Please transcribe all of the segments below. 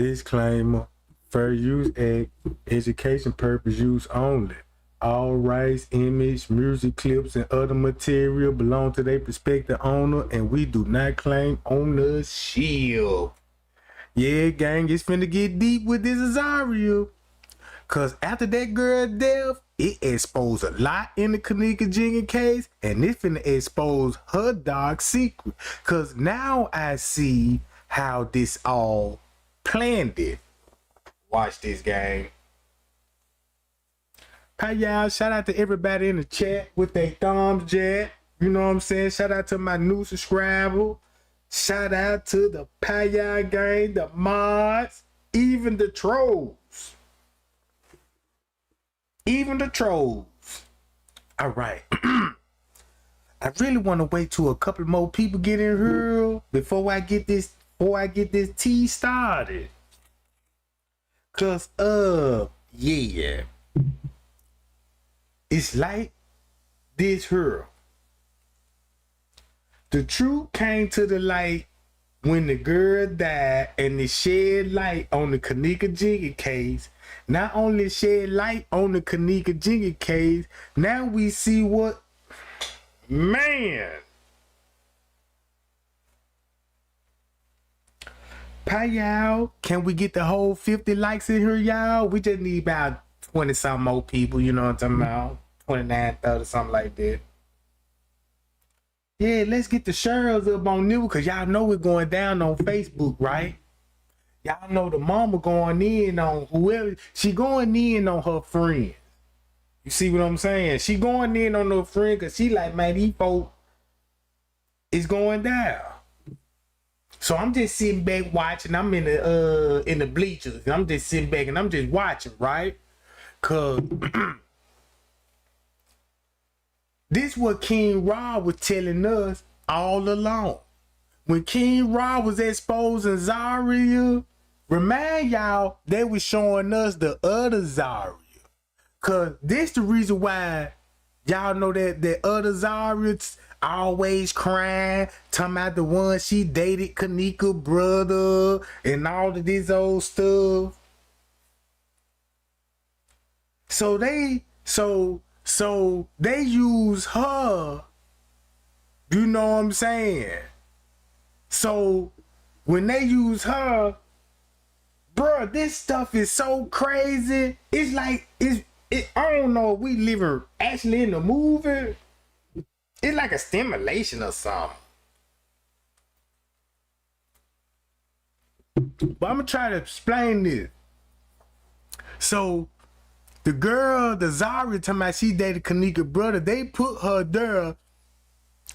Disclaimer, fair use act, education purpose use only. All rights, image, music clips, and other material belong to their prospective owner, and we do not claim ownership. Yeah, gang, it's finna get deep with this Zarya. Cause after that girl death, it exposed a lot in the Kenneka Jenkins case, and it finna expose her dark secret. Cause now I see how this all planned it. Watch this, gang. Hi y'all, shout out to everybody in the chat with their thumbs jack. You know what I'm saying? Shout out to my new subscriber. Shout out to the Paya gang, the mods, even the trolls. Even the trolls. All right. I really want to wait till a couple more people get in here before I get this tea started. Cause yeah. It's like this here. The truth came to the light when the girl died, and it shed light on the Kenneka Jenkins case. Not only shed light on the Kenneka Jenkins case, now we see what, man. Pie y'all, can we get the whole 50 likes in here, y'all? We just need about 20 some more people, you know what I'm talking about? 29, 30, something like that. Yeah, let's get the shares up on new, because y'all know we're going down on Facebook, right? Y'all know the mama going in on whoever. She going in on her friend. You see what I'm saying? She going in on her friend because she like, man, these folk is going down. So I'm just sitting back watching. I'm in the bleachers. And I'm just sitting back and I'm just watching, right? Cause this what King Rob was telling us all along. When King Rob was exposing Zarya, remind y'all, they was showing us the other Zarya. Cause this the reason why y'all know that the other Zarya always crying, talking about the one she dated Kenneka brother and all of this old stuff. So they use her, you know what I'm saying? So when they use her, bruh, this stuff is so crazy. It's like I don't know if we living actually in the movie. It's like a stimulation or something. But I'm gonna try to explain this. So the girl, the Zarya, talking about she dated Kenneka brother, they put her there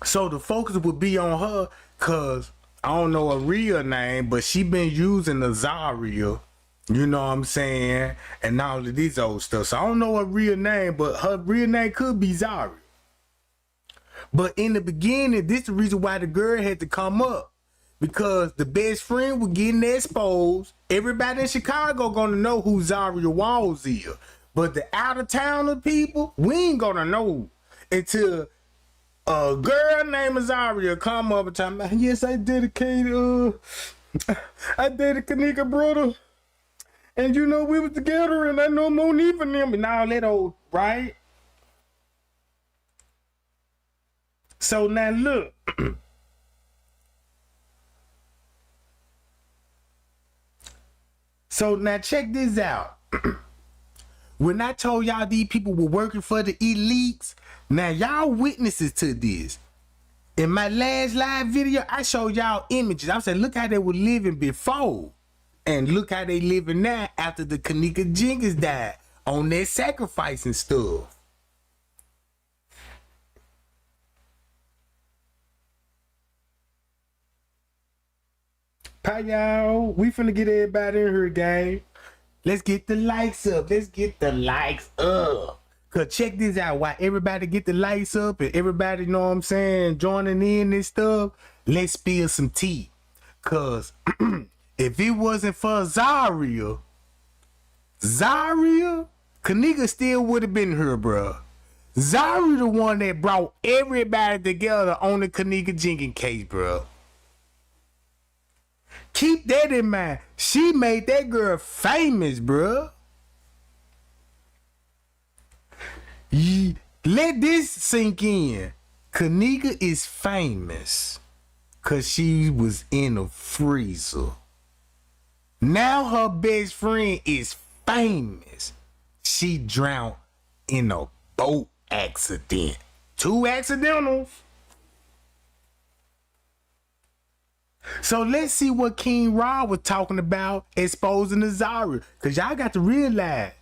so the focus would be on her, cause I don't know her real name, but she been using the Zarya, you know what I'm saying, and all of these old stuff. So I don't know her real name, but her real name could be Zarya. But in the beginning, this is the reason why the girl had to come up, because the best friend was getting exposed. Everybody in Chicago gonna know who Zarya Walls is, but the out of towner people, we ain't gonna know until a girl named Zarya come up and tell me, yes, I dedicated I dated Kenneka brother, and you know we was together, and I know Monique and them and all that old, right? So now look. So now check this out. When I told y'all these people were working for the elites, now y'all witnesses to this. In my last live video, I showed y'all images. I said, look how they were living before, and look how they living now after the Kenneka Jenkins died on their sacrifice and stuff. Hi y'all, we finna get everybody in here, gang. Let's get the likes up. Let's get the likes up. Cause check this out, while everybody get the likes up and everybody, you know what I'm saying, joining in this stuff, let's spill some tea. Cause if it wasn't for Zarya, Kenneka still would have been here, bro. Zarya the one that brought everybody together on the Kenneka Jenkins case, bro. Keep that in mind. She made that girl famous, bruh. Let this sink in. Kenneka is famous because she was in a freezer. Now her best friend is famous. She drowned in a boat accident. 2 accidentals. So let's see what King Rob was talking about exposing the Zarya. Because y'all got to realize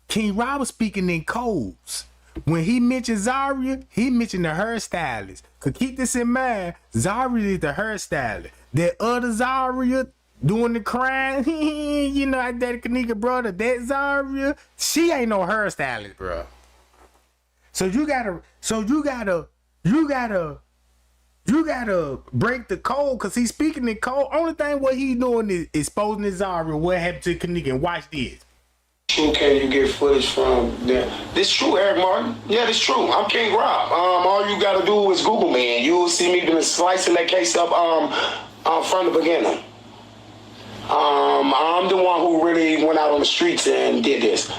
King Rob was speaking in codes. When he mentioned Zarya, he mentioned the hairstylist. Cause keep this in mind, Zarya is the hairstylist. That other Zarya doing the crime, you know, that Kenneka brother, that Zarya, she ain't no hairstylist, bro. So you gotta break the code, cause he's speaking in code. Only thing what he's doing is exposing his Zarya, what happened to Kenneka. And watch this. True, can you get footage from there? This true, Eric Martin. Yeah, this true. I'm King Rob. All you gotta do is Google me, and you'll see me been slicing that case up from the beginning. I'm the one who really went out on the streets and did this.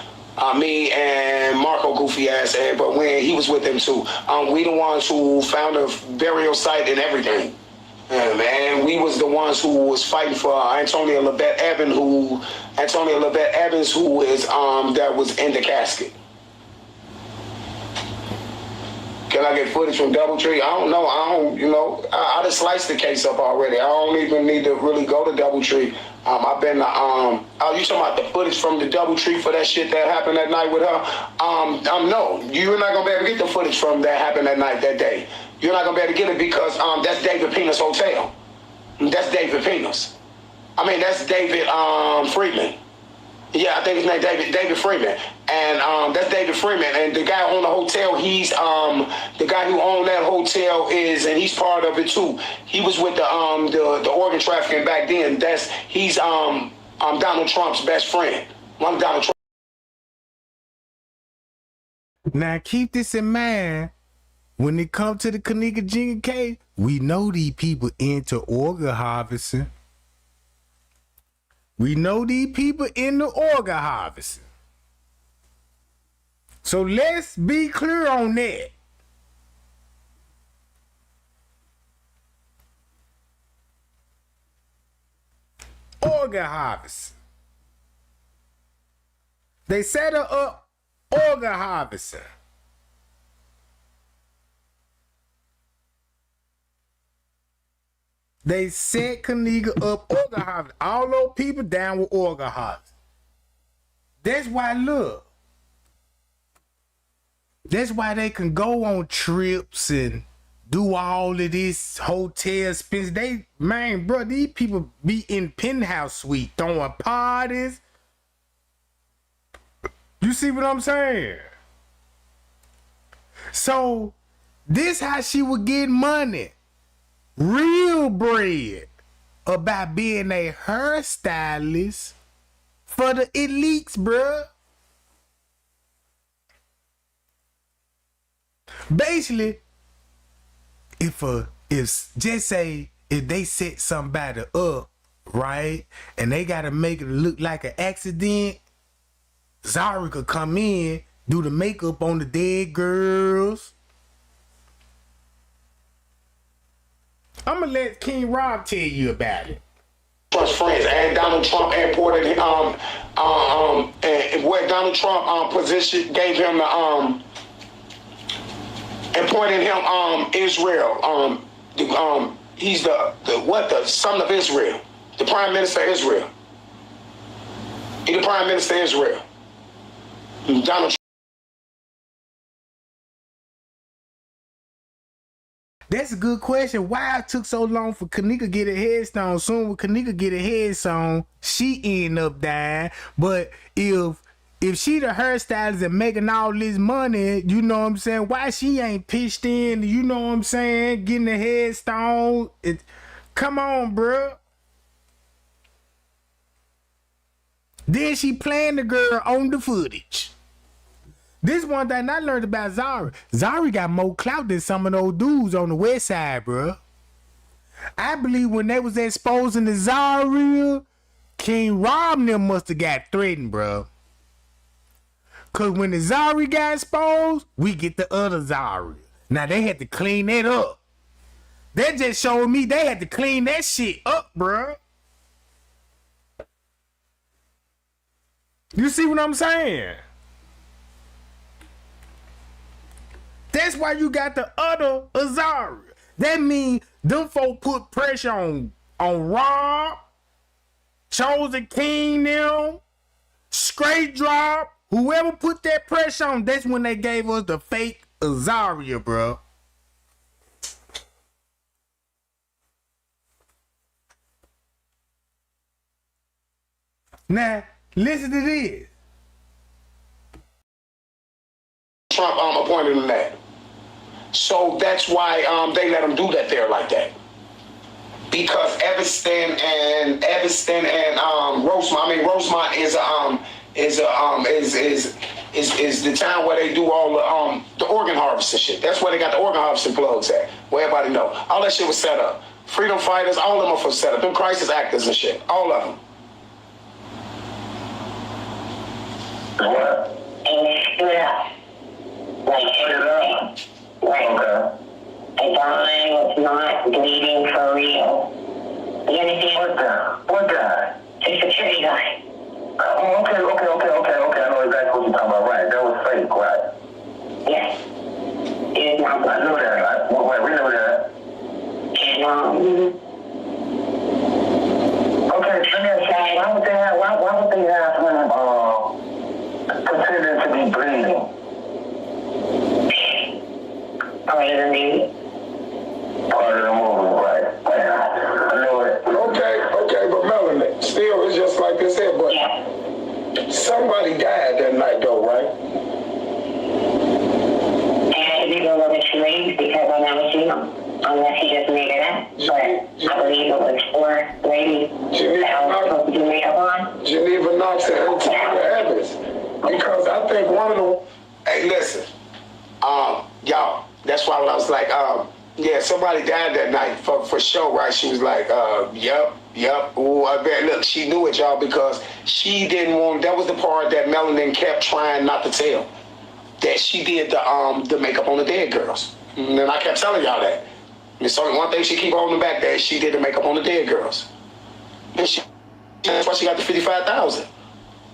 Me and Marco goofy ass, but when he was with them too, we the ones who found a burial site and everything. Yeah, man, we was the ones who was fighting for Antonia Levette Evans, who is that was in the casket. Can I get footage from Doubletree? I don't know. I just sliced the case up already. I don't even need to really go to Doubletree. I've been you talking about the footage from the Doubletree for that shit that happened that night with her? No, you're not gonna be able to get the footage from that happened that night, that day. You're not gonna be able to get it because that's David Pena's hotel. That's David Pena's. That's David Freeman. Yeah, I think his name David Freeman, and that's David Freeman. And the guy who owned the hotel, he's the guy who owned that hotel and he's part of it too. He was with the organ trafficking back then. He's Donald Trump's best friend. One of Donald Trump. Now keep this in mind. When it comes to the Kenneka Jenkins case, we know these people into organ harvesting. We know these people in the organ harvesting. So let's be clear on that. Organ harvesting. They set her up organ harvesting. They set Kenneka up organ harvest. All those people down with organ harvest. That's why, look. That's why they can go on trips and do all of this hotel spins. Bro, these people be in penthouse suite throwing parties. You see what I'm saying? So, this how she would get money. Real bread about being a hairstylist for the elites, bruh. Basically, if they set somebody up, right, and they gotta make it look like an accident, Zarya could come in, do the makeup on the dead girls. I'm gonna let King Rob tell you about it. Trump's friends and Donald Trump imported him, and where Donald Trump position gave him the appointed him Israel. He's the son of Israel, the Prime Minister of Israel. He's the Prime Minister of Israel. Donald Trump. That's a good question. Why it took so long for Kenneka to get a headstone? Soon when Kenneka get a headstone, she end up dying. But if she the hairstylist and making all this money, you know what I'm saying? Why she ain't pitched in? You know what I'm saying? Getting a headstone. Come on, bro. Then she playing the girl on the footage. This one thing I learned about Zarya. Zarya got more clout than some of those dudes on the west side, bro. I believe when they was exposing the Zarya, King Rob and them must have got threatened, bro. Cause when the Zarya got exposed, we get the other Zarya. Now they had to clean that up. That just showed me they had to clean that shit up, bro. You see what I'm saying? That's why you got the other Zarya. That means them folk put pressure on Rob, Chosen King, them, Straight Drop, whoever put that pressure on. That's when they gave us the fake Zarya, bro. Now, listen to this. Trump appointed him that. So that's why they let him do that there like that. Because Evanston and Rosemont is the town where they do all the organ harvesting shit. That's where they got the organ harvesting plugs at. Where everybody know. All that shit was set up. Freedom fighters, all of them are for set up. Them crisis actors and shit. All of them. What? Yeah. Like, shut it up. Like, okay. If I was not bleeding for real. You understand? What guy? The security guy. Oh, okay. I know exactly what you're talking about, right? That was fake, right? Yes. I know that. We know that. And, okay, so why would they have him, considered to be bleeding? Part of the movie. Part of the movie, right. I know it. Okay, but Melanie, still, it's just like this here, but yeah. Somebody died that night though, right? And I didn't know what it was because I never seen him, unless he just made it up. But I believe it was 4 ladies that was supposed to do makeup on. Geneva Knox and Tara Evans. Because I think one of them, hey, listen, y'all, that's why when I was like, yeah, somebody died that night for sure, right? She was like, yep. Ooh, I bet. Look, she knew it, y'all, because she didn't want, that was the part that Melanin kept trying not to tell, that she did the makeup on the dead girls. And I kept telling y'all that. It's only one thing she keep holding back, that she did the makeup on the dead girls. And that's why she got the $55,000.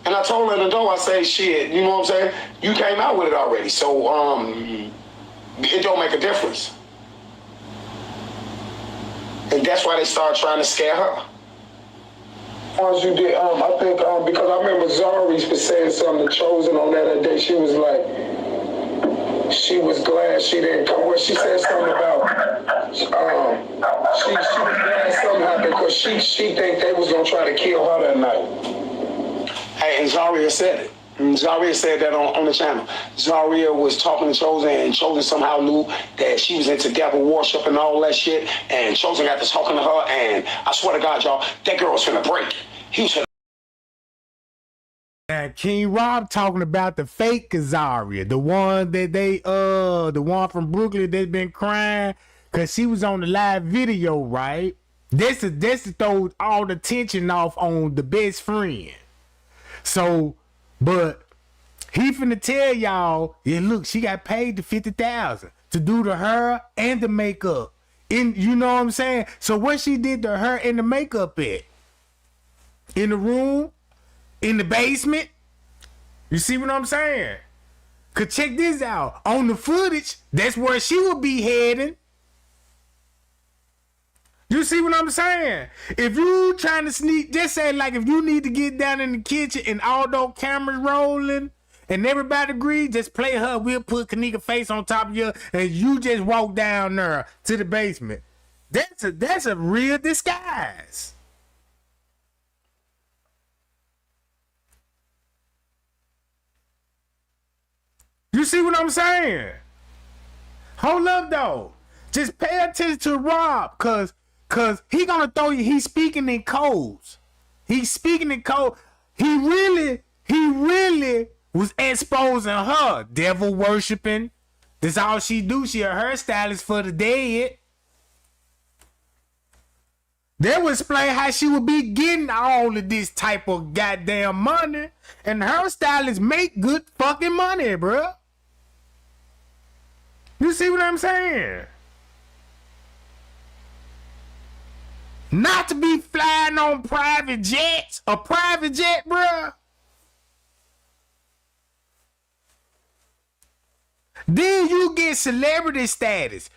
And I told her in the door, I say, shit, you know what I'm saying? You came out with it already, so it don't make a difference. And that's why they started trying to scare her. Once you did, I think, because I remember Zaharie was saying something to Chosen on that day. She was like, she was glad she didn't come. Well, she said something about, she was glad something happened because she think they was going to try to kill her that night. Hey, and Zarya said it. Zarya said that on the channel. Zarya was talking to Chosen, and Chosen somehow knew that she was into devil worship and all that shit, and Chosen got to talking to her, and I swear to God, y'all, that girl was finna break. He was finna. And King Rob talking about the fake Zarya, the one that the one from Brooklyn that's been crying because she was on the live video, right? This is to throw all the tension off on the best friend. So, but he finna tell y'all, yeah, look, she got paid the $50,000 to do the hair and the makeup. You know what I'm saying? So what she did to her and the makeup at? In the room? In the basement? You see what I'm saying? Cause check this out. On the footage, that's where she would be heading. You see what I'm saying? If you trying to sneak, just say like if you need to get down in the kitchen and all those cameras rolling and everybody agree, just play her. We'll put Kenneka face on top of you and you just walk down there to the basement. That's a real disguise. You see what I'm saying? Hold up though. Just pay attention to Rob, cause he gonna throw you. He's speaking in codes. He's speaking in code. He really was exposing her, devil worshiping. That's all she do. She a hairstylist for the dead. They would explain how she would be getting all of this type of goddamn money. And her stylist make good fucking money, bruh. You see what I'm saying? Not to be flying on private jets. A private jet, bruh. Then you get celebrity status.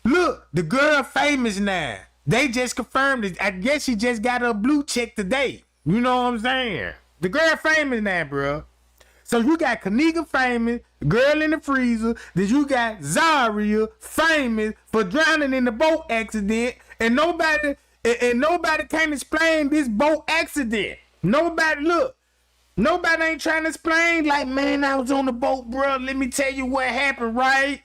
Look, the girl famous now. They just confirmed it. I guess she just got her blue check today. You know what I'm saying? The girl famous now, bro. So you got Kenneka famous, girl in the freezer. Then you got Zarya famous for drowning in the boat accident. And nobody can explain this boat accident. Nobody ain't trying to explain. Like, man, I was on the boat, bro. Let me tell you what happened, right?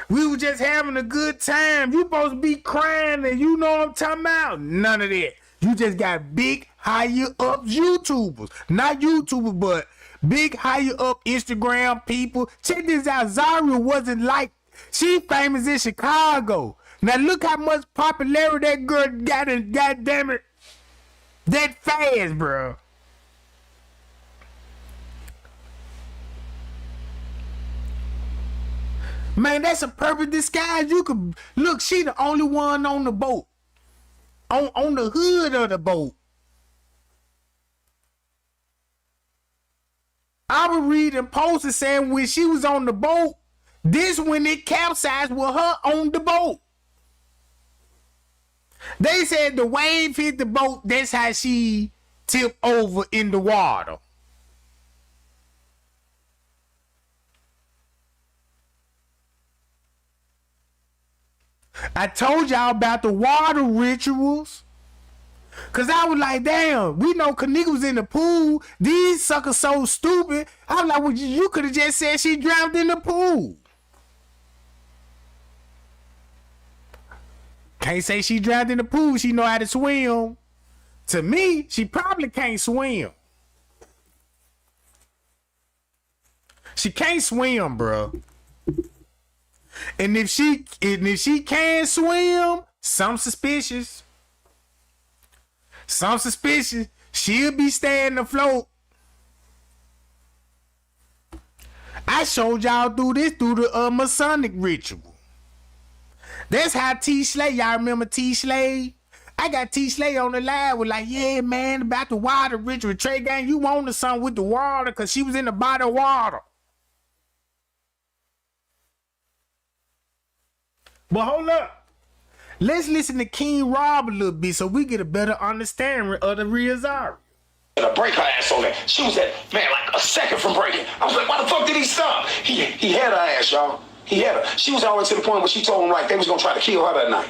We were just having a good time. You supposed to be crying and you know what I'm talking about. None of that. You just got big, higher up YouTubers. Not YouTubers, but big, higher up Instagram people. Check this out. Zarya wasn't like, she famous in Chicago. Now look how much popularity that girl got in, goddamn it, that fast, bro. Man, that's a perfect disguise. You could look, she the only one on the boat. On the hood of the boat. I was reading posts saying when she was on the boat, this when it capsized with her on the boat. They said the wave hit the boat, that's how she tipped over in the water. I told y'all about the water rituals. Cause I was like, damn, we know Kenneka was in the pool. These suckers so stupid. I was like, well, you could have just said she drowned in the pool. Can't say she drowned in the pool. She know how to swim. To me, she probably can't swim. She can't swim, bro. And if she can swim, some suspicious. She'll be staying afloat. I showed y'all through the Masonic ritual. That's how T Slay, y'all remember T Slay? I got T Slay on the live with like, yeah, man, about the water ritual. Trey Gang, you wanted something with the water because she was in the body of water. But hold up. Let's listen to King Rob a little bit so we get a better understanding of the real Zarya. To break her ass on that. She was at, man, like a second from breaking. I was like, why the fuck did he stop? He had her ass, y'all. He had her. She was already to the point where she told him, like, they was going to try to kill her that night.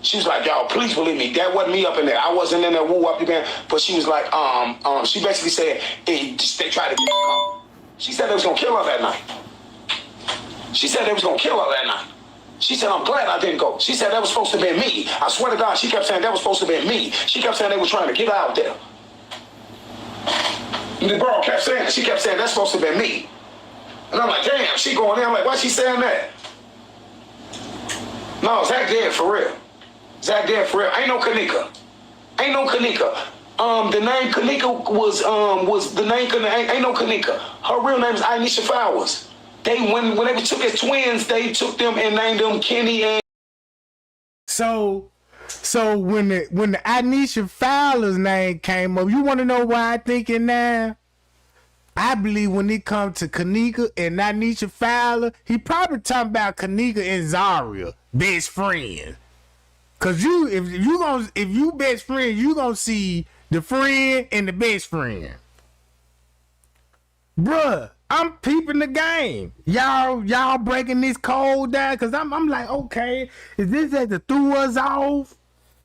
She was like, y'all, please believe me. That wasn't me up in there. I wasn't in there woo up again. But she was like, she basically said, they tried to get her. She said they was going to kill her that night. She said they was going to kill her that night. She said, I'm glad I didn't go. She said that was supposed to be me. I swear to God, she kept saying that was supposed to be me. She kept saying they were trying to get her out there. And the girl kept saying, she kept saying that's supposed to be me. And I'm like, damn, she going in. I'm like, why she saying that? No, Zach dead for real. Zach dead for real. Ain't no Kenneka. The name Kenneka was the name ain't no Kenneka. Her real name is Anisha Flowers. They when they took as twins, they took them and named them Kenny and. So when the Anisha Fowler's name came up, you want to know why I think it now? I believe when it comes to Kenneka and Anisha Fowler, he probably talking about Kenneka and Zarya, best friend. Cause if you best friend, you gonna see the friend and the best friend. Bruh, I'm peeping the game. Y'all breaking this code down, cause I'm like, okay, is this that the threw us off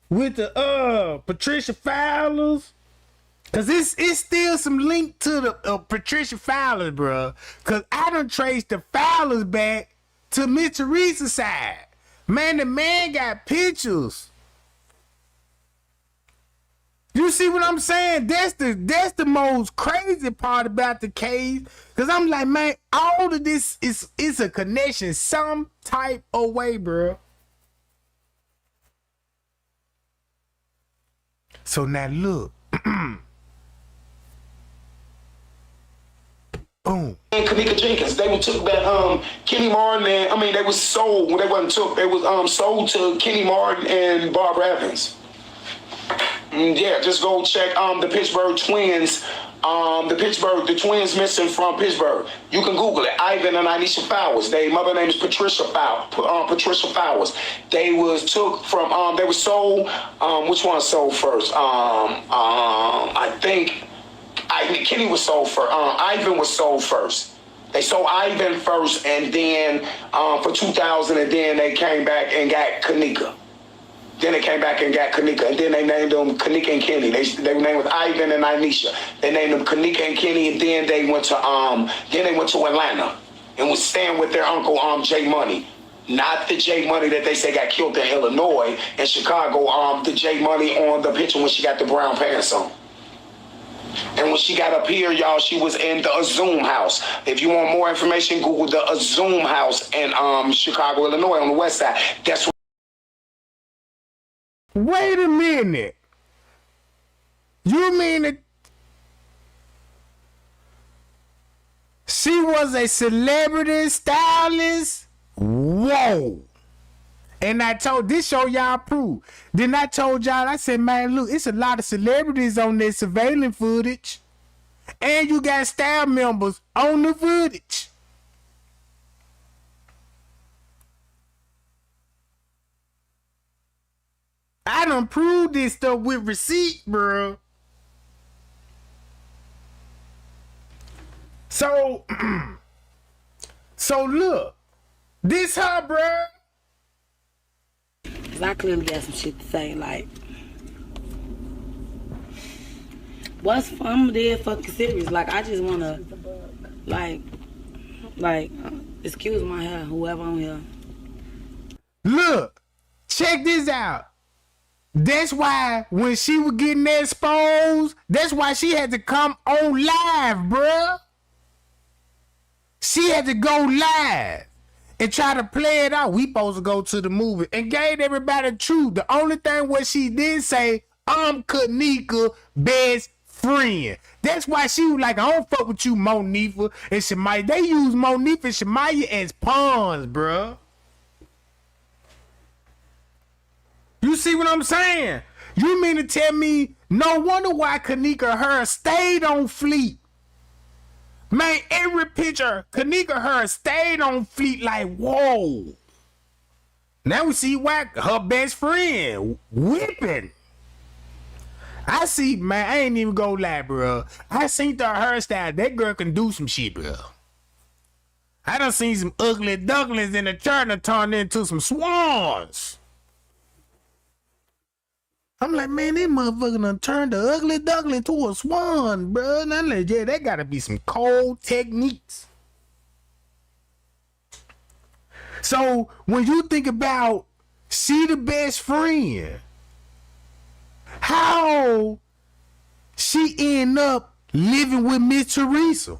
with the Patricia Fowlers? Cause it's still some link to the Patricia Fowlers, bruh. Cause I done traced the Fowlers back to Miss Theresa's side. Man, the man got pictures. You see what I'm saying? That's the most crazy part about the case. Cause I'm like, man, all of this is a connection some type of way, bro. So now look. Boom. And Kenneka Jenkins, they took that Kenny Martin and they was sold. They wasn't took. They was sold to Kenny Martin and Barbara Evans. Yeah, just go check the Pittsburgh twins. The twins missing from Pittsburgh. You can Google it. Ivan and Anisha Fowers. Their mother name is Patricia Fowers. They was took from. They were sold. Which one sold first? I think. Kenny was sold first. Ivan was sold first. They sold Ivan first, and then for 2,000, and then they came back and got Kenneka. Then they came back and got Kenneka, and then they named them Kenneka and Kenny. They were named with Ivan and Anisha. They named them Kenneka and Kenny, and then they went to Atlanta and was staying with their uncle J Money. Not the J Money that they say got killed in Illinois and Chicago. The J Money on the picture when she got the brown pants on. And when she got up here, y'all, she was in the Zoom house. If you want more information, Google the Zoom house in Chicago, Illinois, on the west side. That's what. Wait a minute. You mean that she was a celebrity stylist? Whoa. And I told, this show y'all proof. Then I told y'all, I said, man, look, it's a lot of celebrities on this surveillance footage. And you got staff members on the footage. I done proved this stuff with receipt, bro. So, so look, this her, bro. Cause I clearly got some shit to say, like, I'm dead fucking serious. Like, I just wanna, like, excuse my hair, whoever on here. Look, check this out. That's why when she was getting exposed, that's why she had to come on live, bruh. She had to go live and try to play it out. We supposed to go to the movie and gave everybody the truth. The only thing what she did say, I'm Kenneka best friend. That's why she was like, I don't fuck with you, Monique and Shamaya. They use Monique and Shamaya as pawns, bruh. You see what I'm saying? You mean to tell me no wonder why Kenneka her stayed on fleet? Man, every picture, Kenneka her stayed on fleet like, whoa. Now we see why her best friend whipping. I see, man, I ain't even gonna lie, bro. I seen the hairstyle. That girl can do some shit, bro. I done seen some ugly ducklings in the church and turned into some swans. I'm like, man, this motherfucker done turned the ugly duckling to a swan, bro. And I'm like, yeah, that gotta be some cold techniques. So when you think about she the best friend, how she end up living with Miss Theresa?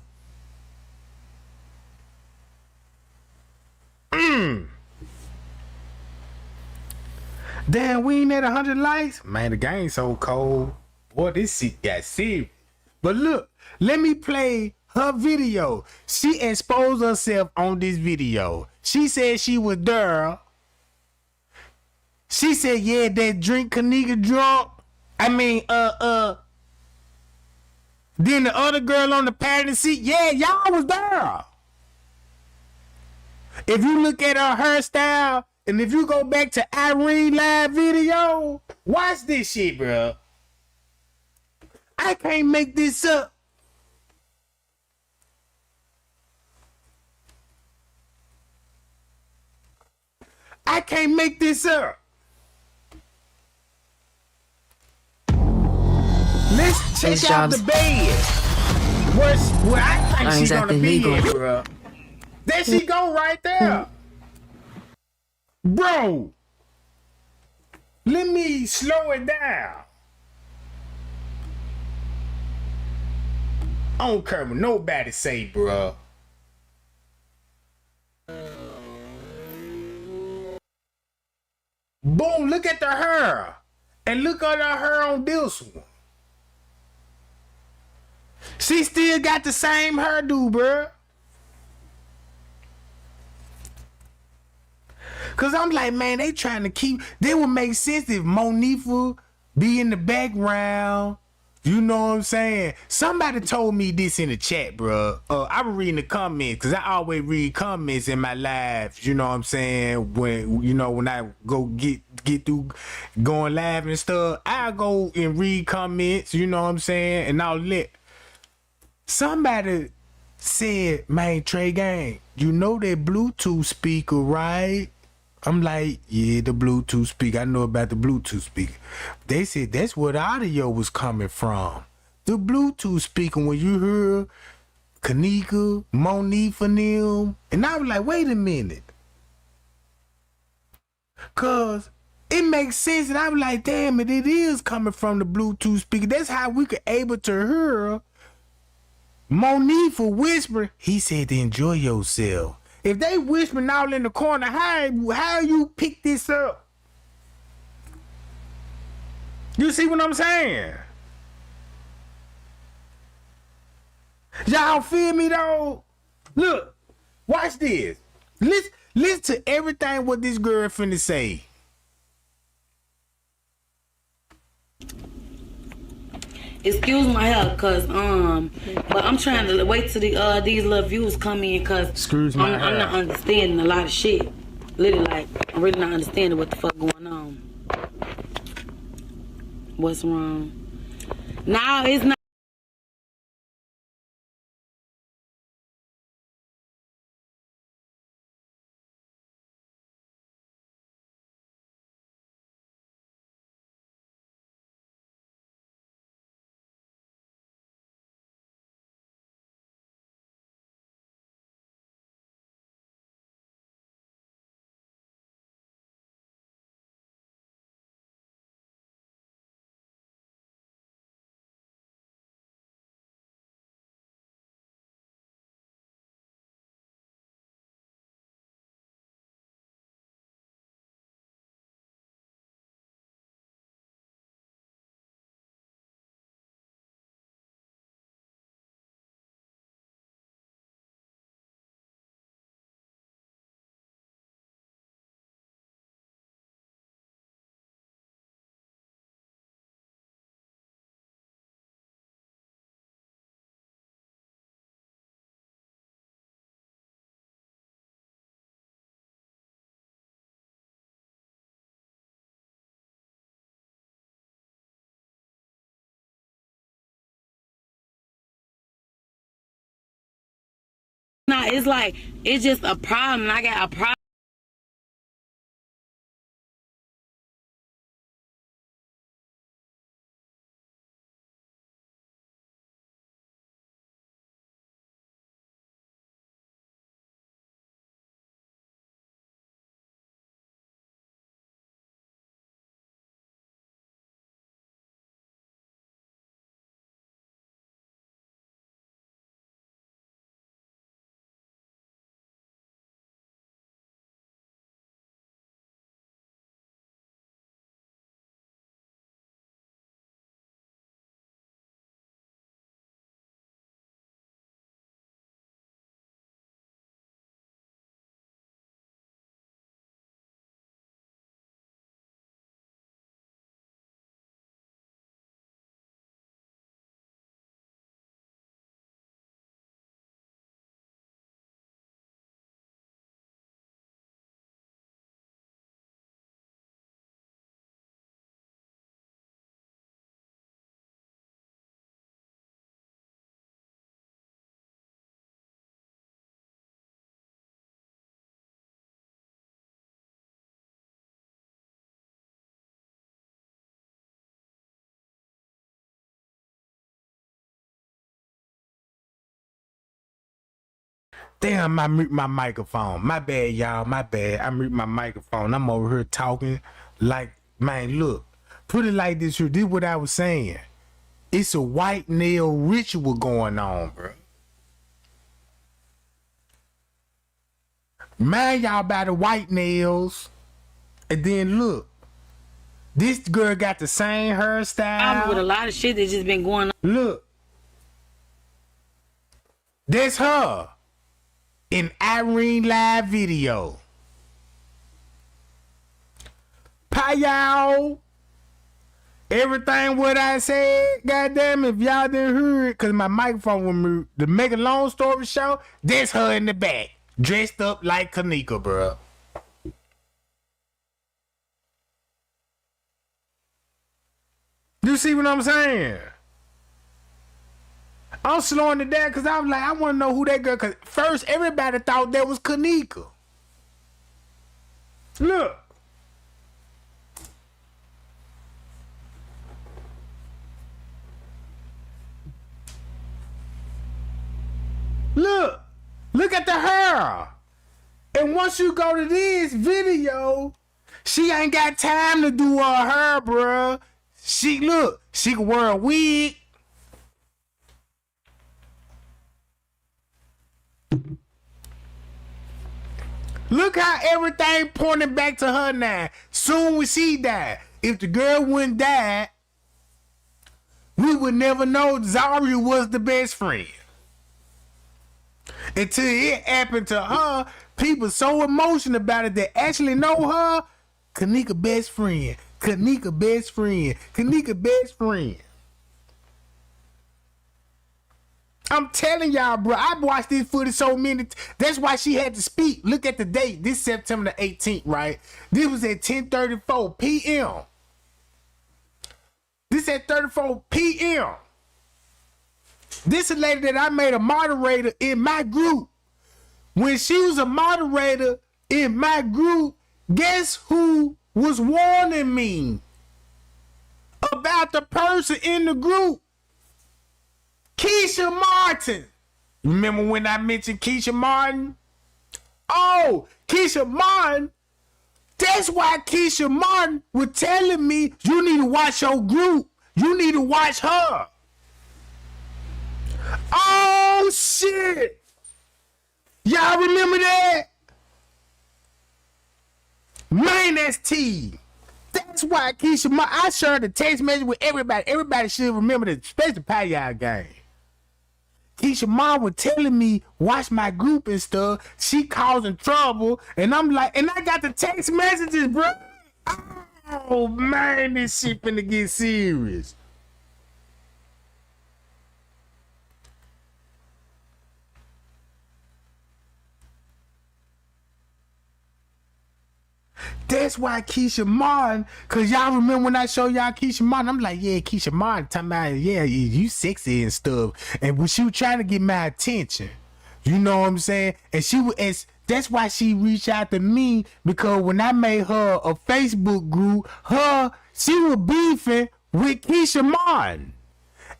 Damn, we ain't at 100 likes? Man, the game's so cold. Boy, this shit got serious. But look, let me play her video. She exposed herself on this video. She said she was there. She said, yeah, that drink Kenneka drunk. Then the other girl on the passenger seat, yeah, y'all was there. If you look at her hairstyle, and if you go back to Irene live video, watch this shit, bro. I can't make this up. I can't make this up. Let's check out the bed. Where I think she's gonna be at, bro. There she go right there. Bro, let me slow it down. I don't care what nobody say, bro. Boom, look at the hair. And look at her on this one. She still got the same hairdo, bro. Cause I'm like, man, they trying to keep. They would make sense if Monifa be in the background. You know what I'm saying? Somebody told me this in the chat, bro. I was reading the comments, cause I always read comments in my lives. You know what I'm saying? When I go get through going live and stuff, I go and read comments. You know what I'm saying? And I'll let somebody said, man, Trey Gang, you know that Bluetooth speaker, right? I'm like, yeah, the Bluetooth speaker. I know about the Bluetooth speaker. They said that's where the audio was coming from. The Bluetooth speaker, when you heard Kenneka, Monique and them. And I was like, wait a minute. Cause it makes sense. And I was like, damn it is coming from the Bluetooth speaker. That's how we could able to hear Monique for whispering. He said to enjoy yourself. If they whispering all in the corner, how you pick this up? You see what I'm saying? Y'all feel me though? Look, watch this. Listen to everything what this girl finna say. Excuse my help, cause but I'm trying to wait till these little views come in, cause Excuse my I'm not understanding a lot of shit. Literally, like I'm really not understanding what the fuck going on. What's wrong? No, it's not. Nah, it's like it's just a problem. I got a problem. Damn, I mute my microphone. My bad, y'all. My bad. I mute my microphone. I'm over here talking like, man, look. Put it like this here. This is what I was saying. It's a white nail ritual going on, bro. Man, y'all by the white nails. And then look. This girl got the same With a hairstyle. lot of shit that's just been going on. Look. That's her in Irene live video. Pie y'all. Everything what I said, goddamn, if y'all didn't hear it, cause my microphone was moved. To make a long story short, that's her in the back, dressed up like Kenneka, bro. You see what I'm saying? I'm slowing it down because I was like, I want to know who that girl. Because first, everybody thought that was Kenneka. Look. Look. Look at the hair. And once you go to this video, she ain't got time to do her hair, bruh. She can wear a wig. Look how everything pointing back to her now. Soon when she died. If the girl wouldn't die, we would never know Zarya was the best friend. Until it happened to her, people so emotional about it that actually know her. Kenneka best friend. Kenneka best friend. Kenneka best friend. I'm telling y'all, bro. I've watched this footage so many. That's why she had to speak. Look at the date. This September the 18th, right? This was at 10:34 p.m. This at 34 p.m. This is a lady that I made a moderator in my group. When she was a moderator in my group, guess who was warning me about the person in the group? Keisha Martin. Remember when I mentioned Keisha Martin? Oh, Keisha Martin. That's why Keisha Martin was telling me, you need to watch your group. You need to watch her. Oh, shit. Y'all remember that? Man, that's T. That's why Keisha Martin. I shared the text message with everybody. Everybody should remember that, especially the Payal game. Keisha Martin was telling me, watch my group and stuff. She causing trouble. And I'm like, and I got the text messages, bro. Oh, man, this shit finna get serious. That's why Keisha Martin, cause y'all remember when I showed y'all Keisha Martin, I'm like, yeah, Keisha Martin talking about, yeah, you sexy and stuff. And when she was trying to get my attention, you know what I'm saying? And she was, that's why she reached out to me, because when I made her a Facebook group, she was beefing with Keisha Martin.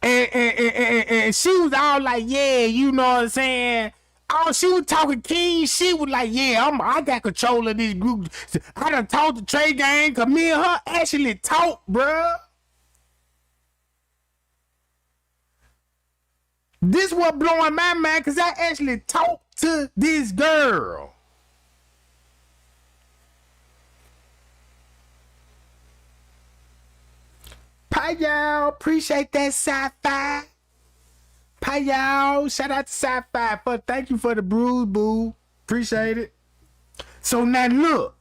And she was all like, yeah, you know what I'm saying? Oh, she was talking king. She was like, yeah, I got control of this group. I done talked to Trey Gang, cause me and her actually talked, bruh. This what blowing my mind, cause I actually talked to this girl. Pie y'all, appreciate that sci-fi. Pie y'all, shout out to sci-fi for thank you for the bruise, boo. Appreciate it. So now look.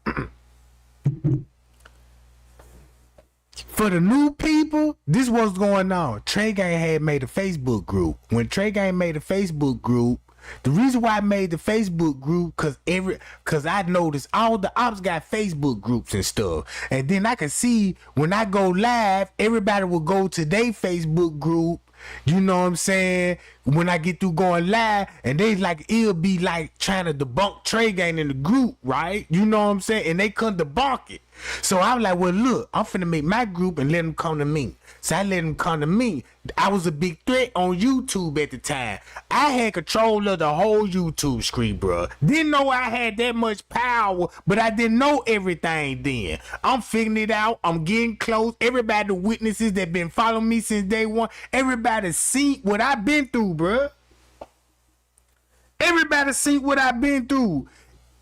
For the new people, this was going on. Trey Gang had made a Facebook group. When Trey Gang made a Facebook group, the reason why I made the Facebook group, cause I noticed all the ops got Facebook groups and stuff. And then I could see when I go live, everybody will go to their Facebook group. You know what I'm saying? When I get through going live, and they like, it'll be like trying to debunk Trey Gang in the group, right? You know what I'm saying? And they couldn't debunk it. So I'm like, well, look, I'm finna make my group and let them come to me. So I let them come to me. I was a big threat on YouTube at the time. I had control of the whole YouTube screen, bro. Didn't know I had that much power, but I didn't know everything then. I'm figuring it out. I'm getting close. Everybody, the witnesses that been following me since day one, everybody seen what I've been through, bro. Everybody seen what I've been through.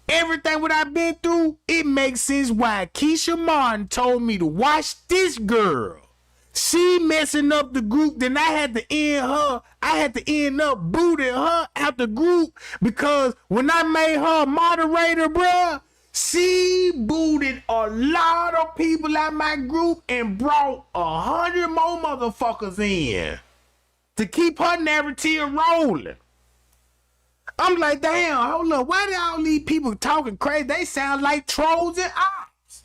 everything what I've been through, it makes sense why Keisha Martin told me to watch this girl. She messing up the group, then I had to end her. I had to end up booting her out the group because when I made her a moderator, bruh, she booted a lot of people out my group and brought 100 more motherfuckers in to keep her narrative rolling. I'm like, damn, hold up, why did all these people talking crazy? They sound like trolls and ops.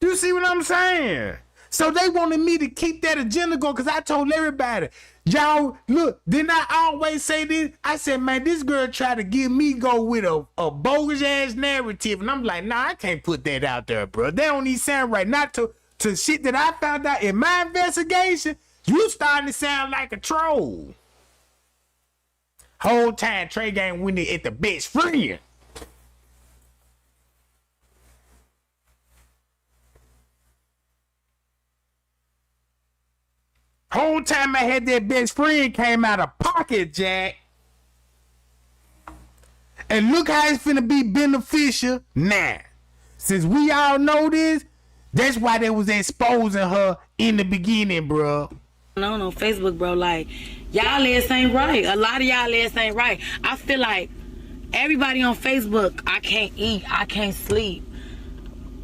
You see what I'm saying? So they wanted me to keep that agenda going because I told everybody, y'all, look, didn't I always say this? I said, man, this girl tried to get me go with a bogus ass narrative. And I'm like, nah, I can't put that out there, bro. That don't even sound right. Not to shit that I found out in my investigation. You starting to sound like a troll. Whole time Trey Gang winning at the best friend. Whole time I had that best friend came out of pocket, Jack. And look how it's finna be beneficial now. Since we all know this, that's why they was exposing her in the beginning, bro. On Facebook, bro, like, y'all ass ain't right. A lot of y'all ass ain't right. I feel like everybody on Facebook, I can't eat, I can't sleep.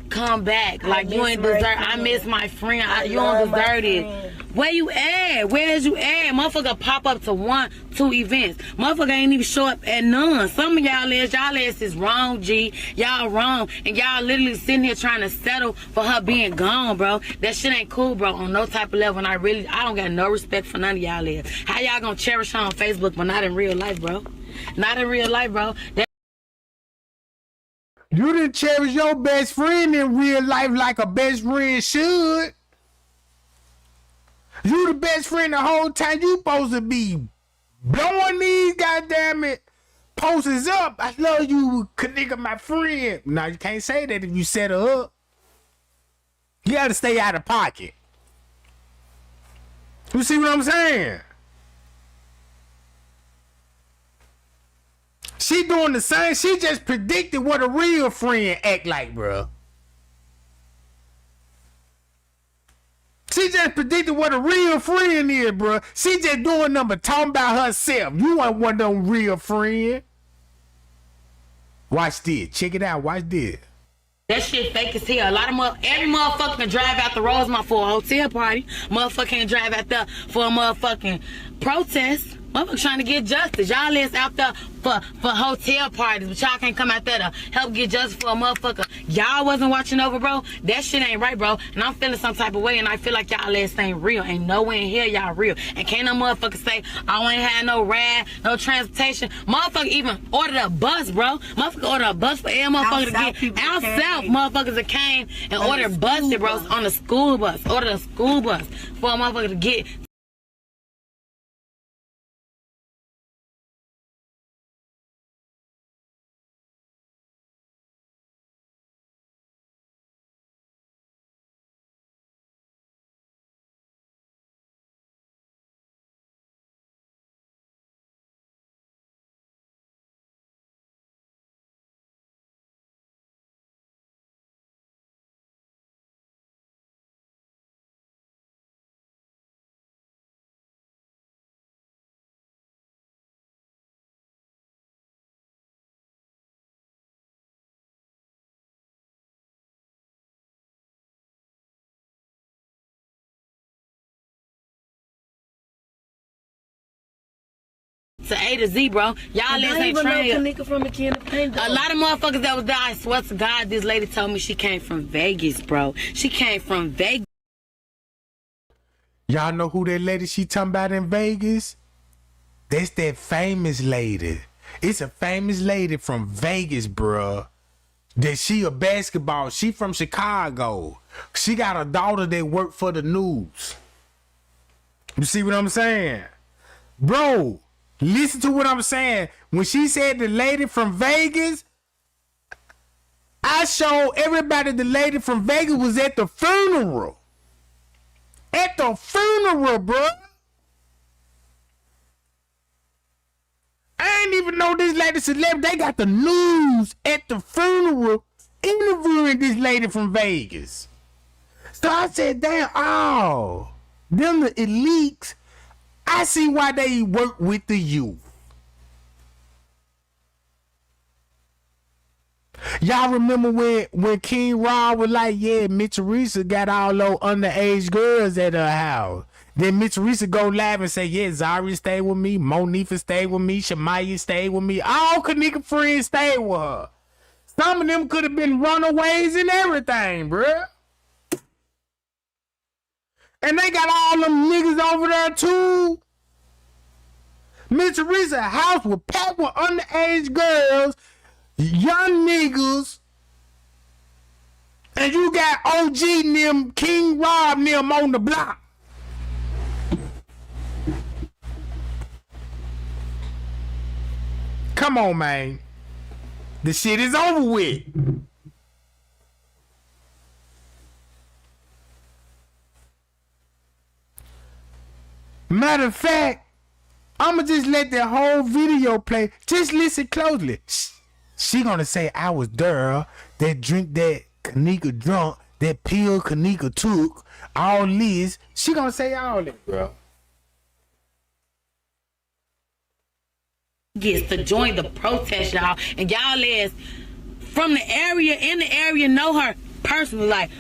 Come back. Like, you ain't deserve. I miss my friend. You don't deserve it. Where you at? Where's you at? Motherfucker pop up to 1, 2 events. Motherfucker ain't even show up at none. Some of y'all ass is wrong, G. Y'all wrong. And y'all literally sitting here trying to settle for her being gone, bro. That shit ain't cool, bro. On no type of level. And I don't got no respect for none of y'all ass. How y'all gonna cherish her on Facebook but not in real life, bro? Not in real life, bro. You didn't cherish your best friend in real life like a best friend should. You the best friend the whole time. You supposed to be blowing these goddamn posters up. I love you, Kenneka, my friend. Now you can't say that if you set her up. You gotta stay out of pocket. You see what I'm saying? She doing the same. She just predicted what a real friend act like, bro. She just predicted what a real friend is, bro. She just doing nothing but talking about herself. You ain't one of them real friend. Watch this. Check it out. Watch this. That shit fake as hell. A lot of every motherfucker can drive out the Rosemont for a hotel party. Motherfucker can't drive out there for a motherfucking protest. Motherfucker trying to get justice. Y'all is out there for hotel parties, but y'all can't come out there to help get justice for a motherfucker y'all wasn't watching over, bro. That shit ain't right, bro. And I'm feeling some type of way, and I feel like y'all ass ain't real. Ain't nowhere in here y'all real. And can't no motherfucker say, I ain't had no ride, no transportation. Motherfucker even ordered a bus, bro. Motherfucker ordered a bus for every motherfucker to get out south. Motherfuckers that came and ordered buses, bro, on the school bus. Ordered a school bus for a motherfucker to get. To A to Z, bro. Y'all ain't trying. A lot of motherfuckers that was there, I swear to God, this lady told me she came from Vegas, bro. She came from Vegas. Y'all know who that lady she talking about in Vegas? That's that famous lady. It's a famous lady from Vegas, bruh. That she a basketball. She from Chicago. She got a daughter that work for the news. You see what I'm saying? Bro, listen to what I'm saying. When she said the lady from Vegas, I showed everybody the lady from Vegas was at the funeral. At the funeral, bro. I ain't even even know this lady celebrity. They got the news at the funeral interviewing this lady from Vegas. So I said, damn, oh, them the elites. I see why they work with the youth. Y'all remember when King Rob was like, yeah, Miss Theresa got all those underage girls at her house. Then Miss Theresa go live and say, yeah, Zarya stayed with me, Monique stayed with me, Shamaya stayed with me, all Kenneka friends stayed with her. Some of them could have been runaways and everything, bruh. And they got all them niggas over there too. Miss Teresa's house was packed with underage girls, young niggas, and you got OG and them, King Rob and them on the block. Come on, man. The shit is over with. Matter of fact, I'ma just let that whole video play. Just listen closely. She gonna say I was there, that drink that Kenneka drunk, that pill Kenneka took, all this. She gonna say all that, bro. Gets to join the protest, y'all, and y'all is from the area, in the area, know her personally like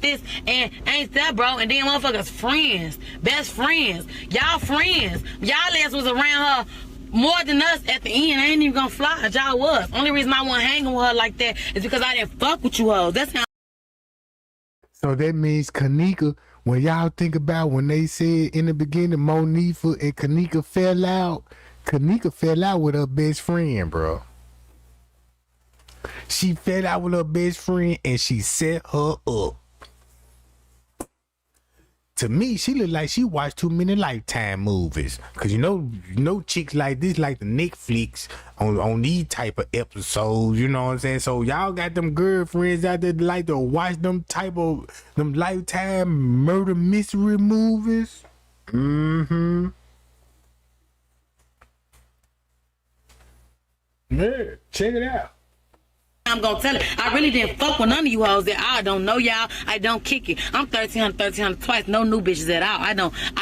this, and ain't that, bro? And then motherfuckers friends, best friends, y'all friends, y'all ass was around her more than us at the end. I ain't even gonna fly, y'all was. Only reason I wasn't hanging with her like that is because I didn't fuck with you hoes. That's how. So that means Kenneka, when y'all think about when they said in the beginning Monique and Kenneka fell out with her best friend, bro. She fell out with her best friend and she set her up. To me, she look like she watched too many Lifetime movies. Cause you know chicks like this like the Netflix on these type of episodes, you know what I'm saying? So y'all got them girlfriends out there that like to watch them Lifetime murder mystery movies. Mm-hmm. Yeah, check it out. I'm gonna tell it. I really didn't fuck with none of you hoes that I don't know y'all. I don't kick it. I'm 1300 twice. No new bitches at all. I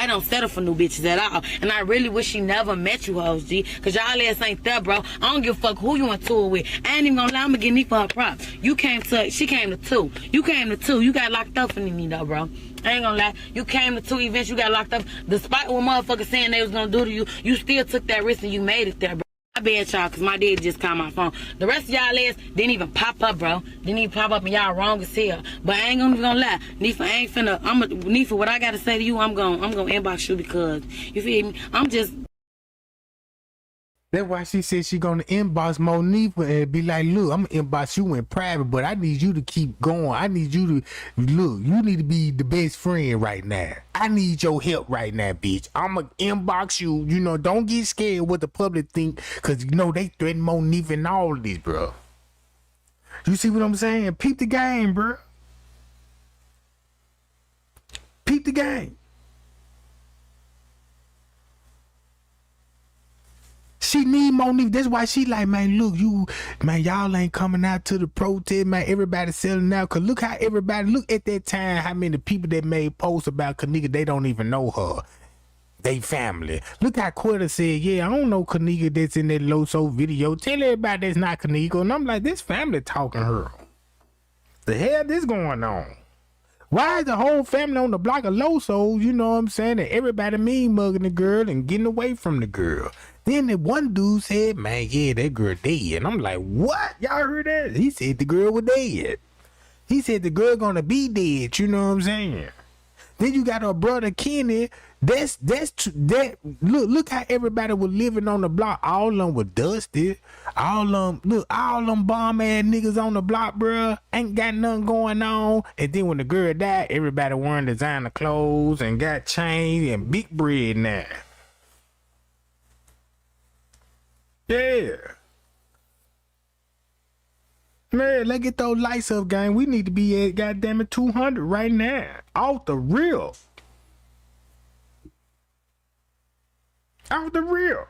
don't settle for new bitches at all. And I really wish she never met you hoes, G. Cause y'all ass ain't there, bro. I don't give a fuck who you went to it with. I ain't even gonna lie. I'm gonna get me for her props. She came to 2. You came to 2. You got locked up for me though, bro. I ain't gonna lie. You came to 2 events. You got locked up. Despite what motherfuckers saying they was gonna do to you, you still took that risk and you made it there, bro. I bet y'all, cause my daddy just called my phone. The rest of y'all ass didn't even pop up, bro. Didn't even pop up, and y'all wrong as hell. But I ain't gonna lie. Nifa, what I gotta say to you, I'm gonna inbox you because you feel me. That's why she said she gonna inbox Monique and be like, look, I'm gonna inbox you in private, but I need you to keep going. I need you to look. You need to be the best friend right now. I need your help right now, bitch. I'm gonna inbox you. You know, don't get scared what the public think, cause you know they threaten Monique and all this, bro. You see what I'm saying? Peep the game, bro. Peep the game. She need Monique. That's why she like, man, look, y'all ain't coming out to the protest, man. Everybody selling out. Cause look at that time, how many people that made posts about Kenneka, they don't even know her. They family. Look how Quitter said, yeah, I don't know Kenneka that's in that Loso video. Tell everybody that's not Kenneka. And I'm like, this family talking her. The hell this going on? Why is the whole family on the block of Loso, you know what I'm saying? And everybody mean mugging the girl and getting away from the girl. Then the one dude said, man, yeah, that girl dead. And I'm like, what? Y'all heard that? He said the girl was dead. He said the girl gonna be dead, you know what I'm saying? Then you got her brother Kenny. Look how everybody was living on the block. All of them were dusty. All them bomb ass niggas on the block, bruh. Ain't got nothing going on. And then when the girl died, everybody wearing designer clothes and got chains and big bread now. Yeah. Man, let's get those lights up, gang. We need to be at goddamn it 200 right now. Off the real. Off the real.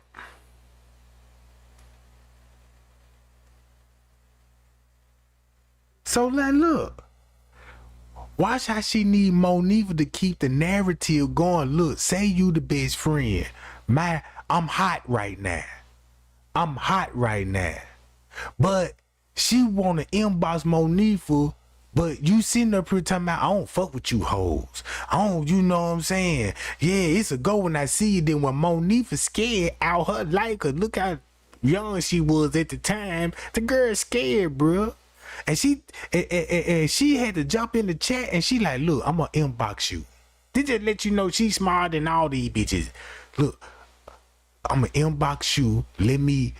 So like, look. Watch how she need Monifa to keep the narrative going. Look, say you the best friend. I'm hot right now. But she wanna inbox Monifa, but you sitting up here talking about, I don't fuck with you hoes. I don't, you know what I'm saying? Yeah, it's a go when I see you. Then when Monifa scared out her like her, look how young she was at the time. The girl scared, bruh. And she had to jump in the chat and she like, look, I'm gonna inbox you. They just let you know she's smarter than all these bitches. Look, I'm gonna inbox you. Let me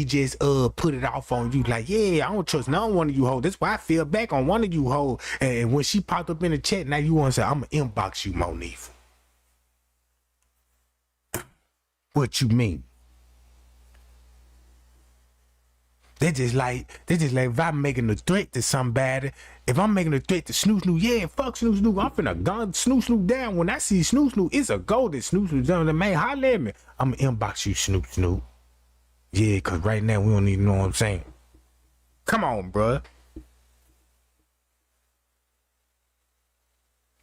just put it off on you. Like, yeah, I don't trust none one of you hoes. That's why I fell back on one of you hoes. And when she popped up in the chat, now you wanna say, I'm gonna inbox you, Monifa. What you mean? They just like if I'm making a threat to somebody, if I'm making a threat to Snoo Snoo, yeah, fuck Snoo Snoo. I'm finna gun Snoo Snoo down. When I see Snoo Snoo, it's a go that Snoo Snoo down. Man, holla at me. I'm gonna inbox you, Snoo Snoo. Yeah, cause right now we don't even know what I'm saying. Come on, bruh.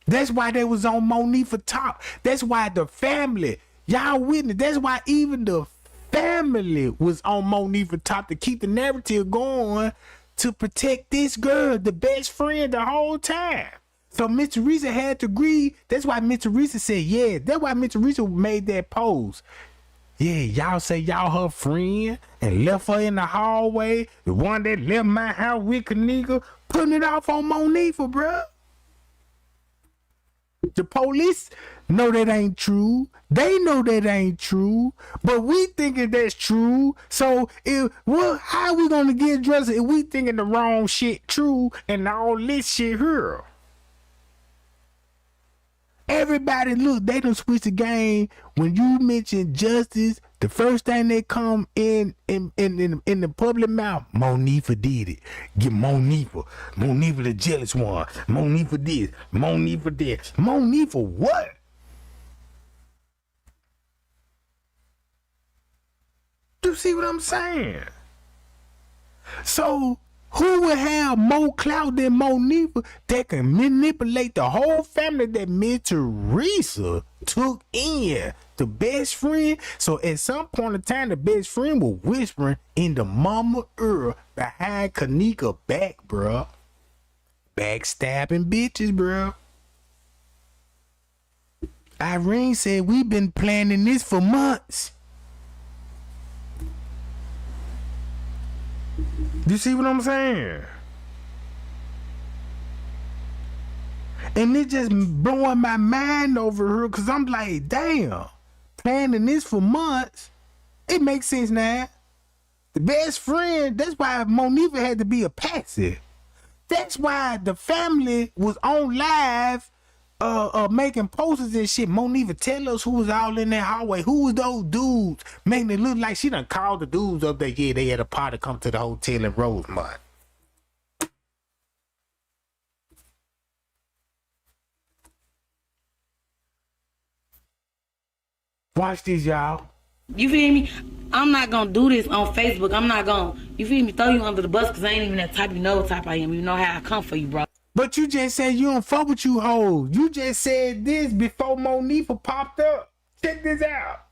That's why they was on Monifa top. That's why the family, y'all witness. That's why even the family was on Monifa top to keep the narrative going, to protect this girl, the best friend, the whole time. So Miss Theresa had to agree. That's why Miss Theresa said, yeah. That's why Miss Theresa made that post. Yeah, y'all say y'all her friend and left her in the hallway. The one that left my house with Kenneka, putting it off on Monifa, bruh. The police know that ain't true. They know that ain't true, but we thinking that's true. So how we gonna get dressed if we thinking the wrong shit true and all this shit here? Everybody, look, they done switch the game. When you mention justice, the first thing that come in the public mouth, Monifa did it. Get Monifa the jealous one. Monifa this, Monifa this. Monifa what? You see what I'm saying? So who would have more clout than Monifa that can manipulate the whole family that Miss Theresa took in? The best friend. So at some point in time, the best friend was whispering in the mama ear behind Kenneka back, bruh. Backstabbing bitches, bruh. Irene said, we've been planning this for months. You see what I'm saying? And it just blowing my mind over her, because I'm like, damn, planning this for months. It makes sense now. The best friend, that's why Monifa had to be a patsy. That's why the family was on live making posters and shit. Monifa, tell us who was all in that hallway. Who was those dudes? Making it look like she done called the dudes up there. Yeah, they had a party come to the hotel in Rosemont. Watch this, y'all. You feel me? I'm not gonna do this on Facebook. I'm not gonna, you feel me, throw you under the bus, because I ain't even that type. You know what type I am. You know how I come for you, bro. But you just said you don't fuck with you hoes. You just said this before Monifa popped up. Check this out.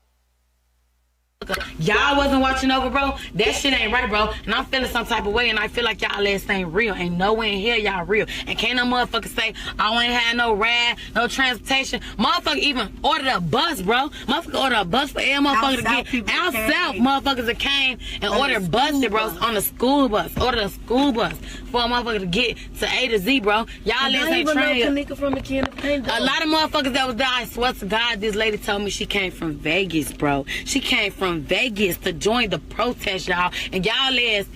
Y'all wasn't watching over, bro. That shit ain't right, bro. And I'm feeling some type of way, and I feel like y'all ass ain't real. Ain't no way in here y'all real. And can't no motherfucker say, I ain't had no ride, no transportation. Motherfucker even ordered a bus, bro. Motherfucker ordered a bus for every motherfucker to get out south. Motherfuckers that came and ordered buses, bro, on the school bus. Ordered a school bus for a motherfucker to get to A to Z, bro. Y'all ass ain't trained. A lot of motherfuckers that was there, I swear to God, this lady told me she came from Vegas, bro. She came from Vegas to join the protest, y'all. And y'all ass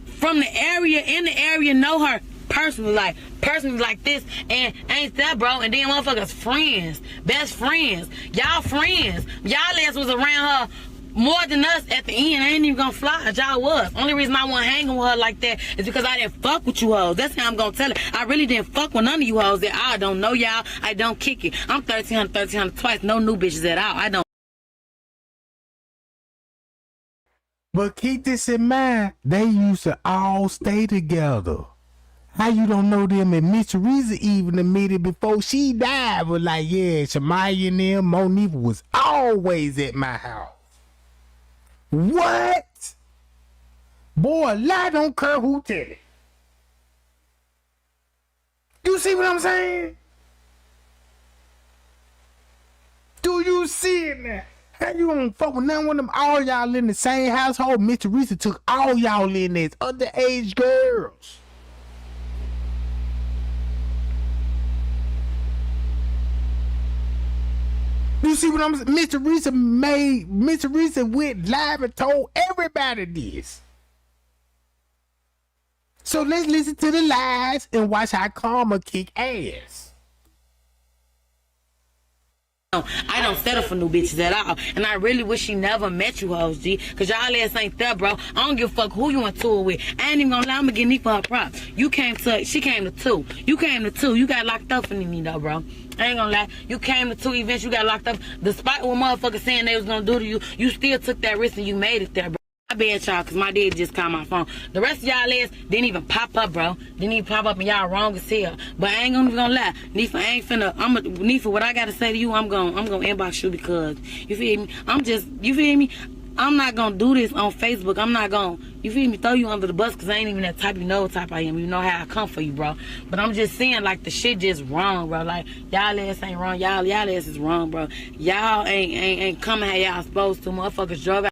from the area, in the area, know her personally like this, and ain't that, bro? And then motherfuckers friends, best friends, y'all friends. Y'all ass was around her more than us at the end. I ain't even gonna fly, y'all was. Only reason I wasn't hanging with her like that is because I didn't fuck with you hoes. That's how I'm gonna tell it. I really didn't fuck with none of you hoes that I don't know y'all. I don't kick it. I'm 1300 twice. No new bitches at all. I don't. But keep this in mind, they used to all stay together. How you don't know them? And Miss Theresa even admitted before she died was like, yeah, Shamaya and them, Monique was always at my house. What? Boy, lie don't care who tell it. You see what I'm saying? Do you see it now? How you gonna fuck with none of them? All y'all in the same household. Miss Theresa took all y'all in as underage girls. You see what I'm saying? Miss Theresa went live and told everybody this. So let's listen to the lies and watch how karma kick ass. I don't settle for new bitches at all. And I really wish she never met you, hoes, G. Cause y'all ass ain't there, bro. I don't give a fuck who you went to it with. I ain't even gonna lie, I'm gonna get me for her props. She came to 2. You came to 2. You got locked up for me though, bro. I ain't gonna lie. You came to 2 events, you got locked up. Despite what motherfuckers saying they was gonna do to you, you still took that risk and you made it there, bro. I bet y'all, cause my dad just called my phone. The rest of y'all ass didn't even pop up, bro. Didn't even pop up, and y'all wrong as hell. But I ain't gonna lie. Nifa, I ain't finna. Nifa, what I gotta say to you, I'm gonna inbox you because you feel me. You feel me. I'm not gonna do this on Facebook. I'm not gonna, you feel me, throw you under the bus, cause I ain't even that type. You know what type I am. You know how I come for you, bro. But I'm just saying, like, the shit just wrong, bro. Like, y'all ass ain't wrong. Y'all ass is wrong, bro. Y'all ain't coming how y'all supposed to. Motherfuckers drove out.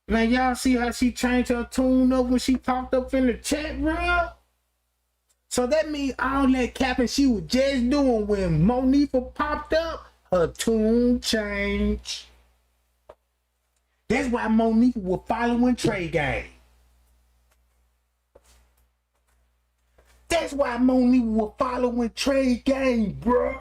Now y'all see how she changed her tune up when she popped up in the chat, bro? So that means all that capping she was just doing when Monique popped up, her tune changed. That's why Monique was following Trey Gang. That's why Monique was following Trey Gang, bro.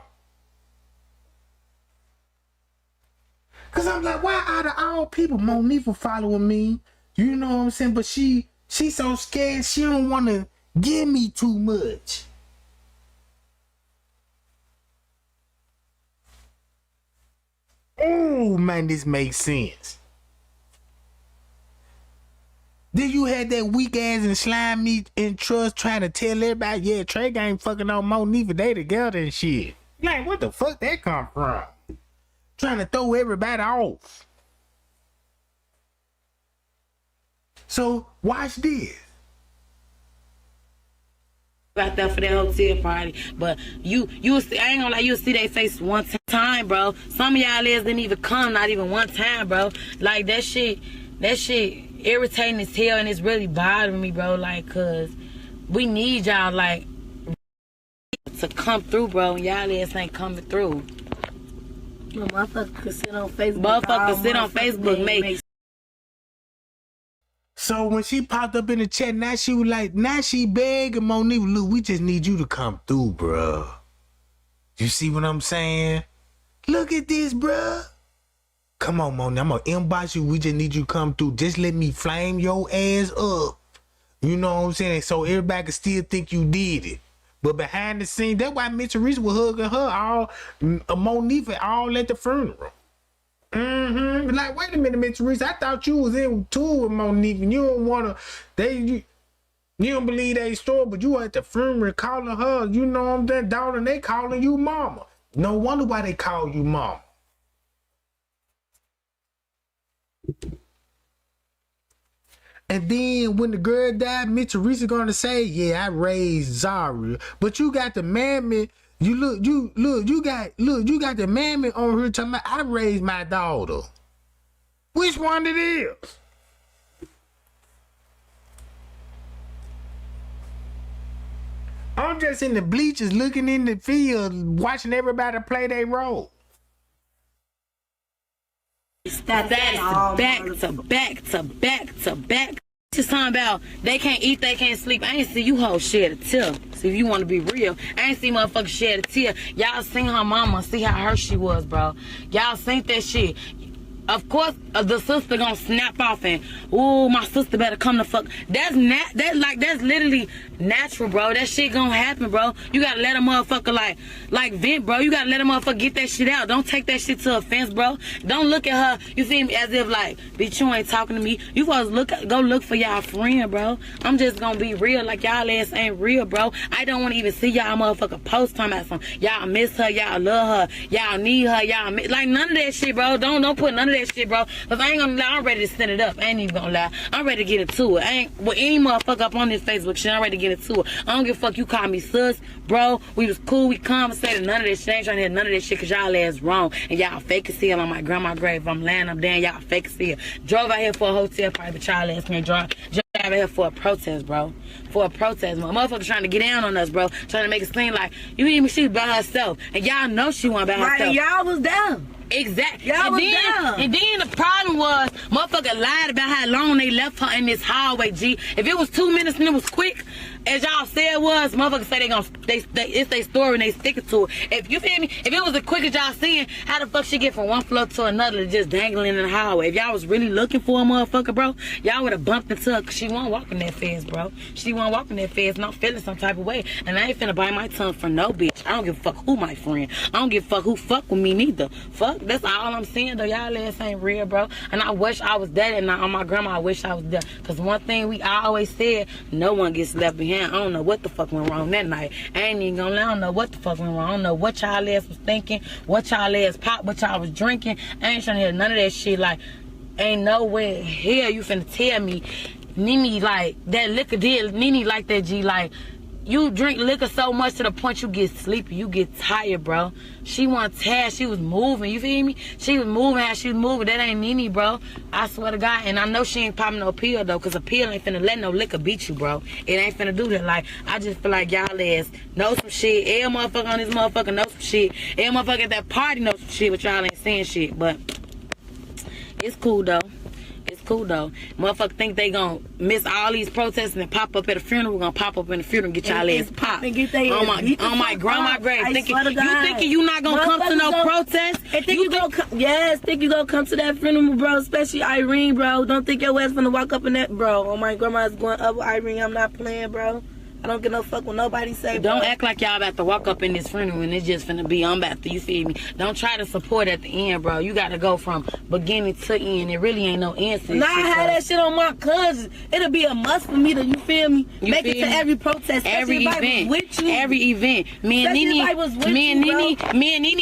Cause I'm like, why out of all people, Monique for following me? You know what I'm saying? But she so scared she don't want to give me too much. Oh man, this makes sense. Then you had that weak ass and slimy and trust trying to tell everybody, yeah, Trey Gang fucking on Monique, they together and shit. Like, what the fuck that come from? Trying to throw everybody off. So watch this. Out there for that hotel party, but you see, I ain't gonna lie, you'll see their face one time, bro. Some of y'all ass didn't even come, not even one time, bro. Like that shit irritating as hell, and it's really bothering me, bro. Like, cause we need y'all like to come through, bro. And y'all ass ain't coming through. Motherfuckers can sit on Facebook. Motherfuckers sit on Facebook, make. So when she popped up in the chat, now she was like, now she begging Monique, look, we just need you to come through, bruh. You see what I'm saying? Look at this, bruh. Come on, Monique, I'm gonna inbox you. We just need you to come through. Just let me flame your ass up. You know what I'm saying? So everybody can still think you did it. But behind the scenes, that's why Miss Theresa was hugging her all, Monique all at the funeral. Like, wait a minute, Miss Theresa, I thought you was in tour with Monique and you don't wanna, you don't believe that story, but you at the funeral calling her, you know what I'm saying, daughter, and they calling you mama. No wonder why they call you mama. And then when the girl died, Miss Theresa gonna say, yeah, I raised Zarya. But you got the mammy, you got the mammy on her talking about, I raised my daughter. Which one it is? I'm just in the bleachers looking in the field, watching everybody play their role. That is back to back. Just talking about they can't eat, they can't sleep. I ain't see you hoes shed a tear. See, if you want to be real, I ain't see motherfuckers shed a tear. Y'all seen her mama, see how hurt she was, bro. Y'all seen that shit. of course, the sister gonna snap off and, ooh, my sister better come the fuck. That's literally natural, bro. That shit gonna happen, bro. You gotta let a motherfucker like vent, bro. You gotta let a motherfucker get that shit out. Don't take that shit to offense, bro. Don't look at her, you feel me, as if like, bitch, you ain't talking to me. You supposed to go look for y'all friend, bro. I'm just gonna be real, like y'all ass ain't real, bro. I don't wanna even see y'all motherfucker post talking about something. Y'all miss her, y'all love her, y'all need her, like none of that shit, bro. Don't put none of that shit, bro. Cause I ain't gonna lie, I'm ready to send it up. I ain't even gonna lie. I'm ready to get into it. I ain't with any motherfucker up on this Facebook shit. I'm ready to get into it. I don't give a fuck. You call me sus, bro. We was cool. We conversated. None of this shit. I ain't trying to hear none of that shit. Cause y'all ass wrong. And y'all fake as hell on my grandma's grave. I'm laying up there. Y'all fake as hell. Drove out here for a hotel party, but y'all ass can't drive. Out here for a protest, bro. For a protest. My motherfucker trying to get down on us, bro. Trying to make it seem like you even she was by herself. And y'all know she wasn't by herself. Right, y'all was down. Exactly. Y'all was down. And then the problem was, motherfucker lied about how long they left her in this hallway, G. If it was 2 minutes and it was quick, as y'all said it was, motherfuckers say it's their story and they stick to it. If you feel me, if it was as quick as y'all seeing, how the fuck she get from one floor to another just dangling in the hallway? If y'all was really looking for a motherfucker, bro, y'all would have bumped into her, cause she wasn't walking that fast, bro. She wasn't walking that fast, and I'm feeling some type of way. And I ain't finna bite my tongue for no bitch. I don't give a fuck who my friend. I don't give a fuck who fuck with me neither. Fuck, that's all I'm saying though. Y'all ass ain't real, bro. And I wish I was dead, and on my grandma, I wish I was dead. Cause one thing I always said, no one gets left behind. I don't know what the fuck went wrong that night. I ain't even gonna lie, I don't know what the fuck went wrong. I don't know what y'all ass was thinking, what y'all ass popped, what y'all was drinking. I ain't trying to hear none of that shit. Like, ain't no way here you finna tell me Nene like that liquor did Nene like that, G. Like, you drink liquor so much to the point you get sleepy, you get tired, bro. She wasn't tired, she was moving, you feel me? She was moving how she was moving. That ain't Nene, bro. I swear to God. And I know she ain't popping no pill, though, because a pill ain't finna let no liquor beat you, bro. It ain't finna do that. Like, I just feel like y'all ass know some shit. Every motherfucker on this motherfucker know some shit. Every motherfucker at that party know some shit, but y'all ain't saying shit. But it's cool, though. It's cool though. Motherfucker think they gonna miss all these protests and pop up at a funeral. We're gonna pop up in the funeral and get y'all ass popped. On my grandma's grave. You thinking you not gonna come to no protest? Think you gonna come to that funeral, bro? Especially Irene, bro. Don't think your ass gonna walk up in that, bro. Oh, my grandma's going up with Irene. I'm not playing, bro. I don't give no fuck what nobody say, bro. Don't act like y'all about to walk up in this funeral and it's just finna be, I'm about to, you feel me? Don't try to support at the end, bro. You gotta go from beginning to end. It really ain't no end to this Nah, shit, I had bro. that shit on my cousins. It'll be a must for me to, you feel me? Make it to every protest. Every event. With you. Every event. Me and Nene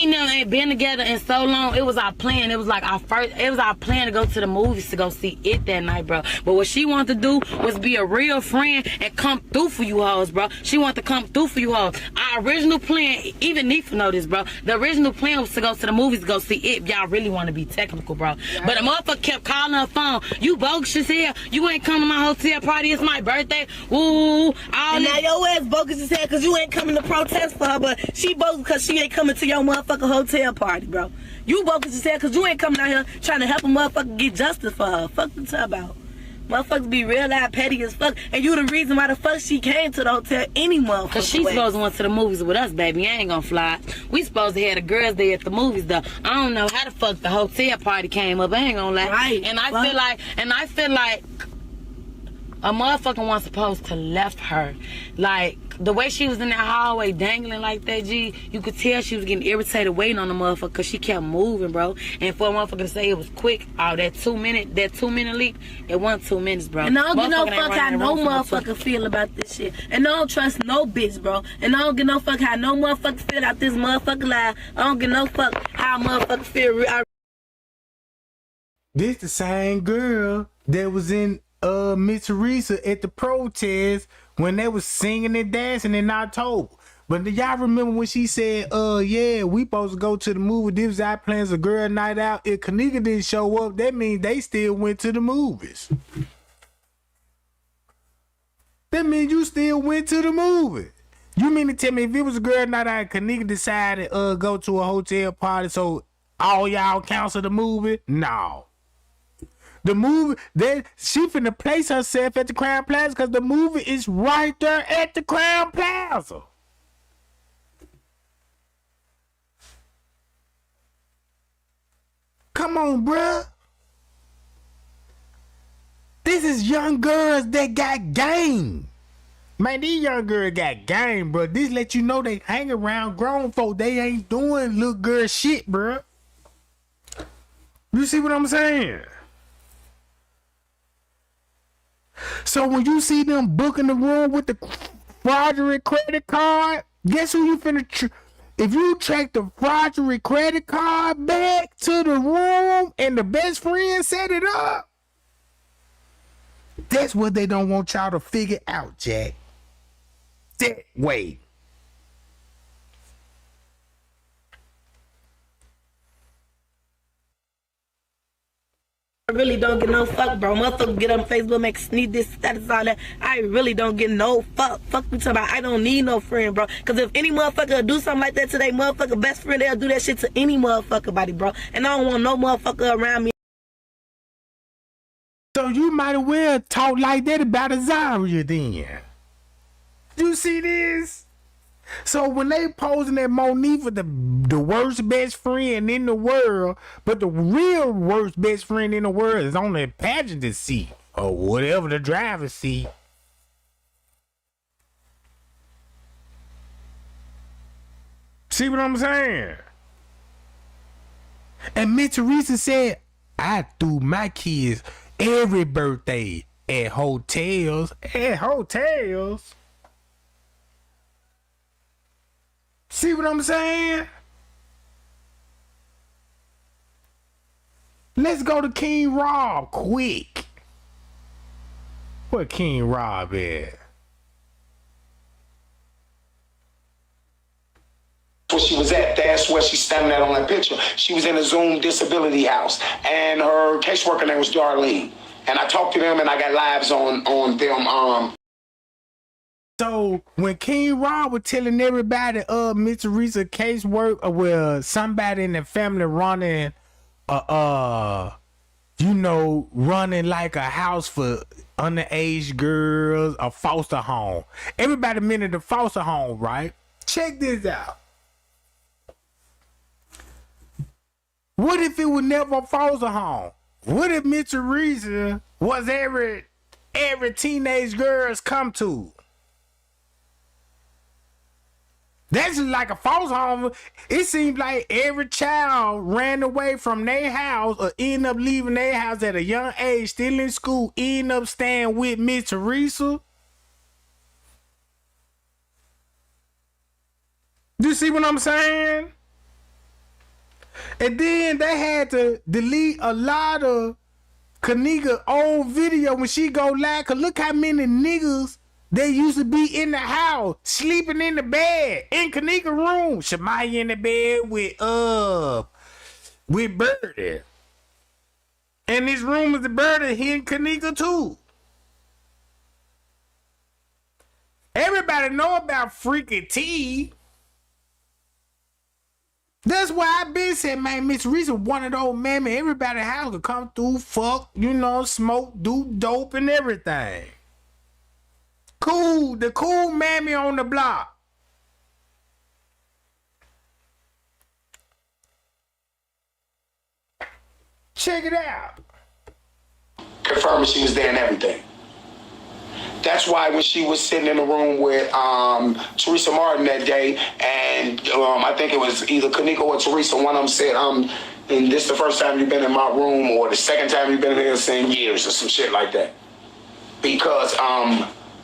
now ain't been together in so long. It was our plan. It was like it was our plan to go to the movies to go see it that night, bro. But what she wanted to do was be a real friend and come through for you hoes, bro. She wanted to come through for you hoes. Our original plan, even Nefa know this, bro. The original plan was to go to the movies to go see it. Y'all really want to be technical, bro. Yeah. But the motherfucker kept calling her phone. You bogus as hell. You ain't coming to my hotel party. It's my birthday. Woo. And now your ass bogus as hell because you ain't coming to protest for her, but she bogus because she ain't coming to your motherfucking hotel party, bro. You bogus as hell because you ain't coming out here trying to help a motherfucker get justice for her. Fuck the talk about. Motherfuckers be real loud, petty as fuck, and you the reason why the fuck she came to the hotel any motherfucker. Cause she supposed to went to the movies with us, baby. I ain't gonna fly. We supposed to have the girls there at the movies, though. I don't know how the fuck the hotel party came up. I ain't gonna lie. Right. And I feel like a motherfucker wasn't supposed to left her. Like, the way she was in that hallway dangling like that, G, you could tell she was getting irritated waiting on the motherfucker because she kept moving, bro. And for a motherfucker to say it was quick, that 2 minute leap, it wasn't 2 minutes, bro. And I don't give no fuck how no motherfucker feel about this shit. And I don't trust no bitch, bro. And I don't give no fuck how no motherfucker feel out this motherfucker lie. I don't give no fuck how a motherfucker feel. This the same girl that was in Miss Theresa at the protest when they was singing and dancing in October. But do y'all remember when she said, yeah, we supposed to go to the movie. This was our plans, a girl night out. If Kenneka didn't show up, that means they still went to the movies. That means you still went to the movie. You mean to tell me if it was a girl night out, Kenneka decided go to a hotel party, so all y'all cancel the movie? No. The movie, she finna place herself at the Crown Plaza because the movie is right there at the Crown Plaza. Come on, bruh. This is young girls that got game. Man, these young girls got game, bro. This let you know they hang around grown folk. They ain't doing little girl shit, bro. You see what I'm saying? So when you see them booking the room with the fraudulent credit card, guess who you finna if you track the fraudulent credit card back to the room and the best friend set it up, that's what they don't want y'all to figure out, Jack. That way. I really don't get no fuck, bro. Motherfucker get on Facebook, make sneak this status, all that. I really don't get no fuck. Fuck me talking about I don't need no friend, bro. Cause if any motherfucker do something like that to their motherfucker best friend, they'll do that shit to any motherfucker body, bro. And I don't want no motherfucker around me. So you might as well talk like that about a Zarya then. You see this? So when they posing that Monique for the worst best friend in the world, but the real worst best friend in the world is on the passenger seat or whatever the driver's seat. See what I'm saying? And Miss Theresa said, I threw my kids every birthday at hotels. At hotels? See what I'm saying? Let's go to King Rob quick. Where King Rob at? Where she was at, that's where she's standing at on that picture. She was in a Zoom disability house, and her caseworker name was Darlene. And I talked to them, and I got lives on them. So when King Rob was telling everybody, Miss Theresa casework, well, somebody in the family running, running like a house for underage girls, a foster home. Everybody meant the foster home, right? Check this out. What if it was never a foster home? What if Miss Theresa was every teenage girls come to? That's like a foster home. It seems like every child ran away from their house or ended up leaving their house at a young age, still in school, end up staying with Miss Theresa. You see what I'm saying? And then they had to delete a lot of Kenneka old video when she go live. Cause look how many niggas they used to be in the house, sleeping in the bed, in Kenneka room. Shamaya in the bed with Birdie. And this room is the Birdie here in Kenneka too. Everybody know about Freaky T. That's why I been saying, man, Miss Theresa, one of those men, everybody house could come through, fuck, smoke, do dope and everything. Cool, the cool mammy on the block. Check it out. Confirming she was there and everything. That's why when she was sitting in the room with Theresa Martin that day, and I think it was either Kenneka or Theresa, one of them said, and this the first time you've been in my room, or the second time you've been here in years, or some shit like that. Because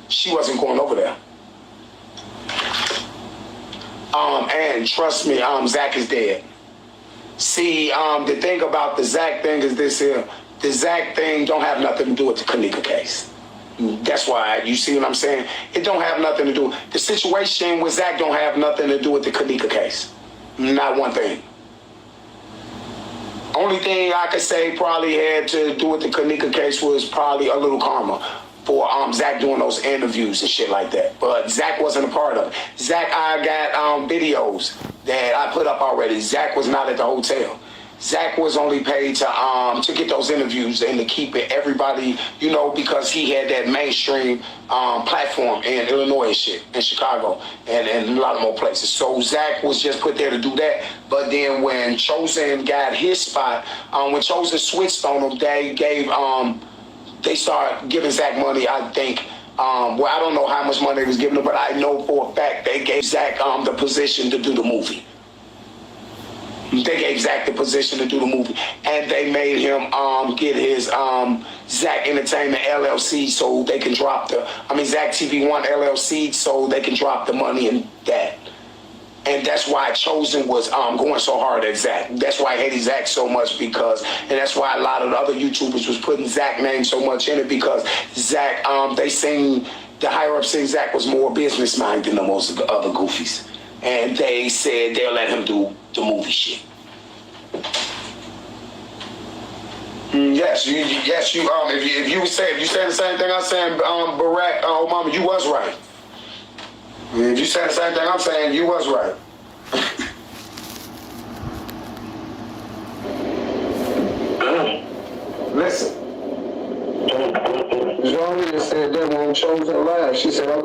she wasn't going over there. And trust me, Zach is dead. See, the thing about the Zach thing is this here. The Zach thing don't have nothing to do with the Kenneka case. That's why, you see what I'm saying? It don't have nothing to do. The situation with Zach don't have nothing to do with the Kenneka case. Not one thing. Only thing I could say probably had to do with the Kenneka case was probably a little karma for Zach doing those interviews and shit like that. But Zach wasn't a part of it. Zach, I got videos that I put up already. Zach was not at the hotel. Zach was only paid to get those interviews and to keep it everybody, because he had that mainstream platform in Illinois and shit, in Chicago, and a lot of more places. So Zach was just put there to do that. But then when Chosen got his spot, when Chosen switched on him, they gave they started giving Zach money, I think. Well, I don't know how much money they was giving him, but I know for a fact they gave Zach the position to do the movie. They gave Zach the position to do the movie, and they made him get his Zach Entertainment LLC so they can drop Zach TV1 LLC so they can drop the money in that. And that's why Chosen was going so hard at Zach. That's why I hated Zach so much and that's why a lot of the other YouTubers was putting Zach name so much in it because Zach, they seen, the higher up seen Zach was more business minded than the most of the other goofies. And they said they'll let him do the movie shit. Yes, you. If you say the same thing I'm saying, Barack, Obama, you was right. If you say the same thing I'm saying, you was right. Listen. Zarya said that when Chosen live. She said, I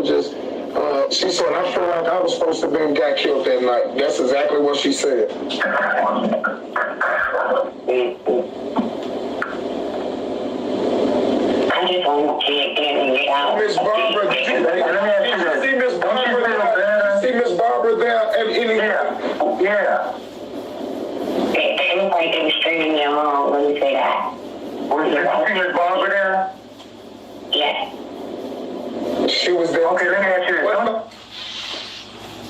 feel like I was supposed to have got killed that night. That's exactly what she said. I just want to get out. Miss Barbara, did you see Miss Barbara there? See Miss Barbara there? Yeah. It looked like they were stringing me along. Let me say that. Was Miss Barbara there? Yes. She was there. Okay, let me ask you this.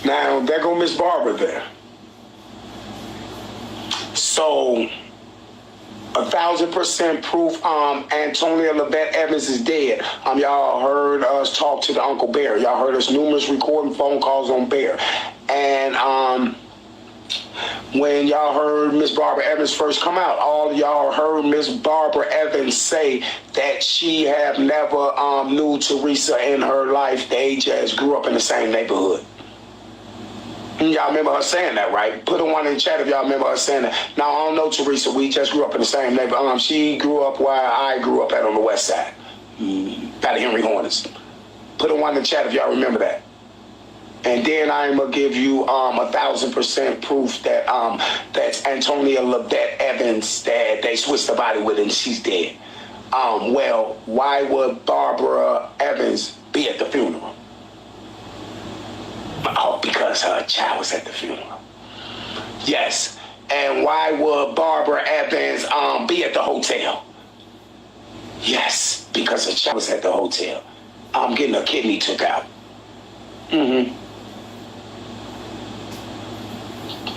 Now, there go Miss Barbara there. So, 1,000% proof Antonia Levette Evans is dead. Y'all heard us talk to the Uncle Bear. Y'all heard us numerous recording phone calls on Bear. And when y'all heard Miss Barbara Evans first come out, all of y'all heard Miss Barbara Evans say that she have never knew Theresa in her life. They just grew up in the same neighborhood. Y'all remember her saying that, right? Put a one in the chat if y'all remember her saying that. Now, I don't know Theresa. We just grew up in the same neighborhood. She grew up where I grew up at on the west side. By the Henry Hornets. Put a one in the chat if y'all remember that. And then I'm going to give you 1,000% proof that that's Antonia Levette Evans that they switched the body with and she's dead. Well, why would Barbara Evans be at the funeral? Oh, because her child was at the funeral. Yes. And why would Barbara Evans be at the hotel? Yes, because her child was at the hotel. Getting her kidney took out.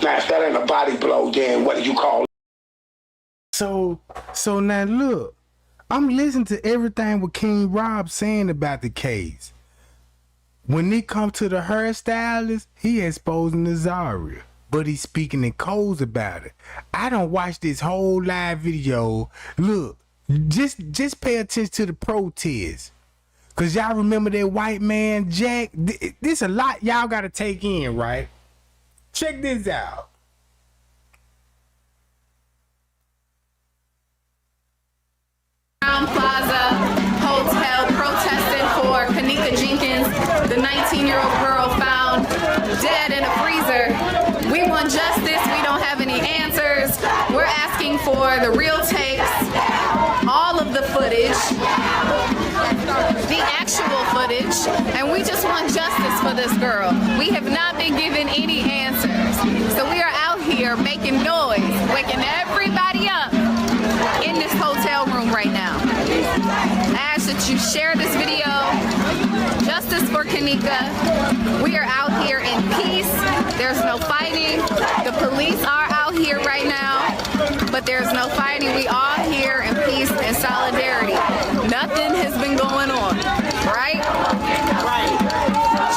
Now, if that ain't a body blow, then what do you call it? So now look, I'm listening to everything what King Rob saying about the case. When it comes to the hairstylist, he exposing the Zarya, but he's speaking in codes about it. I don't watch this whole live video. Look, just pay attention to the protest. Cause y'all remember that white man, Jack? This a lot y'all gotta take in, right? Check this out. Plaza Hotel protesting for Kenneka Jenkins, the 19-year-old girl found dead in a freezer. We want justice. We don't have any answers. We're asking for the real tapes, all of the footage, the actual footage, and we just want justice for this girl. We have not been given any answers. So we are out here making noise, waking everybody up in this hotel room right now. I ask that you share this video. Justice for Kenneka. We are out here in peace. There's no fighting. The police are out here right now, but there's no fighting. We all here in peace and solidarity. Nothing has been going on, right? Right.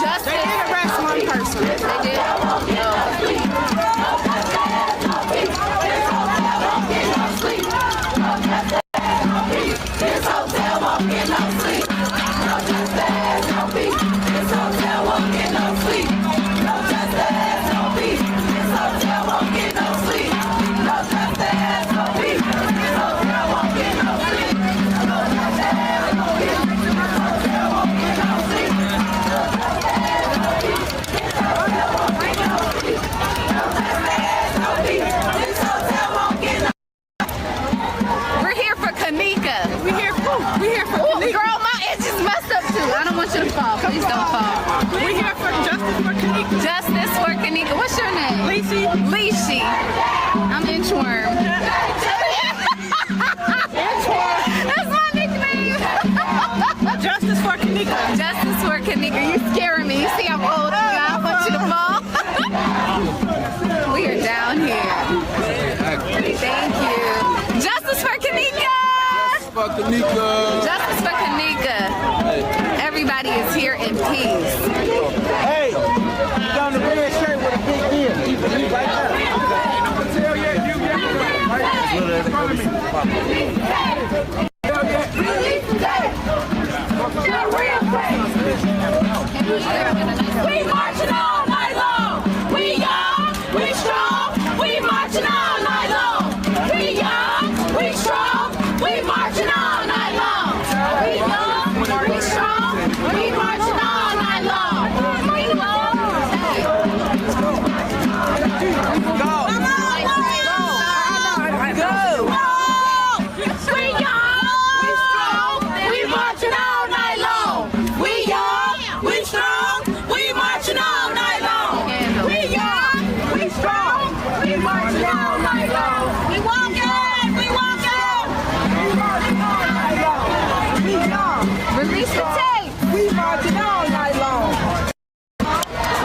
Justice. They did arrest one person. They did? This hotel won't get no sleep. No justice, no peace. This hotel won't get no sleep. No justice, no peace. This hotel won't get no sleep. No justice, no peace. This hotel won't get no sleep. No justice, no peace. This hotel won't get no sleep. No justice, no peace. This hotel won't want you to fall. Please don't fall. We're here for justice for Kenneka. Justice for Kenneka. What's your name? Leashy. Leashy. I'm Inchworm. That's my nickname. Justice for Kenneka. Justice for Kenneka. You scaring me. You see I'm old. I don't want you to fall. We are down here. Thank you. Justice for Kenneka. Justice for Kenneka. Everybody is here in peace. Hey, you got the red shirt with a big deal. Right We marching all night long. We young, we strong. We marching all night long. We young, we strong. We marching all night long. We young, we strong. We marching all night long. We young. Go. Go. We young, we strong. We marching all night long. We young, we strong. We marching all night long. We young, we strong. We marching all night long. We walking, we walking. We marching all night long. We young, Release the tape. we marching all night long.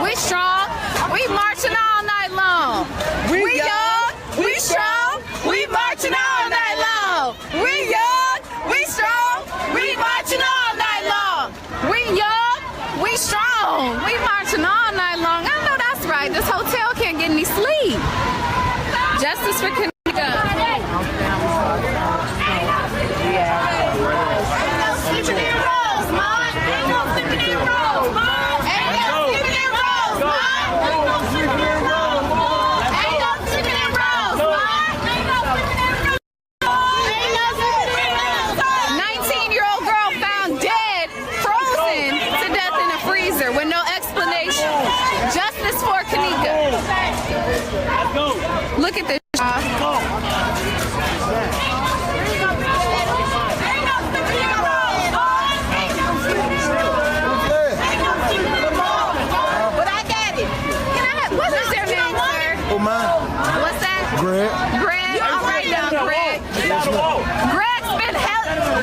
We strong. We marching all night long. We young. We strong. We marching all night long. We young. We strong. We marching all night long. We young. We strong. We marching all night long. I know that's right. This hotel can't get any sleep. Justice for Kenneka. Ain't no sleeping in rows, Mom. Ain't no sleeping in rows, Mom. Ain't no sleeping in rows, Mom. Ain't no sleeping in rows, Mom. Ain't no sleeping in rows, Mom. Ain't no sleeping in rows. Ain't no sleeping in rows. 19-year-old girl found dead, frozen to death in a freezer with no explanation. Justice for Kenneka. Look at this. But I got it. What is your name, sir? Oh, mine. What's that? Greg. Greg. All right now, Greg.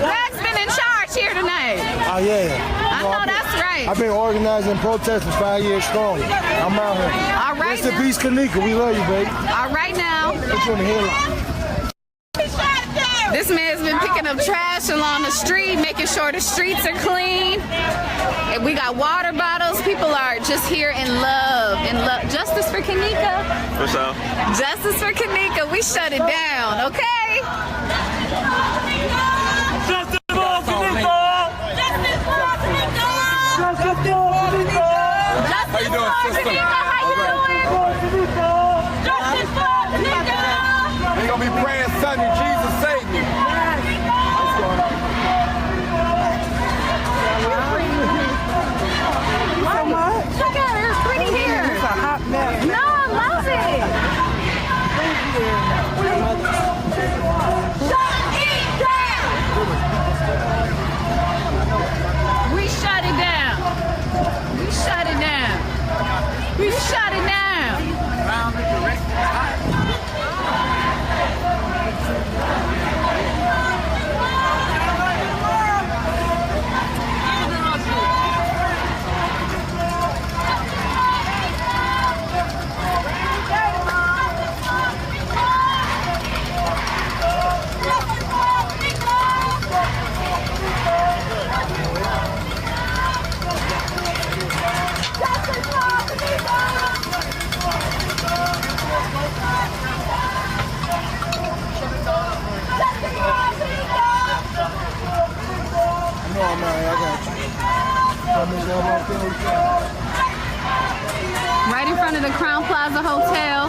Greg's been in charge here tonight. Oh, yeah. I know that's right. I've been organizing protests for 5 years strong. I'm out here. All right Rest in now. peace, Kenneka. We love you, baby. All right now. Put you in the headlock. This man's been picking up trash along the street, making sure the streets are clean. And we got water bottles. People are just here in love. Justice for Kenneka. What's up? Justice for Kenneka. We shut it down, okay? Justice for Kenneka! How you doing, sister? How you doing? Justice for Kenneka! They gonna be praying Sunday, Jesus save me. Look at her, it's pretty here. It's a hot mess. No, I love it. We shut it down. We shut it down. We shut it down. Right in front of the Crown Plaza Hotel.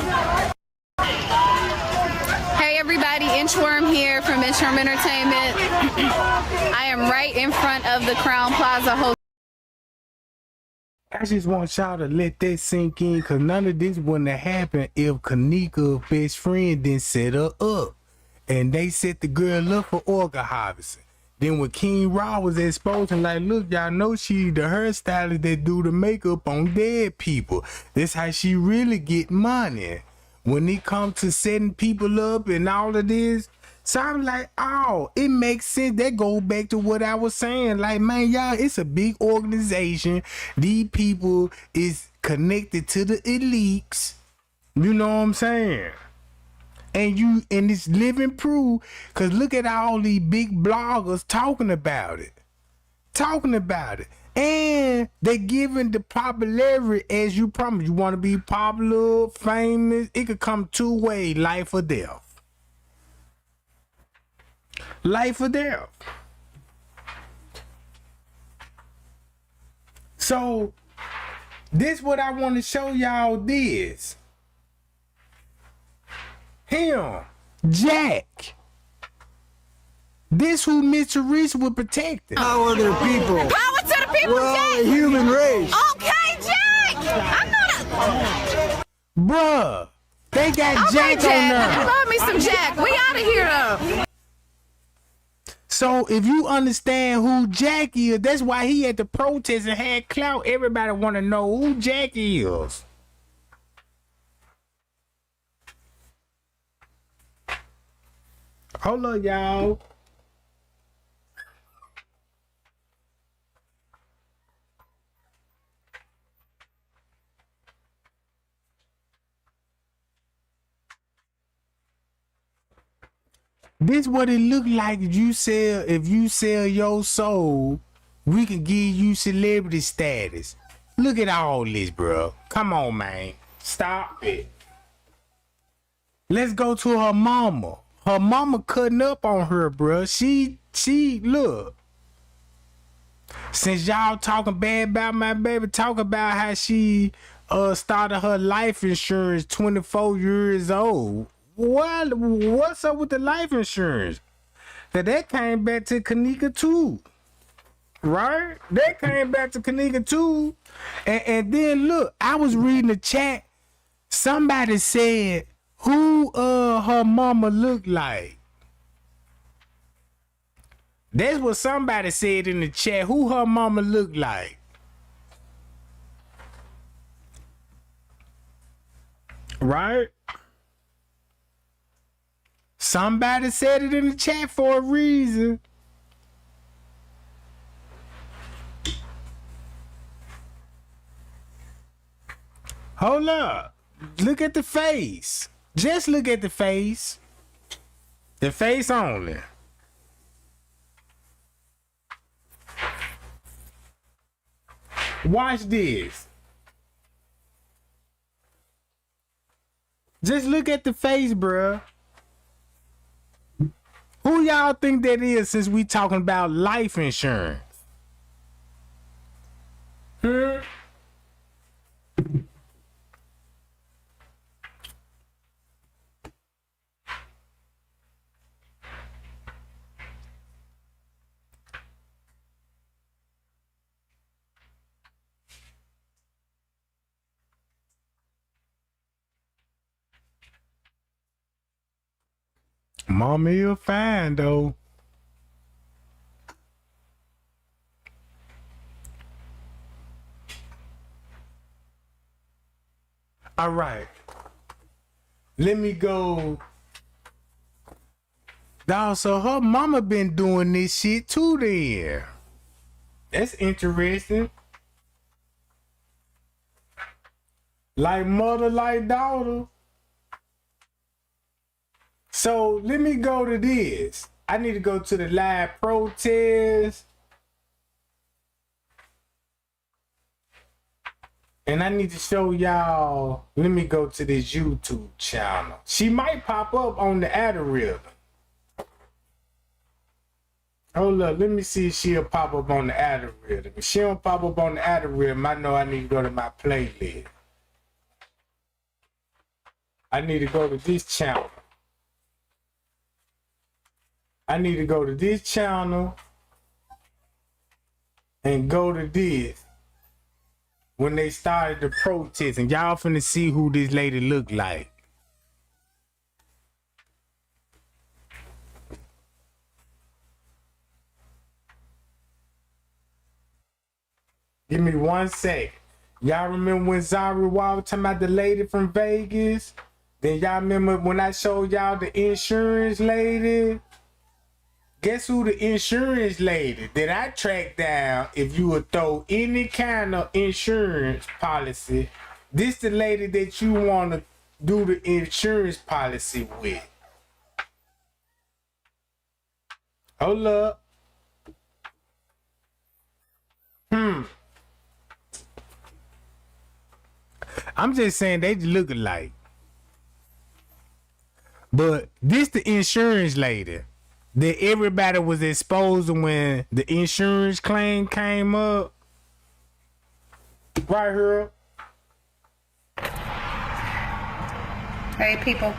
Hey everybody, Inchworm here from Inchworm Entertainment. I am right in front of the Crown Plaza Hotel. I just want y'all to let that sink in, cause none of this wouldn't have happened if Kenneka's best friend didn't set her up. And they set the girl up for organ harvesting. Then when King Raw was exposing, like, look, y'all know she the hairstylist that do the makeup on dead people. This how she really get money. When it comes to setting people up and all of this. So I'm like, oh, it makes sense. That go back to what I was saying. Like, man, y'all, it's a big organization. These people is connected to the elites. You know what I'm saying? And it's living proof, because look at all these big bloggers talking about it. And they giving the popularity as you promised. You want to be popular, famous, it could come two ways, life or death. Life or death. So this what I want to show y'all this. Him, Jack. This who Miss Theresa would protect it. Power to the people. Power to the people, We're all Jack. the human race. Okay, Jack. I'm not. Bruh, they got Okay, Jack on Jack. there. Love me some Jack. We out of here though. So if you understand who Jack is, that's why he at the protest and had clout. Everybody want to know who Jack is. Hold up, y'all. This what it look like if you sell your soul, we can give you celebrity status. Look at all this, bro. Come on, man. Stop it. Let's go to her mama. Her mama cutting up on her, bro. She look. Since y'all talking bad about my baby, talk about how she started her life insurance 24 years old. What's up with the life insurance? That came back to Kenneka too. Right? That came back to Kenneka too. And then look, I was reading the chat. Somebody said who her mama looked like. That's what somebody said in the chat. Who her mama looked like. Right? Somebody said it in the chat for a reason. Hold up. Look at the face. Just look at the face. The face only. Watch this. Just look at the face, bruh. Who y'all think that is since we talking about life insurance? Mama, you're fine though. All right. Let me go. Dawg, so her mama been doing this shit too then. That's interesting. Like mother, like daughter. So let me go to this. I need to go to the live protest. And I need to show y'all. Let me go to this YouTube channel. She might pop up on the algorithm. Hold up, let me see if she'll pop up on the algorithm. If she don't pop up on the algorithm, I know I need to go to my playlist. I need to go to this channel. I need to go to this channel and go to this. When they started the protest, and y'all finna see who this lady look like. Give me 1 sec. Y'all remember when Zarya was talking about the lady from Vegas? Then y'all remember when I showed y'all the insurance lady? Guess who the insurance lady that I tracked down if you would throw any kind of insurance policy? This the lady that you want to do the insurance policy with. Hold up. I'm just saying they look alike. But this the insurance lady that everybody was exposing when the insurance claim came up. Right here. Hey people,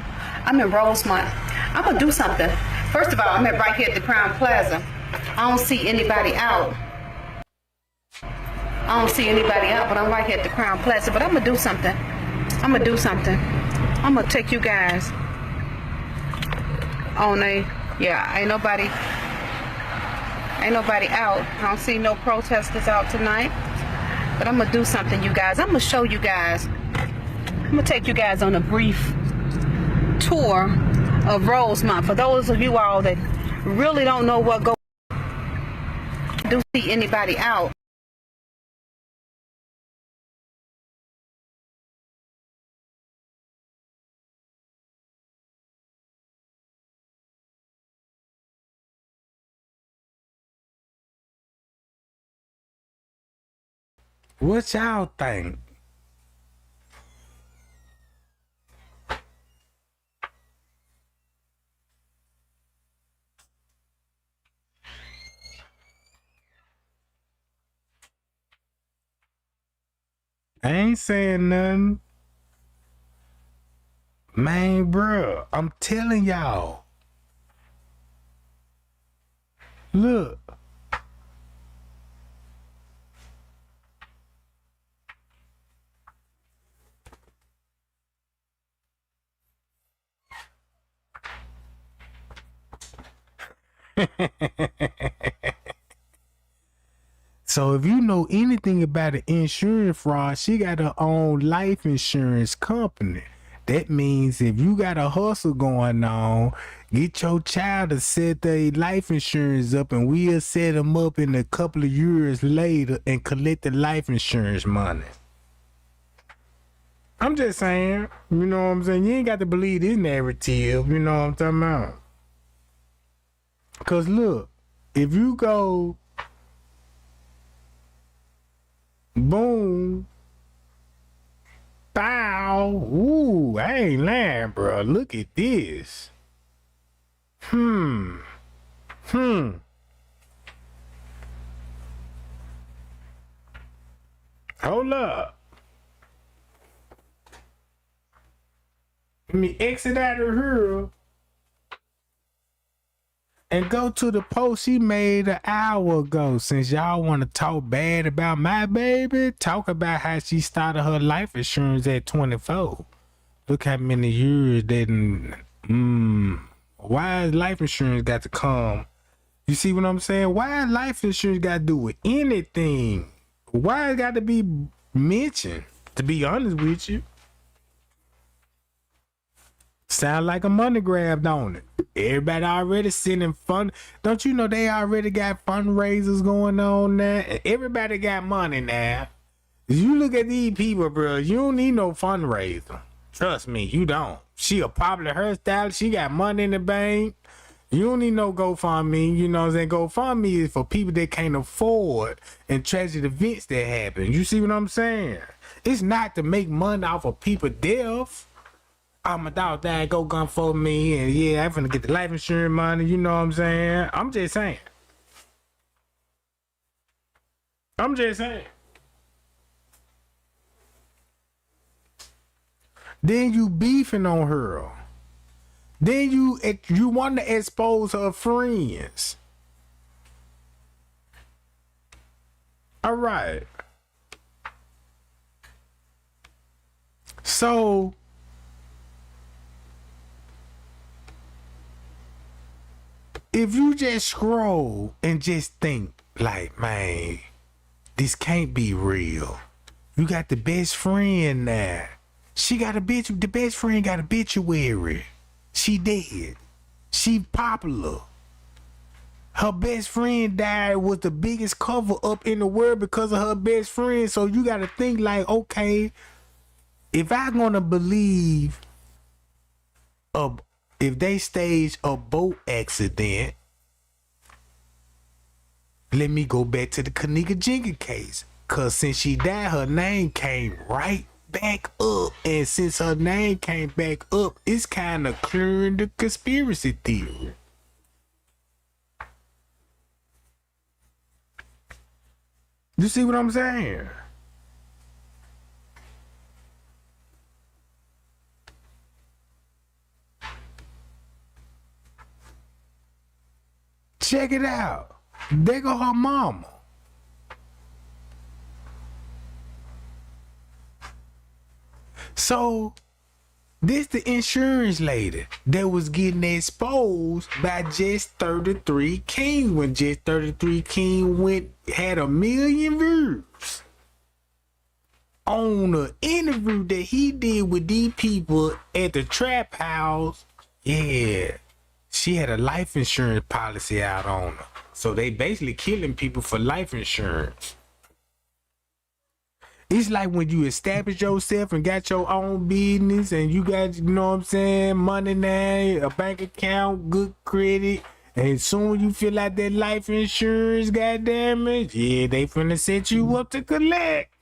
I'm in Rosemont. I'm gonna do something. First of all, I'm at right here at the Crown Plaza. I don't see anybody out. I don't see anybody out, but I'm right here at the Crown Plaza. But I'm gonna do something. I'm gonna do something. I'm gonna take you guys on a, yeah, ain't nobody out. I don't see no protesters out tonight. But I'm gonna do something, you guys. I'm gonna show you guys. I'm gonna take you guys on a brief tour of Rosemont. For those of you all that really don't know what goes on, do see anybody out. What y'all think? I ain't saying nothing. Man, bruh, I'm telling y'all. Look. So if you know anything about the insurance fraud, she got her own life insurance company. That means if you got a hustle going on, get your child to set their life insurance up and we'll set them up in a couple of years later and collect the life insurance money. I'm just saying, you know what I'm saying? You ain't got to believe this narrative, you know what I'm talking about? Because look, if you go, boom, bow, ooh, I ain't lying, bro. Look at this. Hold up. Let me exit out of here and go to the post she made an hour ago. Since y'all want to talk bad about my baby, talk about how she started her life insurance at 24. Look how many years they didn't. Why is life insurance got to come? You see what I'm saying? Why life insurance got to do with anything? Why it got to be mentioned? To be honest with you. Sound like a money grab, don't it? Everybody already sending fun. Don't you know they already got fundraisers going on now? And everybody got money now. You look at these people, bro. You don't need no fundraiser. Trust me, you don't. She a popular hairstylist. She got money in the bank. You don't need no GoFundMe. You know what I'm saying? GoFundMe is for people that can't afford and tragic events that happen. You see what I'm saying? It's not to make money off of people death. I'm a dog that go gun for me, and yeah, I'm finna get the life insurance money. You know what I'm saying? I'm just saying. Then you beefing on her. Then you want to expose her friends. All right. So if you just scroll and just think like, man, this can't be real. You got the best friend now. She got a bitch. The best friend got a obituary. She dead. She popular. Her best friend died, was the biggest cover up in the world because of her best friend. So you got to think like, okay, if I'm gonna believe if they staged a boat accident, let me go back to the Kenneka Jenkins case. Cause since she died, her name came right back up. And since her name came back up, it's kind of clearing the conspiracy theory. You see what I'm saying? Check it out. There go her mama. So, this the insurance lady that was getting exposed by Just 33 King when Just 33 King had 1 million views on an interview that he did with these people at the trap house. Yeah, she had a life insurance policy out on her. So they basically killing people for life insurance. It's like when you establish yourself and got your own business and you got, you know what I'm saying, money now, a bank account, good credit, and soon you feel like that life insurance, goddamn it, yeah, they finna set you up to collect.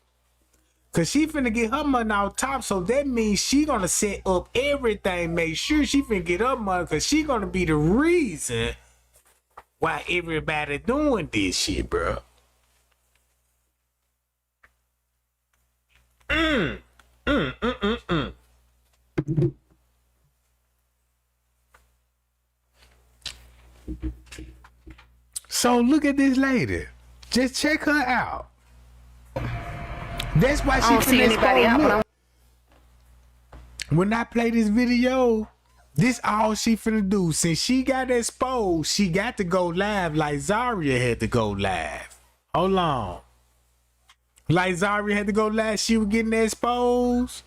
Cause she finna get her money out top, so that means she gonna set up everything, make sure she finna get her money, cause she gonna be the reason why everybody doing this shit, bro. So look at this lady. Just check her out. That's why she don't see anybody out. When I play this video, this all she finna do. Since she got exposed, she got to go live like Zarya had to go live. Hold on. Like Zarya had to go live, she was getting exposed.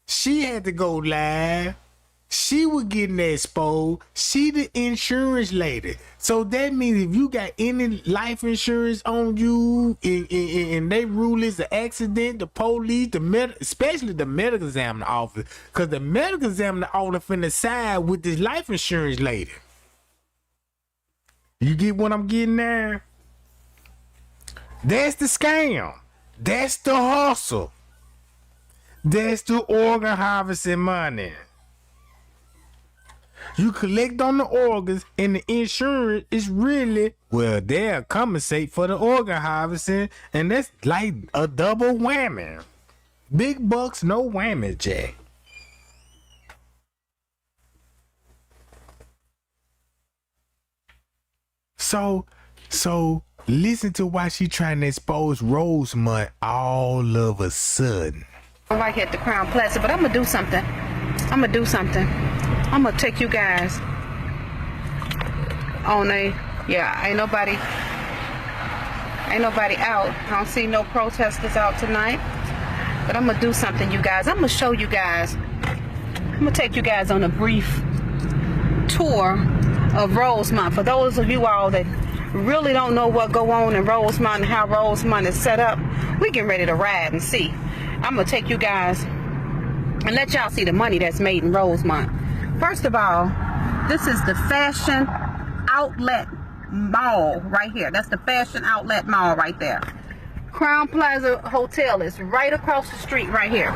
She had to go live. She was getting exposed. She the insurance lady. So that means if you got any life insurance on you and they rule it's an accident, the police, especially the medical examiner office, because the medical examiner office finna side with this life insurance lady. You get what I'm getting there? That's the scam. That's the hustle. That's the organ harvesting money. You collect on the organs and the insurance is really, well, they'll compensate for the organ harvesting, and that's like a double whammy. Big bucks, no whammy, Jack. So listen to why she trying to expose Rosemont all of a sudden. Right here at the Crown Plaza, but I'm gonna do something. I'm gonna take you guys on ain't nobody out. I don't see no protesters out tonight, but I'm gonna do something, you guys. I'm gonna show you guys. I'm gonna take you guys on a brief tour of Rosemont. For those of you all that really don't know what go on in Rosemont and how Rosemont is set up, we getting ready to ride and see. I'm gonna take you guys and let y'all see the money that's made in Rosemont. First of all, this is the Fashion Outlet Mall right here. That's the Fashion Outlet Mall right there. Crown Plaza Hotel is right across the street right here.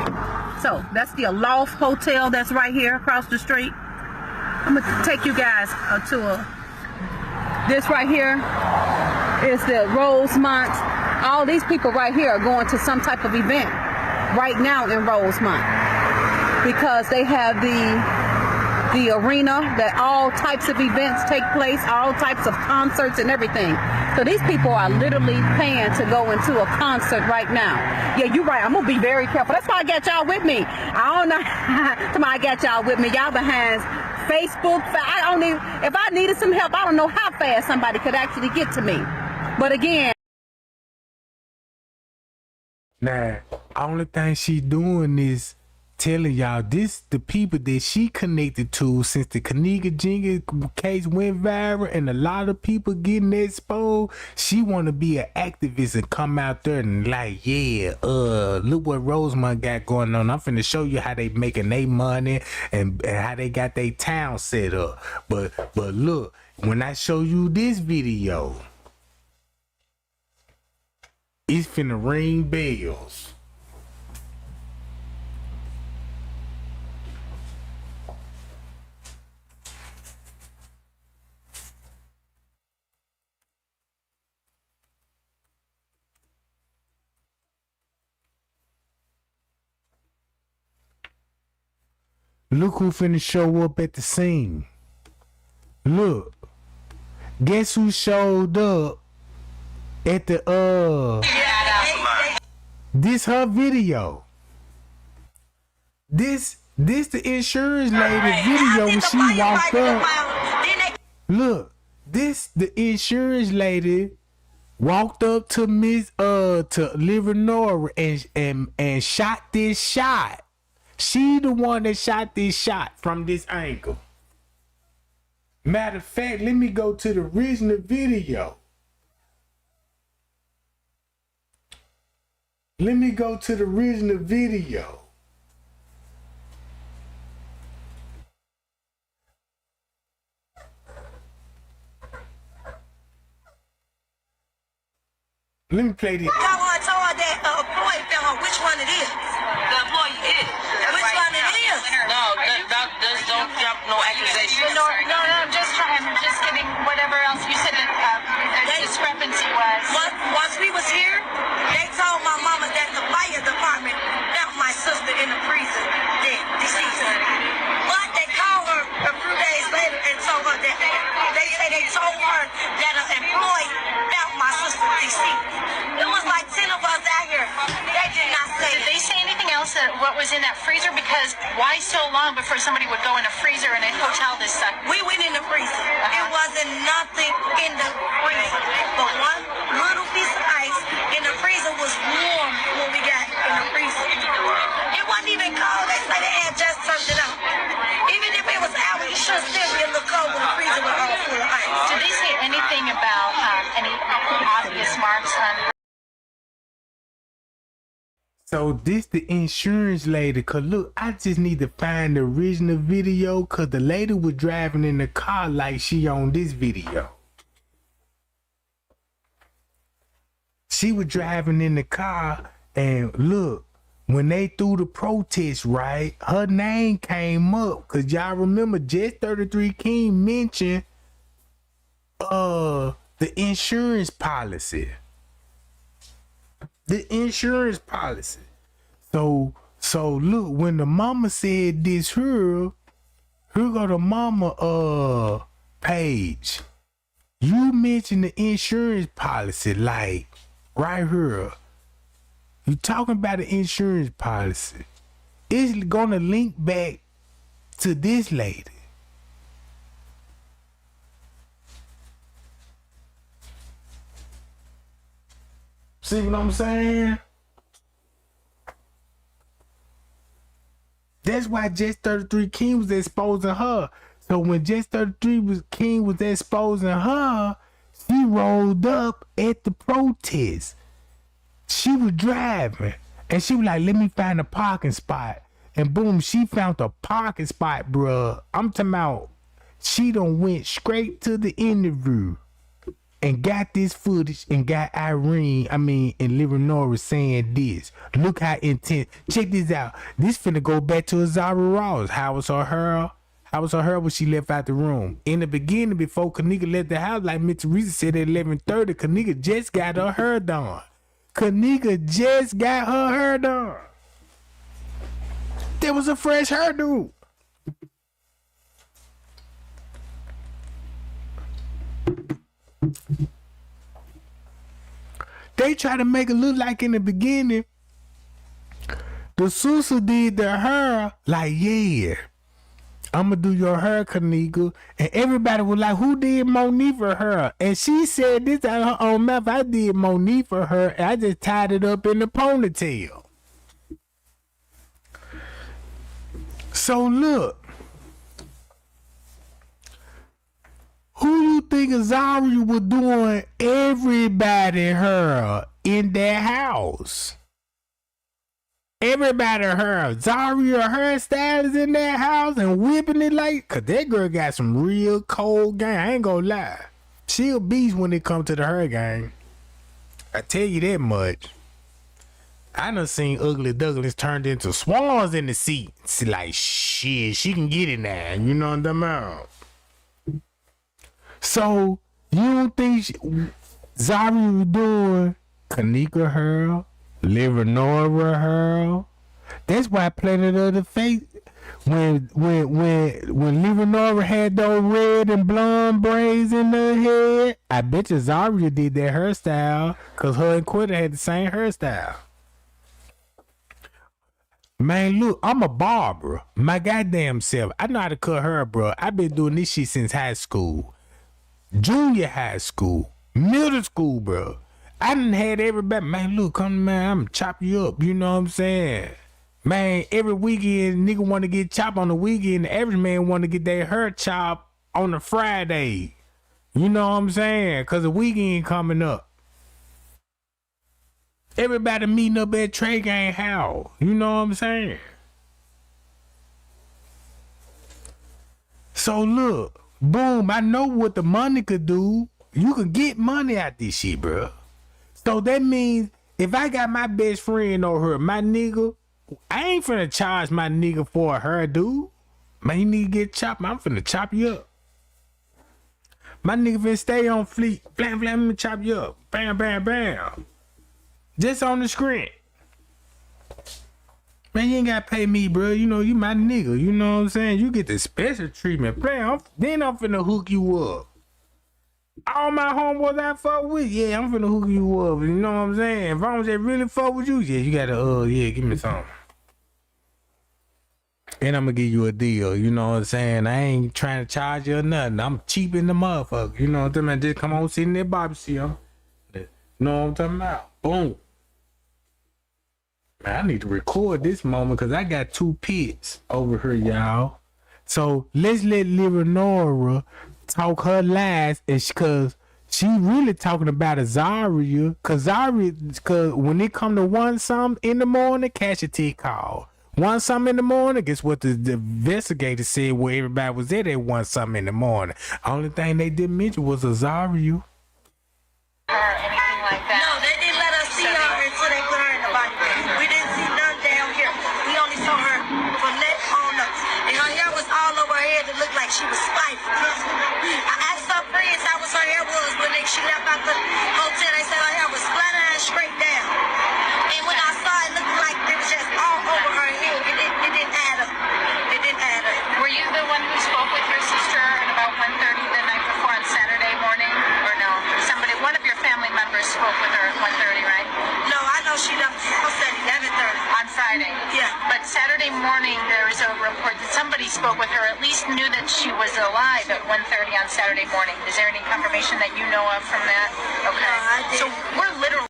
So that's the Aloft Hotel that's right here across the street. I'm gonna take you guys to this right here is the Rosemont. All these people right here are going to some type of event right now in Rosemont because they have the arena that all types of events take place, all types of concerts and everything. So these people are literally paying to go into a concert right now. Yeah, you're right. I'm gonna be very careful. That's why I got y'all with me. I don't know. I got y'all with me. Y'all behind Facebook. If I needed some help, I don't know how fast somebody could actually get to me. But again, Now, only thing she doing is telling y'all this the people that she connected to since the Kenneka Jenkins case went viral and a lot of people getting exposed. She want to be an activist and come out there and like, yeah, look what Rosemont got going on. I'm finna show you how they making their money and how they got their town set up. But look, when I show you this video, it's finna ring bells. Look who finna show up at the scene. Look. Guess who showed up at the this her video. This the insurance lady video when she walked up. Look, this the insurance lady walked up to Miss to Livernois and shot this shot. She the one that shot this shot from this angle. Matter of fact, let me go to the original video. Let me go to the original video. Let me play this. I told her that employee found her which one it is. The employee is. Which one it is? No, don't jump no accusations. No, I'm just trying. I'm just getting whatever else you said that the discrepancy was. Once we was here, they told my mama that the fire department found my sister in the freezer, dead, deceased. But they called her a few days later and told her that they told her that an employee found my sister deceased. It was like 10 of us out here. They did not say. Did they say anything else that what was in that freezer? Because why so long before somebody would go in a freezer in a hotel this time? We went in the freezer. It wasn't nothing in the freezer, but one little piece of ice in the freezer was warm when we got in the freezer. It wasn't even cold. They said they had just turned it on. Even if it was out, you should still be a little cold when the freezer was all full of ice. Did they say anything about any obvious marks on? So this the insurance lady, cause look, I just need to find the original video, cause the lady was driving in the car like she on this video. She was driving in the car, and look, when they threw the protest, right, her name came up, cause y'all remember Just 33 King mentioned the insurance policy. The insurance policy. So look, when the mama said this here go the mama page. You mentioned the insurance policy, like right here. You talking about the insurance policy. It's gonna link back to this lady. See what I'm saying? That's why Just 33 King was exposing her. So when Just 33 King was exposing her, she rolled up at the protest. She was driving, and she was like, let me find a parking spot. And boom, she found a parking spot, bruh. I'm talking about, she done went straight to the interview and got this footage and got Irene, and Livernois saying this. Look how intense. Check this out. This finna go back to Zarya Ross. How was her when she left out the room? In the beginning, before Kenneka left the house, like Miss Theresa said at 11:30, Kenneka just got her hair done. Kenneka just got her hair done. There was a fresh hairdo. They try to make it look like in the beginning the sister did the hair like, yeah, I'ma do your hair, Kenneka. And everybody was like, who did Monique for her? And she said this out of her own mouth. I did Monique for her. And I just tied it up in the ponytail. So look. Who you think Zarya was doing everybody her in their house? Everybody her. Zarya hairstylist in their house and whipping it like, cause that girl got some real cold game. I ain't gonna lie. She a beast when it comes to the hair game. I tell you that much. I done seen ugly ducklings turned into swans in the seats. Like shit, she can get it now. You know what I'm talking about? So you don't think Zarya was doing Kenneka her, Leonora her? That's why Planet of the Face when Leonora had those red and blonde braids in her head, I bet you Zarya did that hairstyle because her and Quitter had the same hairstyle. Man, look, I'm a barber. My goddamn self. I know how to cut hair, bro. I've been doing this shit since high school. Junior high school, middle school, bro. I done had everybody, man, look, come man, I'm chop you up, you know what I'm saying? Man, every weekend, nigga want to get chopped on the weekend. The average man want to get their hair chopped on a Friday. You know what I'm saying? Because the weekend coming up. Everybody meeting up at Trey Gang House. You know what I'm saying? So look. Boom, I know what the money could do. You could get money out this shit, bro. So that means if I got my best friend or her, my nigga, I ain't finna charge my nigga for her, dude. Man, you need to get chopped. I'm finna chop you up. My nigga finna stay on fleet. Blam, blam, let me chop you up. Bam, bam, bam. Just on the screen. Man, you ain't gotta pay me, bro. You know, you my nigga. You know what I'm saying? You get the special treatment. Then I'm finna hook you up. All my homeboys I fuck with, yeah, I'm finna hook you up. You know what I'm saying? If I'm just really fuck with you, yeah, you gotta, yeah, give me something. And I'm gonna give you a deal. You know what I'm saying? I ain't trying to charge you or nothing. I'm cheap in the motherfucker. You know what I'm talking about? Just come on, sit in that barbecue. You know what I'm talking about? Boom. Man, I need to record this moment because I got 2 pits over here, y'all. So let's let Leonora talk her lies, because she really talking about a Zarya. Cause when it come to 1 something in the morning, cash a tick call. 1 something in the morning, guess what the investigator said where everybody was at 1 something in the morning. Only thing they didn't mention was a Zarya. Or anything like that. No, they didn't let us see her until they put her in the body bag. We didn't see none down here. We only saw her from neck on up. And her hair was all over her head. It looked like she was spiteful. I asked her friends how was her hair was when she left out the hotel. They said her hair was flat and straight down. And when I saw it, it looked like it was just all over her head. It didn't add up. It didn't add up. Were you the one who spoke with your sister at about 1:30 the night before on Saturday morning? Or no? One of your family members spoke with her at 1:30, right? No, I know she left the house at 11:30. On Friday? Yeah. But Saturday morning, there was a report that somebody spoke with her, at least knew that she was alive at 1:30 on Saturday morning. Is there any confirmation that you know of from that? Okay. No, I didn't. So we're literally...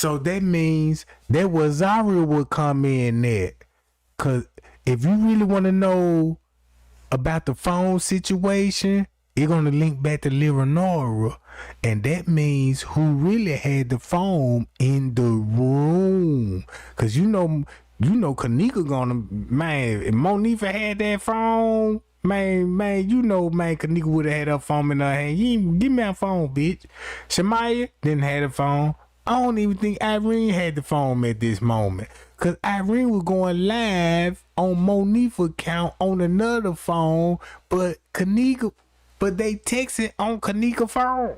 So that means that was Zarya would come in there. Cause if you really want to know about the phone situation, it's gonna link back to Leonora, and that means who really had the phone in the room. Cause you know Kenneka gonna, man, if Monique had that phone, man, you know, man, Kenneka would have had her phone in her hand. You ain't give me a phone, bitch. Shamaya didn't have the phone. I don't even think Irene had the phone at this moment. Cause Irene was going live on Monique's account on another phone, but they texted on Kenneka's phone.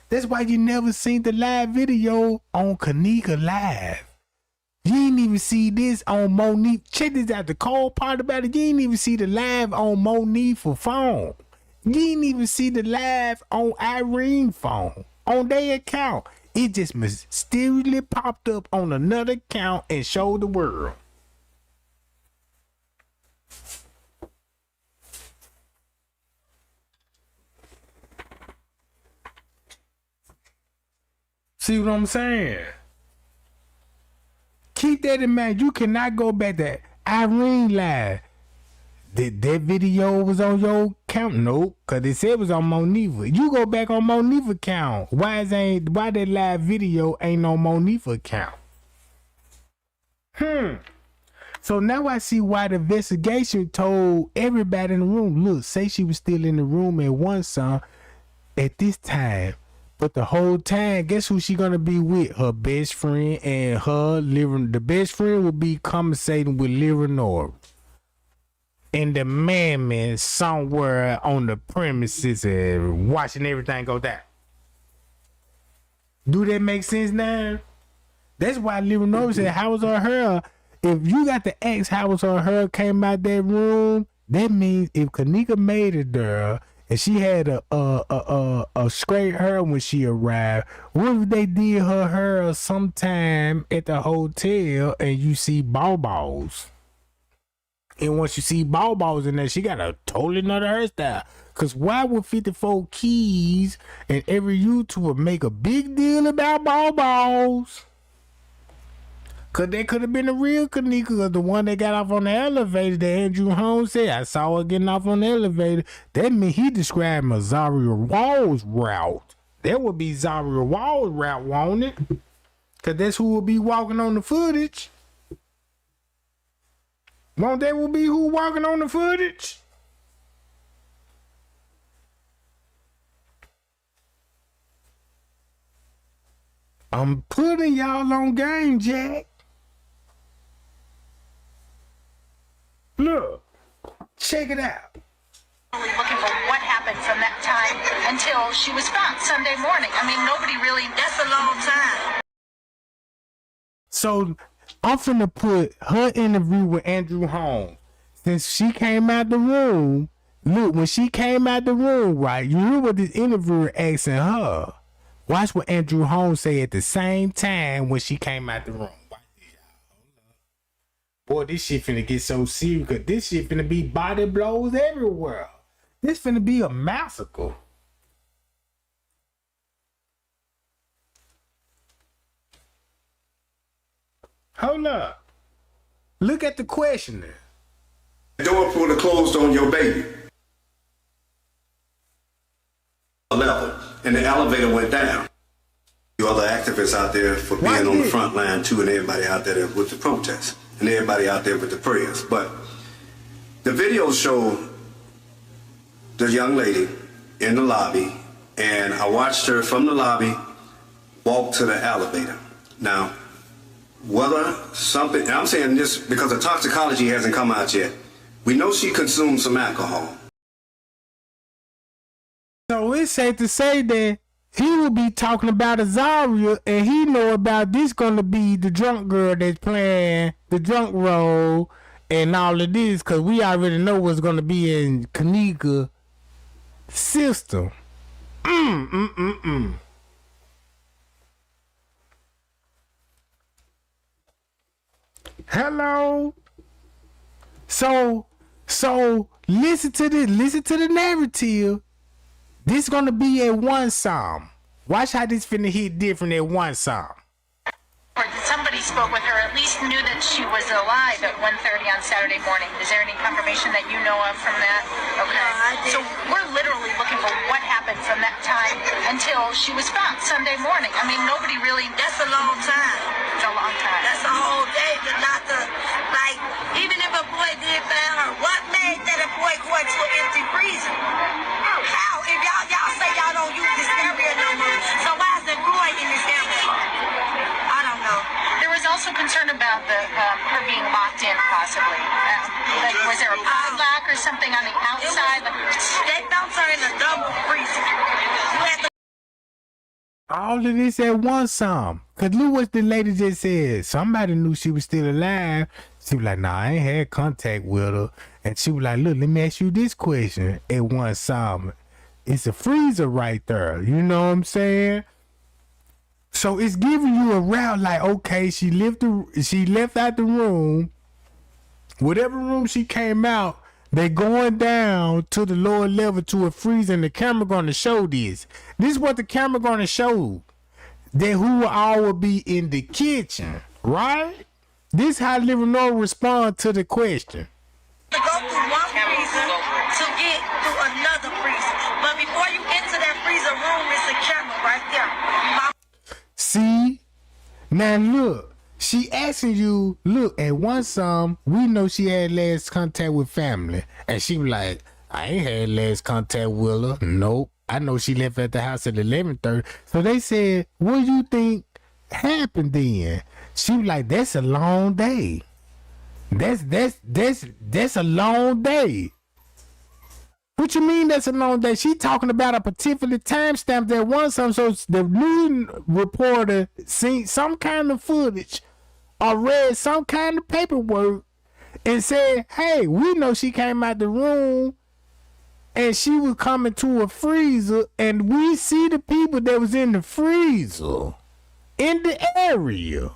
That's why you never seen the live video on Kenneka live. You ain't even see this on Monique. Check this out. The cold part about it, you ain't even see the live on Monique for phone. You ain't even see the live on Irene's phone on their account. It just mysteriously popped up on another account and showed the world. See what I'm saying? Keep that in mind. You cannot go back to Irene live. That video was on your account? Nope, cause it said it was on Monifa. You go back on Monifa account. Why that live video ain't on Monifa account? So now I see why the investigation told everybody in the room, look, say she was still in the room at one song at this time. But the whole time, guess who she gonna be with? Her best friend and her living. The best friend will be conversating with Leonora. And the man somewhere on the premises and watching everything go down. Do that make sense now? That's why Leonora said, how was on her? If you got to ask how was on her came out that room, that means if Kenneka made it there and she had a straight hair when she arrived, what if they did her hair sometime at the hotel and you see balls? And once you see balls in there, she got a totally another hairstyle. Cause why would 54 Keys and every YouTuber make a big deal about balls? Cause that could have been the real Kenneka, the one that got off on the elevator that Andrew Holmes said. I saw her getting off on the elevator. That means he described a Zarya Walls route. That would be Zarya Walls route, won't it? Cause that's who will be walking on the footage. Won't that will be who walking on the footage? I'm putting y'all on game, Jack. Look, check it out. Looking for what happened from that time until she was found Sunday morning. I mean, nobody really, that's a long time. So I'm finna put her interview with Andrew Holmes. Since she came out the room, look, when she came out the room, right, you hear what this interviewer asking her. Watch what Andrew Holmes say at the same time when she came out the room. Boy, this shit finna get so serious, cause this shit finna be body blows everywhere. This finna be a massacre. Hold up. Look at the questioner. The door pulled closed on your baby. Level, and the elevator went down. You other activists out there for being on the front line too, and everybody out there with the protests, and everybody out there with the prayers. But the videos show the young lady in the lobby, and I watched her from the lobby walk to the elevator. Now, whether something, and I'm saying this because the toxicology hasn't come out yet, we know she consumed some alcohol. So it's safe to say that he will be talking about a Zarya, and he know about this gonna be the drunk girl that's playing the drunk role and all of this, cause we already know what's gonna be in Kenneka system. Hello. So listen to the narrative. This gonna be at one psalm. Watch how this finna hit different at one psalm. Somebody spoke with her, at least knew that she was alive at 1:30 on Saturday morning. Is there any confirmation that you know of from that? Okay. So we're literally looking for what happened from that time until she was found Sunday morning. I mean, nobody really... That's a long time. It's a long time. That's a whole day to not to... Like, even if a boy did find her, what made that a boy go into an empty freezer? How? If y'all say y'all don't use this area no more, so why is the boy in this area? I don't know. There was also concern about her being locked in, possibly. Like, was there a padlock or something on the outside? They found her in a double freezer. All of this at one psalm. Cause look what the lady just said. Somebody knew she was still alive. She was like, nah, I ain't had contact with her. And she was like, look, let me ask you this question at one psalm. It's a freezer right there. You know what I'm saying? So it's giving you a route like, okay, she left out the room. Whatever room she came out, they going down to the lower level to a freezer, and the camera gonna show this. This is what the camera gonna show. that who all will be in the kitchen, right? This how Living North respond to the question. To go through one freezer to get through another freezer. But before you enter that freezer room, it's a camera right there. See? Now look, she asking you, look, at one sum, we know she had last contact with family. And she was like, I ain't had last contact with her. Nope. I know she left at the house at 11:30. So they said, what do you think happened then? She was like, that's a long day. That's a long day. What you mean that's a long day? She talking about a particular timestamp that one some. So the news reporter seen some kind of footage or read some kind of paperwork and said, hey, we know she came out the room and she was coming to a freezer, and we see the people that was in the freezer in the area.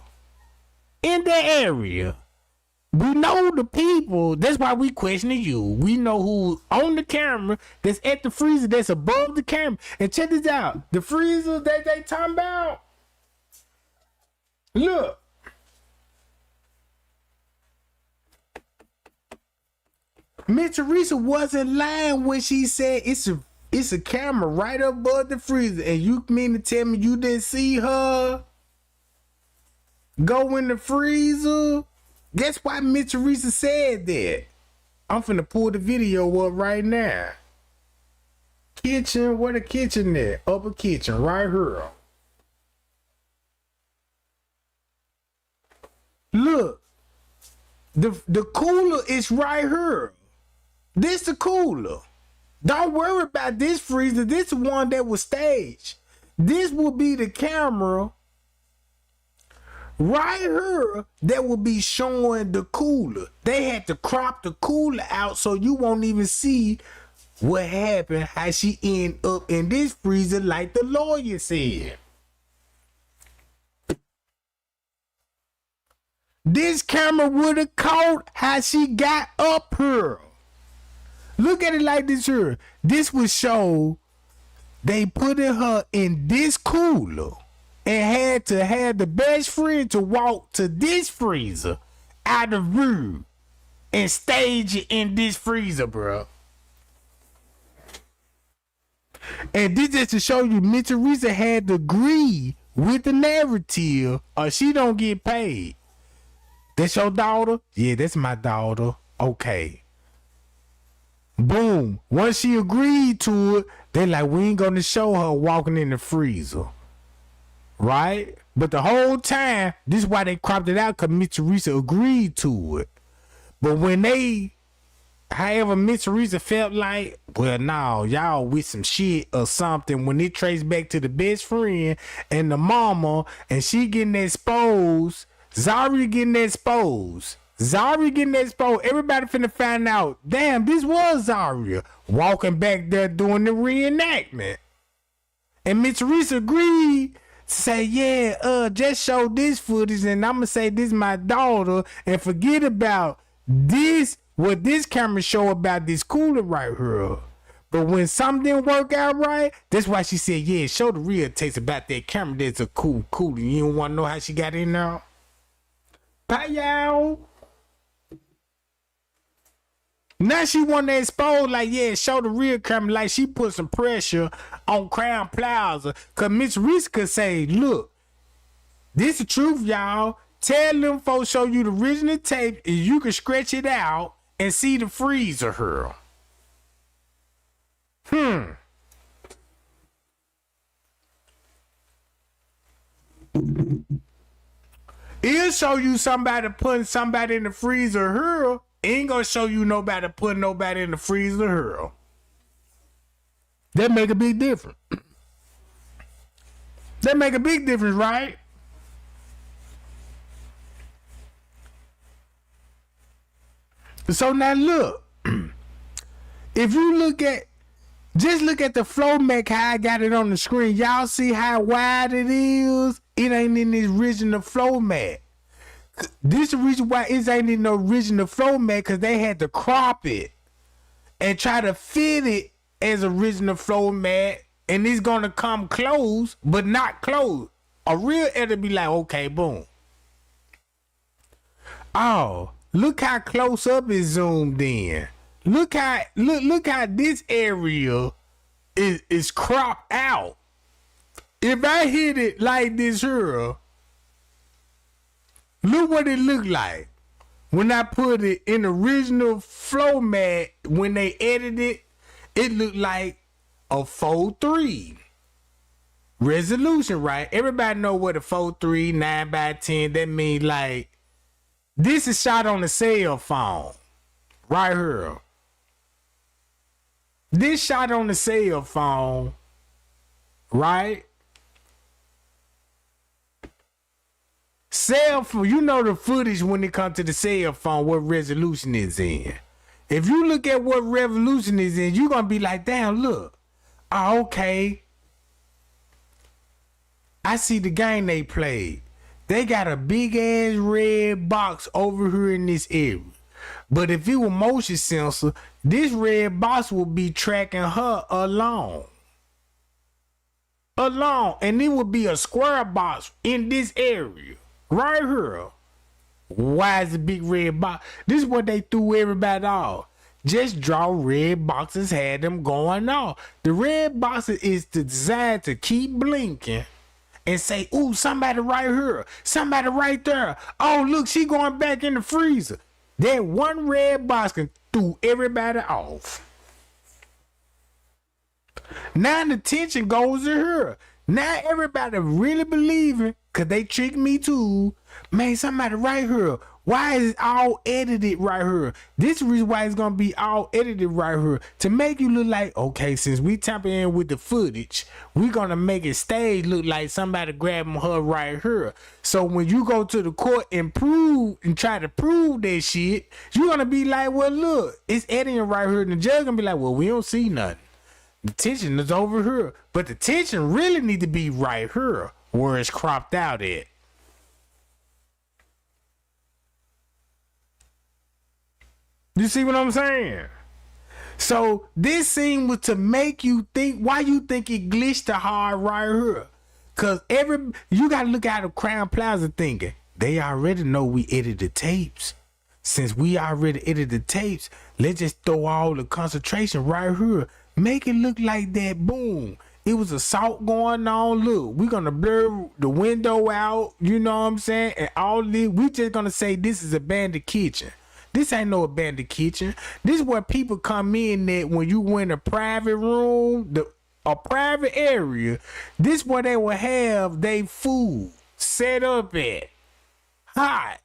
We know the people. That's why we questioning you. We know who on the camera that's at the freezer that's above the camera. And check this out. The freezer that they talking about. Look. Miss Theresa wasn't lying when she said it's a camera right above the freezer. And you mean to tell me you didn't see her go in the freezer? That's why Miss Theresa said that. I'm finna pull the video up right now. Kitchen, where the kitchen at? Upper kitchen, right here. Look, the cooler is right here. This the cooler. Don't worry about this freezer. This is one that was staged. This will be the camera right here that will be showing the cooler. They had to crop the cooler out so you won't even see what happened, how she end up in this freezer like the lawyer said. This camera would have caught how she got up here. Look at it like this here. This would show they put her in this cooler and had to have the best friend to walk to this freezer out of view and stage it in this freezer, bro. And this is to show you Miss Theresa had to agree with the narrative or she don't get paid. That's your daughter? Yeah, that's my daughter. Okay. Boom. Once she agreed to it, they like, we ain't gonna show her walking in the freezer. Right? But the whole time, this is why they cropped it out, because Miss Theresa agreed to it. But when however Miss Theresa felt like, well, no, y'all with some shit or something, when it traced back to the best friend and the mama, and she getting exposed, Zarya getting exposed. Everybody finna find out, damn, this was Zarya walking back there doing the reenactment. And Miss Theresa agreed to say, yeah, just show this footage and I'm gonna say this is my daughter and forget about this, what this camera show about this cooler right here. But when something didn't work out right, that's why she said, yeah, show the real taste about that camera that's a cool cooler. You don't wanna know how she got in there? Bye, y'all. Now she want to expose, like, yeah, show the real camera, like she put some pressure on Crown Plaza. Because Miss Theresa could say, look, this the truth, y'all. Tell them folks show you the original tape and you can stretch it out and see the freezer here. It'll show you somebody putting somebody in the freezer here. Ain't gonna show you nobody putting nobody in the freezer here. That make a big difference. That make a big difference, right? So now look. If you look at the flow mech, how I got it on the screen. Y'all see how wide it is? It ain't in the original flow mat. This is the reason why it ain't in the original flow mat, because they had to crop it and try to fit it as original flow mat, and it's gonna come close, but not close. A real editor be like, okay, boom. Oh, look how close up is zoomed in. Look how this area is cropped out. If I hit it like this here, look what it looked like. When I put it in original flow mat, when they edited it looked like a 4:3 resolution, right? Everybody know what a 4:3 9:10, that means like this is shot on a cell phone right here. This shot on the cell phone, right? Cell phone, you know the footage when it comes to the cell phone, what resolution is in. If you look at what resolution is in, you're gonna be like, damn, look. Oh, okay. I see the game they played. They got a big ass red box over here in this area. But if it was motion sensor, this red box would be tracking her along. And it would be a square box in this area. Right here. Why is the big red box? This is what they threw everybody off. Just draw red boxes, had them going off. The red boxes is designed to keep blinking and say, ooh, somebody right here. Somebody right there. Oh, look, she going back in the freezer. That one red box can throw everybody off. Now the tension goes to her. Now everybody really believing, cause they tricked me too. Man, somebody right here. Why is it all edited right here? This is the reason why it's gonna be all edited right here. To make you look like, okay, since we tapping in with the footage, we gonna make it stage look like somebody grabbing her right here. So when you go to the court and prove and try to prove that shit, you're gonna be like, well, look, it's editing right here. And the judge gonna be like, well, we don't see nothing. The tension is over here. But the tension really need to be right here where it's cropped out at. You see what I'm saying? So this scene was to make you think, why you think it glitched the hard right here? Cause you gotta look at the Crown Plaza thinking, they already know we edited the tapes. Since we already edited the tapes, let's just throw all the concentration right here. Make it look like that, boom. It was assault going on. Look, we're gonna blur the window out, you know what I'm saying? And all this, we just gonna say this is abandoned kitchen. This ain't no abandoned kitchen. This is where people come in at when you in a private room, a private area. This is where they will have their food set up at. Hot.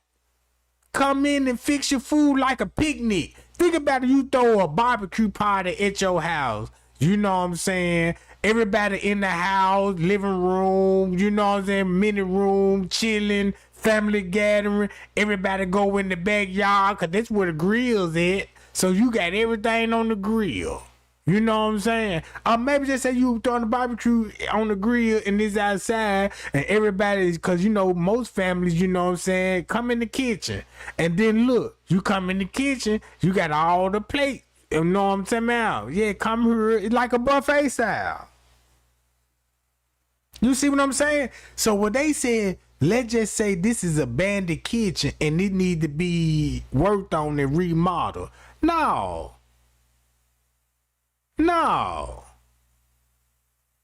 Come in and fix your food like a picnic. Think about it, you throw a barbecue party at your house. You know what I'm saying? Everybody in the house, living room, you know what I'm saying? Mini room, chilling, family gathering. Everybody go in the backyard because that's where the grill's at. So you got everything on the grill. You know what I'm saying? Or maybe just say you throwing the barbecue on the grill and it's outside and everybody, because you know, most families, you know what I'm saying, come in the kitchen. And then look, you come in the kitchen, you got all the plates. You know what I'm saying about? Yeah, come here. It's like a buffet style. You see what I'm saying? So what they said, let's just say this is a abandoned kitchen and it need to be worked on and remodeled. No.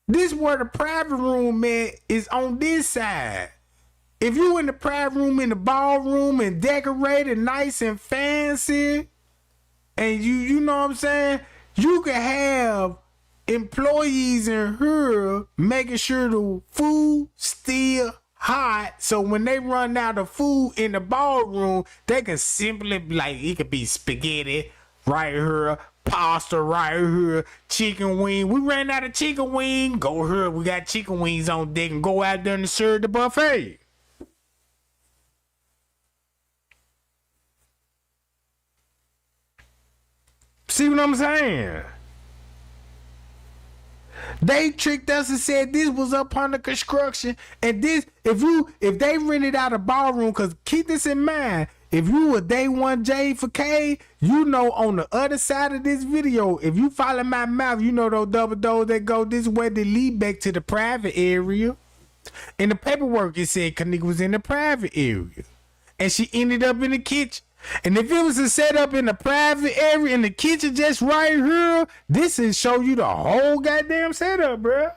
This where the private room at is on this side. If you in the private room in the ballroom and decorated nice and fancy, and you know what I'm saying, you can have employees in here making sure the food still hot, so when they run out of food in the ballroom, they can simply, like, it could be spaghetti right here, pasta right here, chicken wing. We ran out of chicken wing. Go here, we got chicken wings on deck, and go out there and serve the buffet. See what I'm saying? They tricked us and said this was up under construction, and this, if they rented out a ballroom, because keep this in mind, if you were day one J for K, you know on the other side of this video, if you follow my mouth, you know those double doors that go this way, they lead back to the private area. In the paperwork, it said Kenneka was in the private area. And she ended up in the kitchen. And if it was a setup in the private area in the kitchen just right here, this is show you the whole goddamn setup, bruh.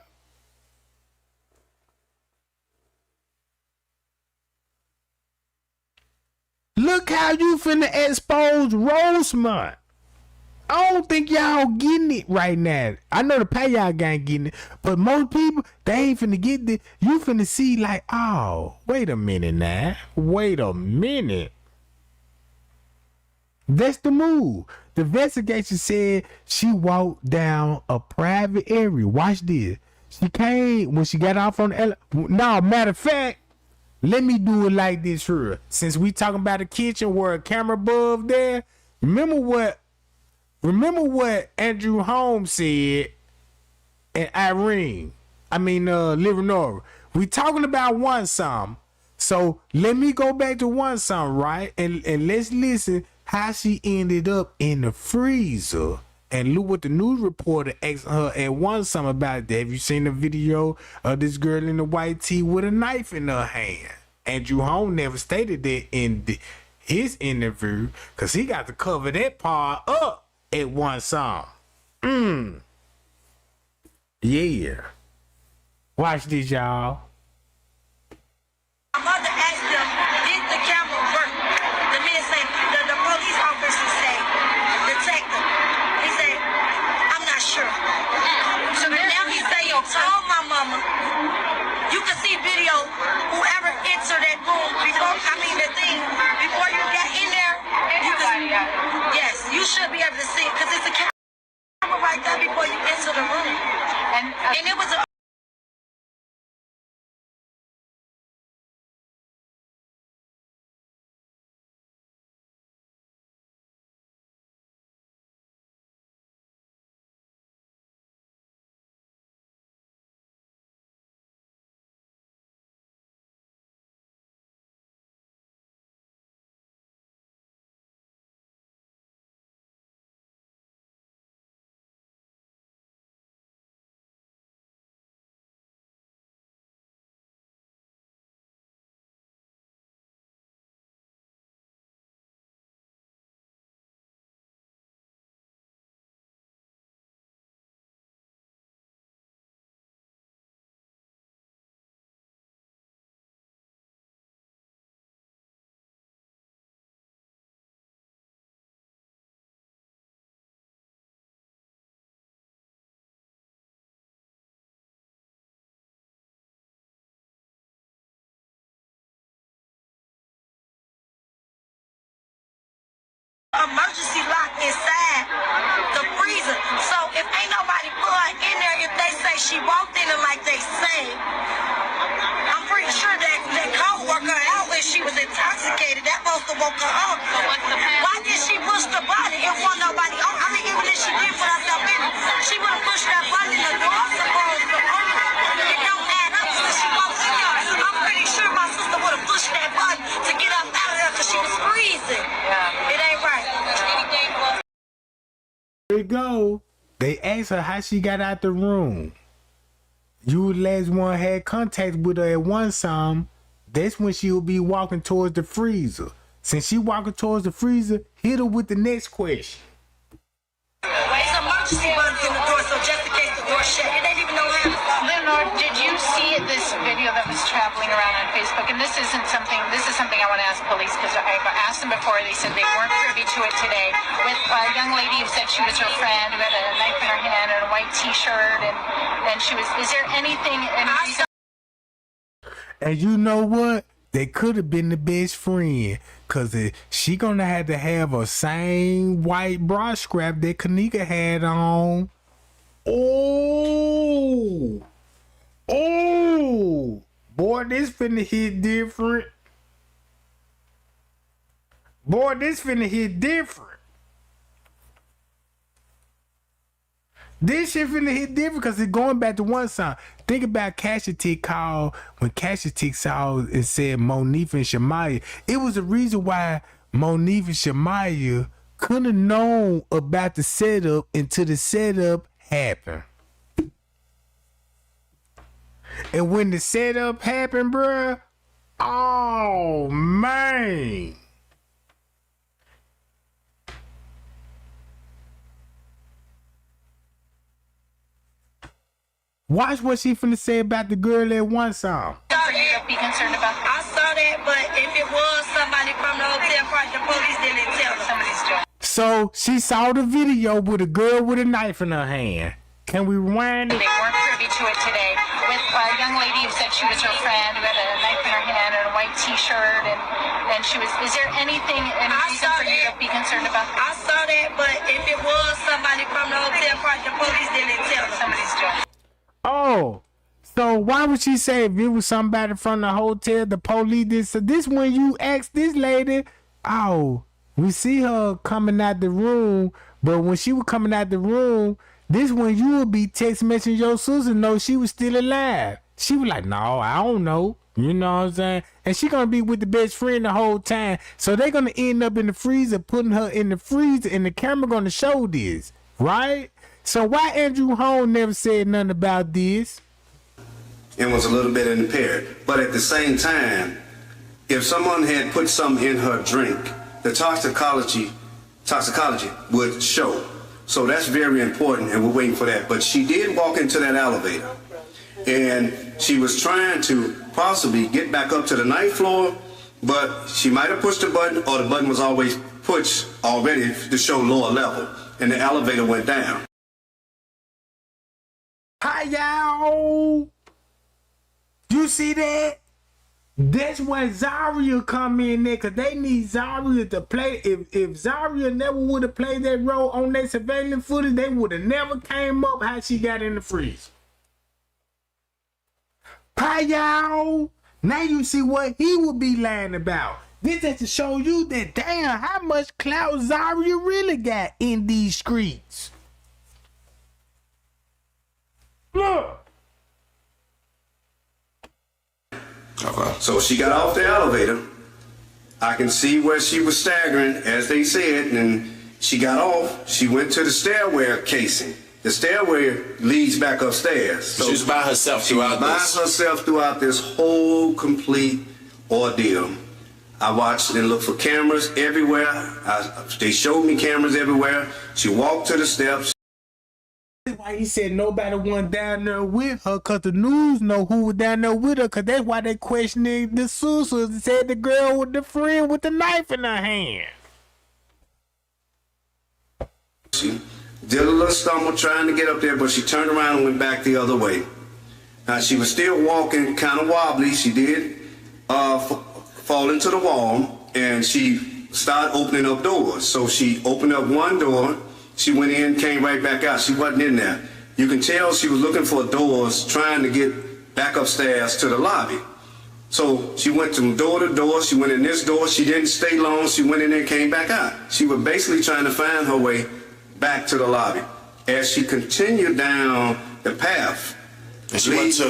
Look how you finna expose Rosemont. I don't think y'all getting it right now. I know the pay y'all gang getting it, but most people, they ain't finna get this. You finna see like, oh, wait a minute now. Wait a minute. That's the move. The investigation said she walked down a private area. Watch this. She came when she got off on the no, matter of fact, let me do it like this here. Since we talking about the kitchen where a camera above there, remember what Andrew Holmes said and Living Over. We talking about one song. So let me go back to one song, right? And let's listen how she ended up in the freezer. And look what the news reporter asked her at one song about that. Have you seen the video of this girl in the white tee with a knife in her hand? Andrew Holmes never stated that in his interview because he got to cover that part up at one song. Yeah. Watch this, y'all. My mother asked them, did the camera work? The men say, the police officer say, detective. He say, I'm not sure. So now he say, yo, told my mama, you can see video, whoever entered that room before you got in there, yes, you should be able to see it because it's a camera right there before you enter the room. And it was a emergency lock inside the freezer. So if ain't nobody put her in there, if they say she walked in it like they say, I'm pretty sure that code worked her out when she was intoxicated. That must have woke her up. Why did she push the button? It wasn't nobody on. I mean, even if she did put herself in it, she would have pushed that button in the door supposed to open. It don't add up since she walked in there. I'm pretty sure my sister would have pushed that button to get up out of there because she was freezing. Yeah. It ain't right. There you go. They asked her how she got out the room. You last one had contact with her at one time. That's when she will be walking towards the freezer. Since she walking towards the freezer, hit her with the next question. It's emergency buttons in the door, so just in case the door shut, it ain't even no handle. Leonard, did you see this video that was traveling around on Facebook? And this is something I want to ask police because I've asked them before. They said they weren't privy to it today. With a young lady who said she was her friend who had a knife in her hand and a white T-shirt, and she was. Is there anything? And you know what? They could have been the best friend, cause she gonna have to have a same white bra strap that Kenneka had on. Oh, boy, this finna hit different. Boy, this finna hit different. This shit finna hit different because it's going back to one song. Think about Cashetic call when Cashetic saw and said Monique and Shamaya. It was the reason why Monique and Shamaya couldn't have known about the setup until the setup happened. And when the setup happened, bruh, oh, man. Watch what she finna say about the girl at one song. Be concerned about. I saw that, but if it was somebody from the hotel party, the police didn't tell them. Somebody's job. So she saw the video with a girl with a knife in her hand. Can we rewind it? They weren't privy to it today. With a young lady who said she was her friend, who had a knife in her hand and a white T-shirt, and she was. Is there anything, any reason for you to be concerned about? I saw that, but if it was somebody from the hotel party, the police didn't tell them. Somebody's job. Oh, so why would she say if it was somebody from the hotel, the police did? So this when you ask this lady, oh, we see her coming out the room, but when she was coming out the room, this when you would be text messaging your sister know she was still alive. She was like, no, I don't know. You know what I'm saying? And she gonna be with the best friend the whole time. So they gonna end up in the freezer, putting her in the freezer, and the camera gonna show this, right? So why Andrew Holmes never said nothing about this? And was a little bit impaired. But at the same time, if someone had put something in her drink, the toxicology would show. So that's very important, and we're waiting for that. But she did walk into that elevator, and she was trying to possibly get back up to the ninth floor, but she might have pushed the button, or the button was always pushed already to show lower level, and the elevator went down. Hi, y'all. You see that? That's when Zarya come in there, because they need Zarya to play. If Zarya never would have played that role on that surveillance footage, they would have never came up how she got in the freeze. Hi, y'all. Now you see what he would be lying about. This is to show you that, damn, how much clout Zarya really got in these streets. Look. So she got off the elevator. I can see where she was staggering, as they said, and she got off. She went to the stairway casing. The stairway leads back upstairs. So she was by herself throughout this. By herself throughout this whole complete ordeal. I watched and looked for cameras everywhere. They showed me cameras everywhere. She walked to the steps. Why he said nobody went down there with her, because the news know who was down there with her, because that's why they questioning the sister. Said the girl with the friend with the knife in her hand. She did a little stumble trying to get up there, but she turned around and went back the other way. Now she was still walking kind of wobbly. She did fall into the wall, and she started opening up doors. So she opened up one door. She went in, came right back out. She wasn't in there. You can tell she was looking for doors, trying to get back upstairs to the lobby. So she went from door to door. She went in this door. She didn't stay long. She went in there and came back out. She was basically trying to find her way back to the lobby. As she continued down the path. And she went to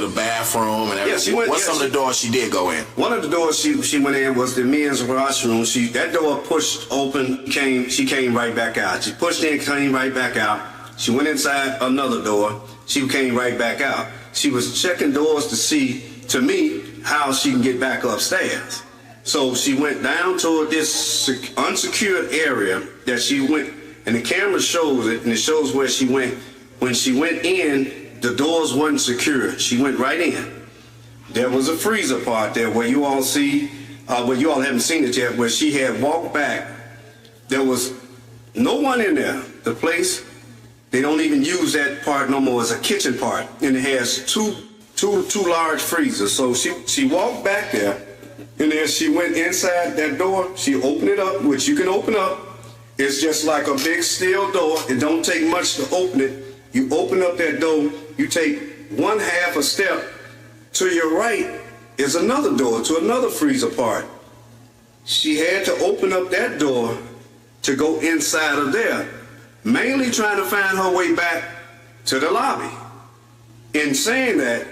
the bathroom and everything. Yeah, she went, What's some of the doors she did go in? One of the doors she went in was the men's washroom. That door pushed open, she came right back out. She pushed in, came right back out. She went inside another door. She came right back out. She was checking doors to see, to me, how she can get back upstairs. So she went down toward this unsecured area that she went, and the camera shows it, and it shows where she went. When she went in, the doors wasn't secure. She went right in. There was a freezer part there where you all see, well, you all haven't seen it yet, where she had walked back. There was no one in there. The place, they don't even use that part no more as a kitchen part, and it has two large freezers. So she walked back there, and then she went inside that door. She opened it up, which you can open up. It's just like a big steel door. It don't take much to open it. You open up that door, you take one half a step. To your right is another door to another freezer part. She had to open up that door to go inside of there, mainly trying to find her way back to the lobby. In saying that,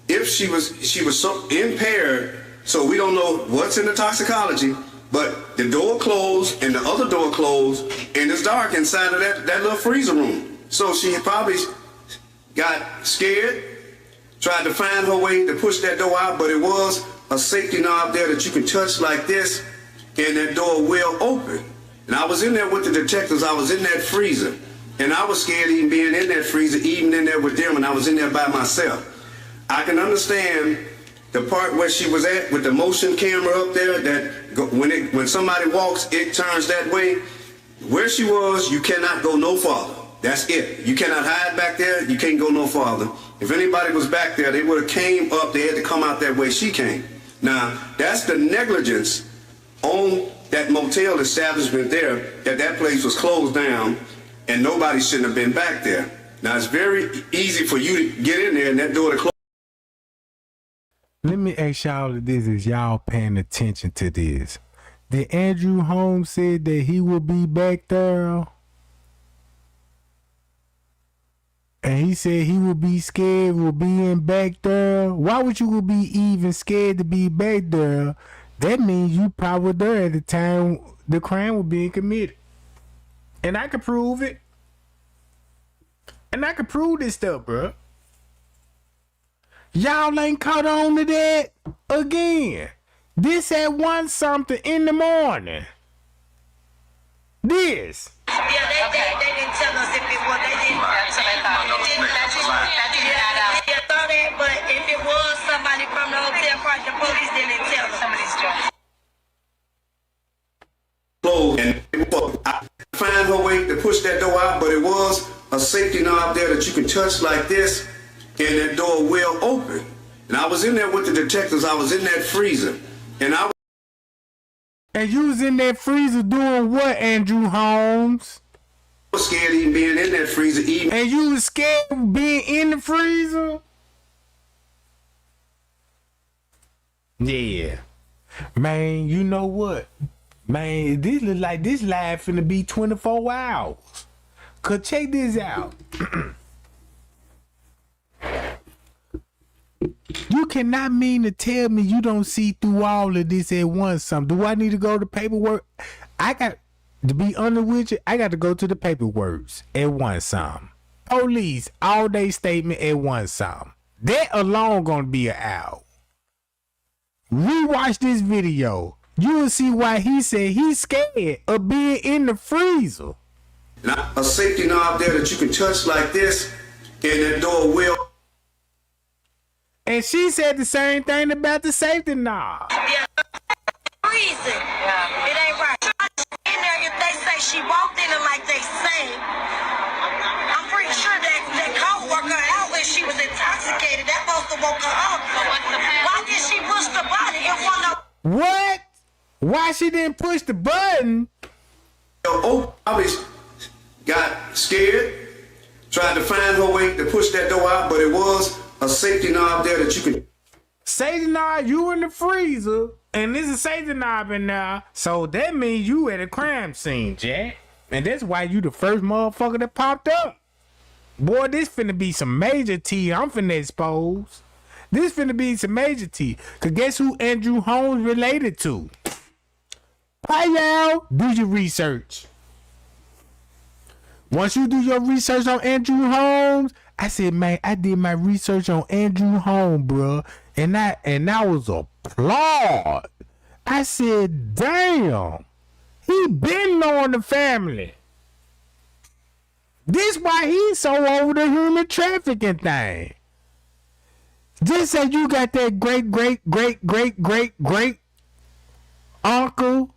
if she was so impaired, so we don't know what's in the toxicology, but the door closed and the other door closed, and it's dark inside of that little freezer room. So she probably got scared, tried to find her way to push that door out, but it was a safety knob there that you can touch like this, and that door will open. And I was in there with the detectives. I was in that freezer, and I was scared even being in that freezer, even in there with them, and I was in there by myself. I can understand the part where she was at with the motion camera up there, that when somebody walks, it turns that way. Where she was, you cannot go no farther. That's it. You cannot hide back there. You can't go no farther. If anybody was back there, they would have came up. They had to come out that way she came. Now, that's the negligence on that motel establishment there, that place was closed down and nobody shouldn't have been back there. Now, it's very easy for you to get in there and that door to close. Let me ask y'all this, is y'all paying attention to this? Did Andrew Holmes said that he will be back there? And he said he would be scared of being back there. Why would you be even scared to be back there? That means you probably were there at the time the crime was being committed. And I could prove it. And I could prove this stuff, bro. Y'all ain't caught on to that again. This at 1 something in the morning. This. Yeah, they didn't tell us if it was. They didn't. That's what I thought. They thought it, but if it was somebody from the hotel party, the police didn't tell us. Somebody's drunk. Closed, and I find her way to push that door out, but it was a safety knob there that you can touch like this, and that door will open. And I was in there with the detectives. I was in that freezer, and And you was in that freezer doing what, Andrew Holmes? I was scared even being in that freezer. And you was scared of being in the freezer? Yeah. Man, you know what? Man, this look like this live finna be 24 hours. Cause check this out. You cannot mean to tell me you don't see through all of this at once. Do I need to go to paperwork? To be honest with you, I got to go to the paperwork at once. Police, all day statement at once. That alone gonna be an hour. Rewatch this video. You will see why he said he's scared of being in the freezer. A safety knob there that you can touch like this, and that door will. And she said the same thing about the safety knob. Yeah, reason. It ain't right. In there, if they say she walked in it like they say, I'm pretty sure that co-worker out when she was intoxicated, that supposed to woke her up. Why did she push the button? It wasn't. What? Why she didn't push the button? Oh, I got scared, tried to find her way to push that door out, but it was a safety knob there that you can. Safety knob, you in the freezer, and there's a safety knob in there. So that means you at a crime scene, Jack. And that's why you the first motherfucker that popped up. Boy, this finna be some major tea I'm finna expose. This finna be some major tea. Cause guess who Andrew Holmes related to? Hi, y'all. Do your research. Once you do your research on Andrew Holmes, I said, man, I did my research on Andrew Holmes, bro, and I was applaud. I said, damn, he been knowing the family. This why he's so over the human trafficking thing. Just say you got that great uncle.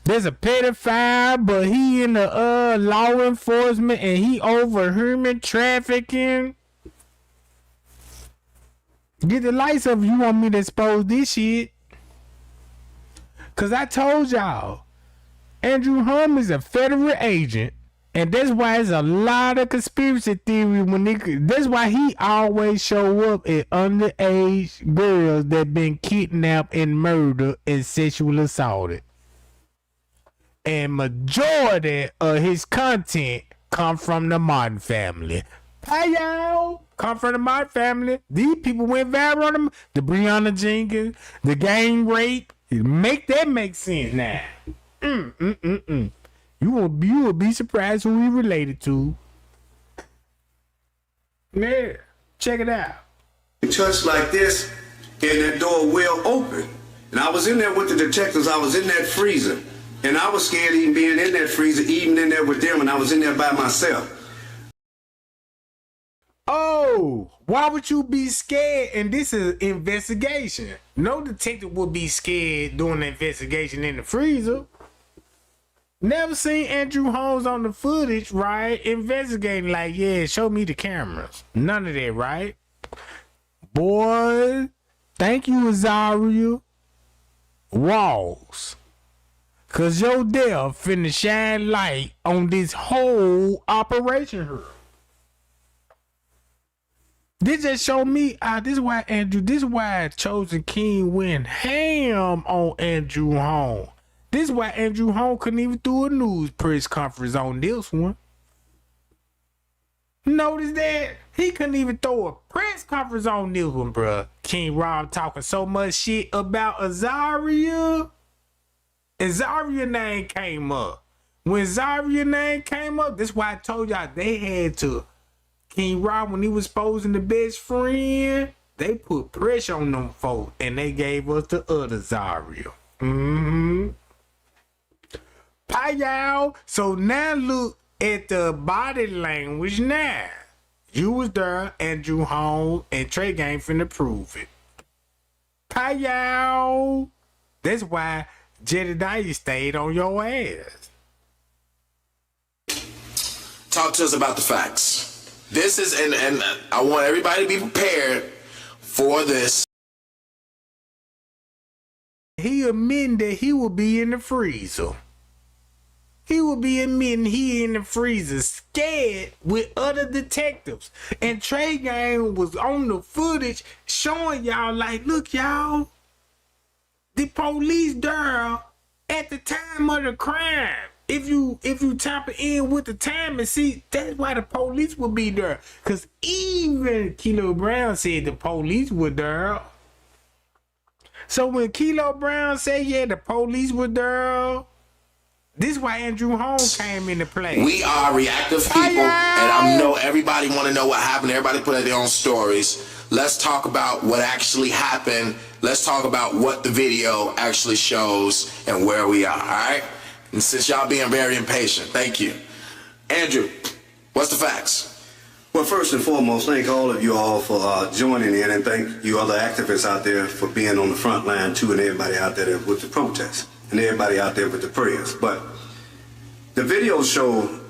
There's a pedophile, but he in the law enforcement and he over human trafficking. Get the lights up if you want me to expose this shit. Cause I told y'all, Andrew Holmes is a federal agent, and that's why there's a lot of conspiracy theory that's why he always show up at underage girls that been kidnapped and murdered and sexually assaulted. And majority of his content come from the Martin family. Hi, y'all. Come from the Martin family. These people went viral on them. The Breonna Jenkins, the gang rape. Make sense now. You will be surprised who he related to. Yeah, check it out. touch like this, and that door will open. And I was in there with the detectives. I was in that freezer. And I was scared even being in that freezer, even in there with them, and I was in there by myself. Oh, why would you be scared? And this is an investigation. No detective would be scared doing the investigation in the freezer. Never seen Andrew Holmes on the footage, right? Investigating like, yeah, show me the cameras. None of that, right? Boy, thank you, Zarya. Walls. Cause your death finna shine light on this whole operation here. This just show me, this is why Chosen King went ham on Andrew Holmes. This is why Andrew Holmes couldn't even do a news press conference on this one. Notice that? He couldn't even throw a press conference on this one, bruh. King Rob talking so much shit about Zarya. And Zarya name came up. When Zarya name came up, that's why I told y'all they had to. King Rob, when he was exposing the best friend, they put pressure on them folks. And they gave us the other Zarya. Payal. So now look at the body language now. You was there, Andrew Holmes, and Trey Gang finna prove it. Payal. That's why Jedediah stayed on your ass. Talk to us about the facts. This is, and I want everybody to be prepared for this. He admitting that he will be in the freezer. He will be admitting he in the freezer, scared with other detectives. And Trey Gang was on the footage showing y'all like, look y'all, the police there at the time of the crime. If you tap it in with the time and see, that's why the police would be there. Cause even Kilo Brown said the police were there. So when Kilo Brown said, yeah, the police were there, this is why Andrew Holmes came into play. We are reactive people, and I know everybody want to know what happened. Everybody put out their own stories. Let's talk about what actually happened. Let's talk about what the video actually shows and where we are, all right? And since y'all being very impatient, thank you. Andrew, what's the facts? Well, first and foremost, thank all of you all for joining in, and thank you other activists out there for being on the front line too, and everybody out there with the protests, and everybody out there with the prayers. But the video showed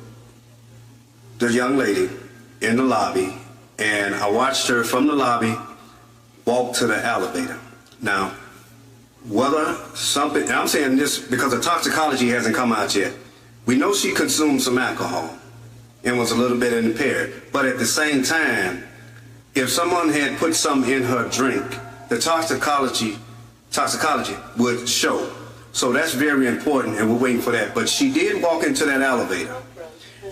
the young lady in the lobby, and I watched her from the lobby walk to the elevator. Now, whether something, and I'm saying this because the toxicology hasn't come out yet. We know she consumed some alcohol and was a little bit impaired. But at the same time, if someone had put something in her drink, the toxicology would show. So that's very important, and we're waiting for that. But she did walk into that elevator,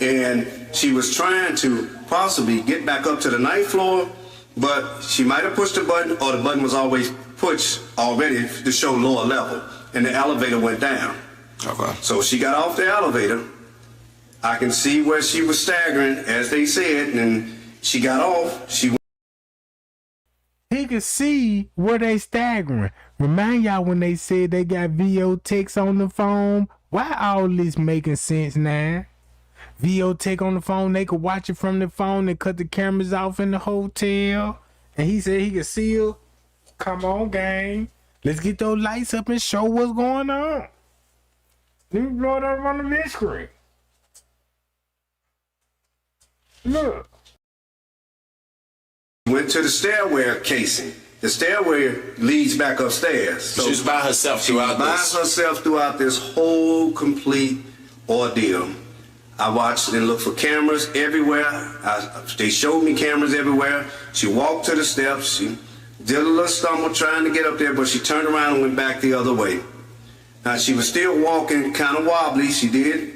and she was trying to possibly get back up to the ninth floor, but she might have pushed the button, or the button was always pushed already to show lower level, and the elevator went down. Okay. So she got off the elevator. I can see where she was staggering, as they said, and she got off. He could see where they staggering. Remind y'all when they said they got VO techs on the phone? Why all this making sense now? VO tech on the phone, they could watch it from the phone and cut the cameras off in the hotel. And he said he could see her. Come on, gang. Let's get those lights up and show what's going on. Let me blow it up on the big screen. Look. Went to the stairway casing. The stairway leads back upstairs. So she was by herself throughout this. By herself throughout this whole complete ordeal. I watched and looked for cameras everywhere. They showed me cameras everywhere. She walked to the steps. She did a little stumble trying to get up there, but she turned around and went back the other way. Now, she was still walking kind of wobbly. She did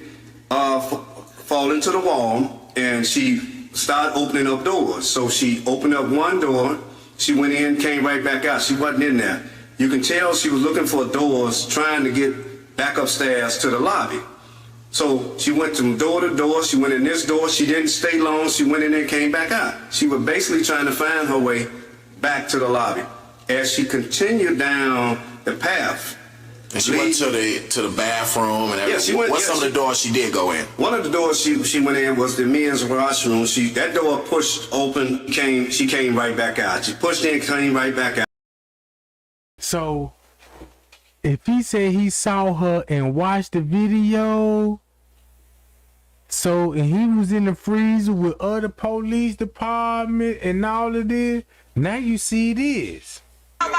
fall into the wall, and she started opening up doors. So she opened up one door. She went in, came right back out. She wasn't in there. You can tell she was looking for doors, trying to get back upstairs to the lobby. So she went from door to door. She went in this door. She didn't stay long. She went in there and came back out. She was basically trying to find her way back to the lobby. As she continued down the path, and she went to the bathroom and everything. Yeah, she went. What's some of the doors she did go in? One of the doors she went in was the men's washroom. That door pushed open. She came right back out. She pushed in, came right back out. So, if he said he saw her and watched the video, and he was in the freezer with other police department and all of this, now you see this. Even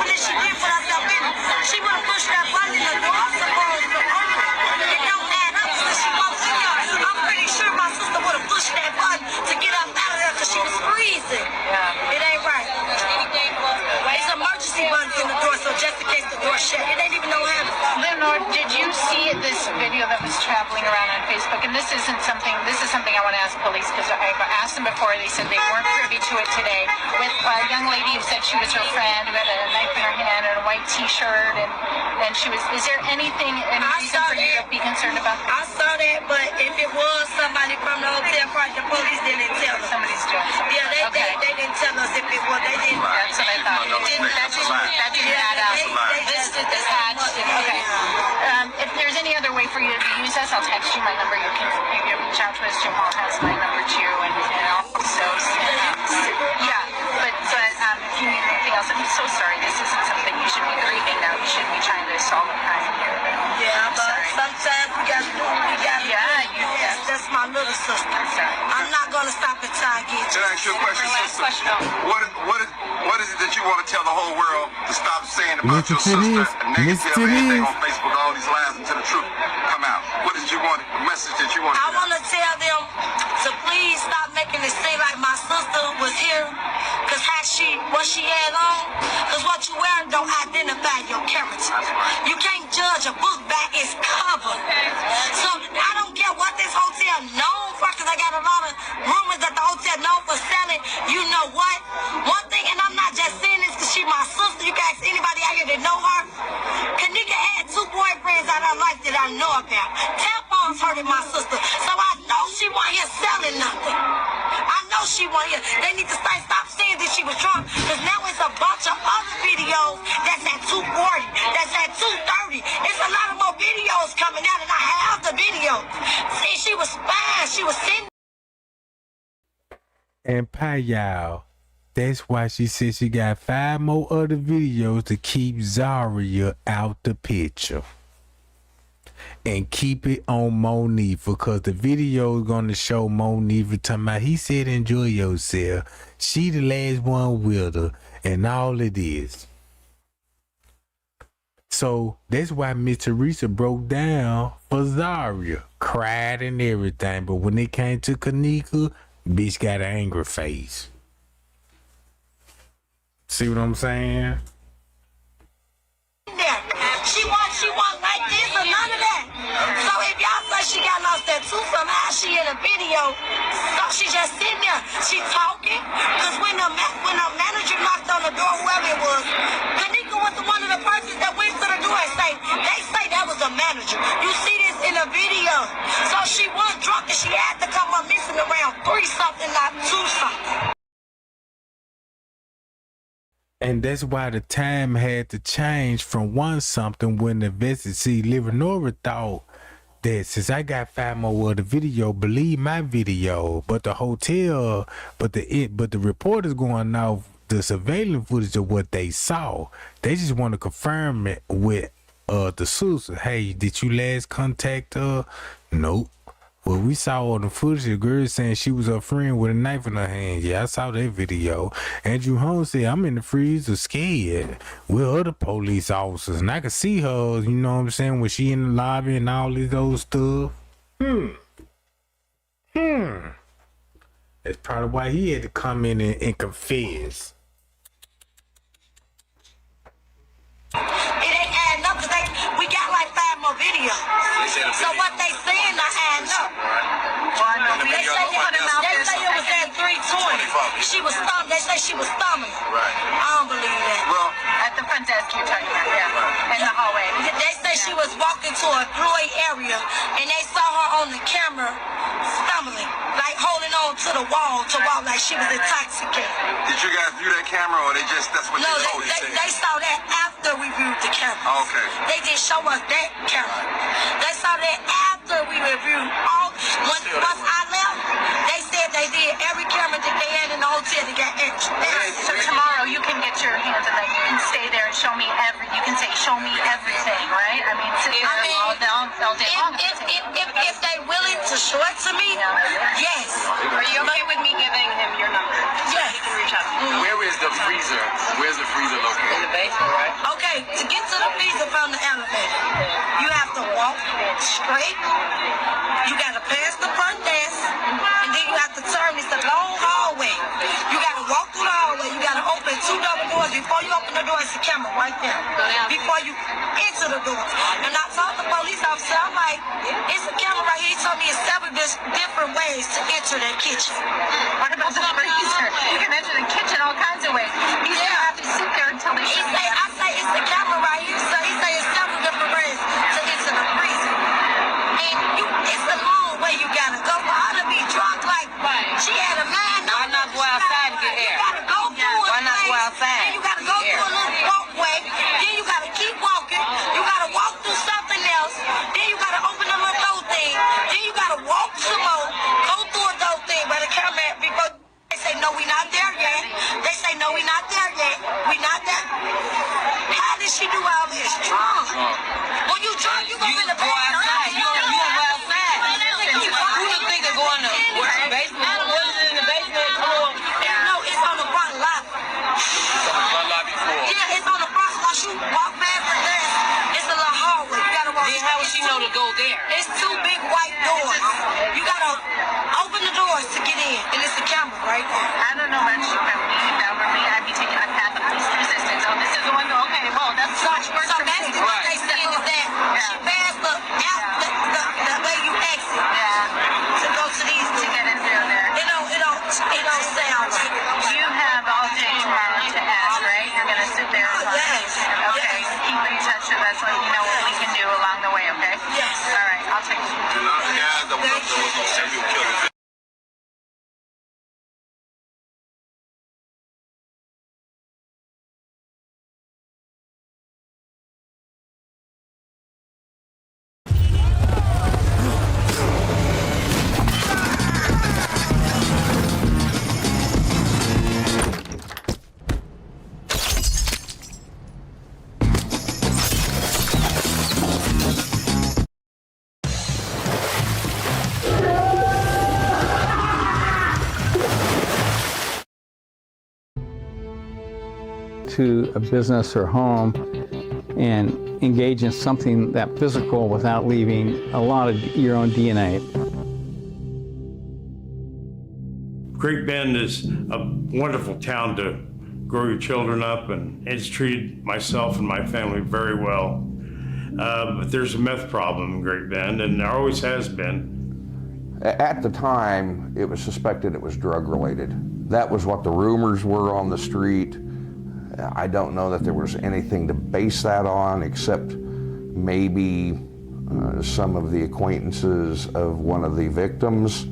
if she did put herself in, she would have pushed that button in the door. I'm supposed to. It don't add up because she walked in there. I'm pretty sure my sister would have pushed that button to get up out of there because she was freezing. It ain't right. It's emergency buttons in the door, so just in case the door shut, it ain't even no handle. Lenore, did you see this video that was traveling around on Facebook? And this is something I want to ask police because I've asked them before. They said they weren't privy to it today. With a young lady who said she was her friend, who had a knife in her hand and a white T-shirt, and she was. Is there any reason for you to be concerned about that? I saw that, but if it was somebody from the hotel party, the police didn't tell us. Somebody's doing something. Yeah, they didn't tell us if it was. They didn't. That's what I thought. That didn't add up. This hatch. Okay. If there's any other way for you to use us, I'll text you my number. You can reach out to us. Jamal has my number too, and also if you need anything else, I'm so sorry. This isn't something you should be grieving now. You should be trying to solve a crime here. Yeah, but sometimes we gotta do what we gotta do. That's my little sister. I'm not gonna stop until I get you. Can I ask you a question, sister? What is it that you want to tell the whole world to stop saying about your sister? Negative anything on Facebook, all these lies until the truth come out. What did you want? The message that you want? I want to tell them to please stop making it seem like my sister was here. Cause what she had on, cause what you wearing don't identify your character. You can't judge a book by its cover. So I don't care what this hotel known for, cause I got a lot of rumors that the hotel known for selling. You know what? One thing, and I'm not just saying this cause she my sister. You guys, anybody out here that know her? Kenneka had 2 boyfriends out of her life that I know about. Tampons hurted my sister, so I know she wasn't here selling nothing. I know she wasn't here. They need to stop saying that she was drunk, because now it's a bunch of other videos that's at 2:40, that's at 2:30. It's a lot of more videos coming out, and I have the video. See, she was fine. She was sitting. And y'all, that's why she said she got 5 more other videos to keep Zarya out the picture. And keep it on Monique, because the video is going to show Monique talking about, he said enjoy yourself. She the last one with her and all it is. So that's why Miss Theresa broke down for Zarya. Cried and everything. But when it came to Kenneka, bitch got an angry face. See what I'm saying? She wasn't like this or none of that. So if y'all say she got lost that tooth somehow, she in a video. So she just sitting there. She talking. Because when the manager knocked on the door, whoever it was, Kenneka was one of the persons that went to the door and they say that was the manager. You see this in the video. So she was drunk and she had to come up missing around 3-something, not 2-something. And that's why the time had to change from 1-something when the invested. See, Lenore thought that since I got 5 more of the video, believe my video. But the hotel, but the reporters going off the surveillance footage of what they saw. They just want to confirm it with the sister. Hey, did you last contact her? Nope. Well, we saw on the footage, the girl saying she was her friend with a knife in her hand. Yeah, I saw that video. Andrew Holmes said, I'm in the freezer scared with other police officers. And I could see her, you know what I'm saying, when she in the lobby and all this old stuff. That's probably why he had to come in and confess. It ain't adding up because we got like 5 more videos. So what they saying not adding up. They say it was at 3:20. She was stumbling. They say she was stumbling. Right. I don't believe that. Well, at the front desk you're talking about, in the hallway. They say she was walking to an employee area and they saw her on the camera stumbling, like holding on to the wall to walk like she was intoxicated. Did you guys view that camera, or that's what No, they told you? they saw that after we viewed the camera. Okay. They didn't show us that camera. They saw that after we reviewed all. Once I left, they said they did every camera that they had in the hotel to get extra. So tomorrow you can get your hands on that. You can stay there and show me you can say, show me everything, right? I mean, sit there all day long. If they willing to show it to me, yes. Are you okay with me giving him your number? Yes. He can reach out to you. Where is the freezer? Where's the freezer located? In the basement, right? Okay, to get to the freezer from the elevator, you have to walk straight. You gotta pass the front desk, and then you have to turn. It's a long hallway. You gotta walk through the hallway. You gotta open 2 double doors. Before you open the door, it's a camera right there. Before you enter the door. And I told the police officer, I'm like, it's a camera right here. He told me it's 7 different ways to enter that kitchen. What about the freezer? You can enter the kitchen all kinds of ways. You still have to sit there until they show you. I say it's the camera right here, so he say it's 7 different ways to enter the freezer. And it's the long way you gotta go. For her to be drunk like she had a man. Why not go outside and get air? You gotta go through Why not go outside? Then you gotta go through a little walkway. Then you gotta keep walking. You gotta walk through something else. Then you gotta open the little door thing. Then you gotta walk some more. Go through a door thing where the camera before they say no, we not there yet. They say no, we not there yet. We not there. How did she do all this? Drunk. When you drunk, you go in the Go outside. You don't go outside. Who do you think they're going to? The basement? What is it in the basement? Come on. No, it's on the front lobby. Yeah, it's on the front. Once you walk past the desk, it's a little hallway. You gotta walk. Then how would she know to go there? It's 2 big white doors. You gotta open the doors to get in, and it's a camera right there. I don't know much about me. That would be, I'd be taking a path of least resistance. Oh, this is the one. Okay, well, that's So that's what they saying is that she passed the way you exit to go to these to get in through there. It don't sound right. You have all day tomorrow to ask, right? You're gonna sit there. Yes. Okay. Keep in touch with us. Let you know what we can do along the way. Okay. Yes. All right. I'll take you. To a business or home and engage in something that physical without leaving a lot of your own DNA. Great Bend is a wonderful town to grow your children up, and it's treated myself and my family very well. But there's a meth problem in Great Bend, and there always has been. At the time, it was suspected it was drug related. That was what the rumors were on the street. I don't know that there was anything to base that on except maybe some of the acquaintances of one of the victims.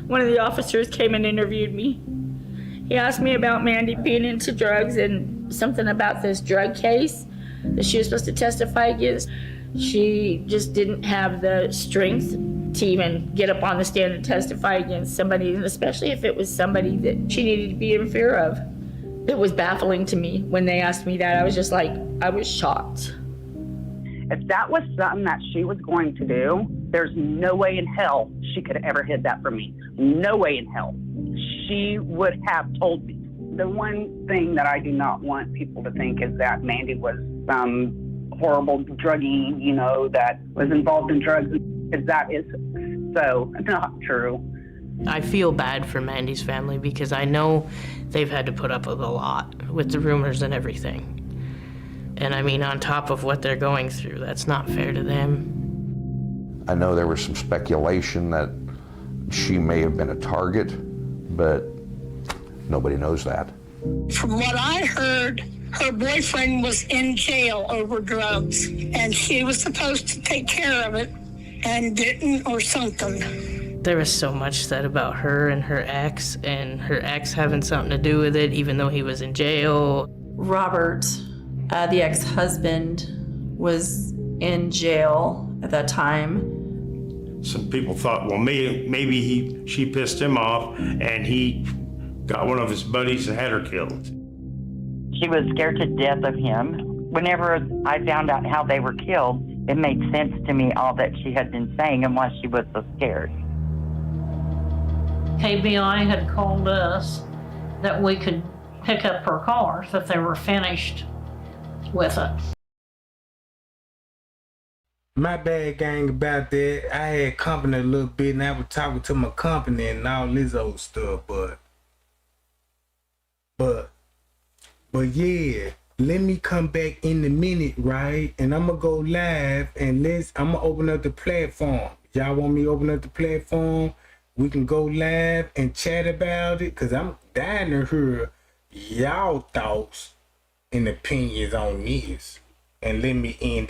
One of the officers came and interviewed me. He asked me about Mandy being into drugs and something about this drug case that she was supposed to testify against. She just didn't have the strength to even get up on the stand and testify against somebody, and especially if it was somebody that she needed to be in fear of. It was baffling to me when they asked me that. I was just like, I was shocked. If that was something that she was going to do, there's no way in hell she could have ever hid that from me. No way in hell. She would have told me. The one thing that I do not want people to think is that Mandy was some horrible druggie, that was involved in drugs. Because that is so not true. I feel bad for Mandy's family because I know they've had to put up with a lot with the rumors and everything. And I mean, on top of what they're going through, that's not fair to them. I know there was some speculation that she may have been a target, but nobody knows that. From what I heard, her boyfriend was in jail over drugs, and she was supposed to take care of it and didn't, or something. There was so much said about her and her ex having something to do with it, even though he was in jail. Robert, the ex-husband, was in jail at that time. Some people thought, well, maybe she pissed him off and he got one of his buddies and had her killed. She was scared to death of him. Whenever I found out how they were killed, it made sense to me all that she had been saying and why she was so scared. KBI had called us that we could pick up her car, that they were finished with it. My bad, gang, about that. I had company a little bit and I was talking to my company and all this old stuff, but yeah, let me come back in a minute, right? And I'm gonna go live and I'm gonna open up the platform. Y'all want me to open up the platform? We can go live and chat about it, cause I'm dying to hear y'all thoughts and opinions on this. And let me end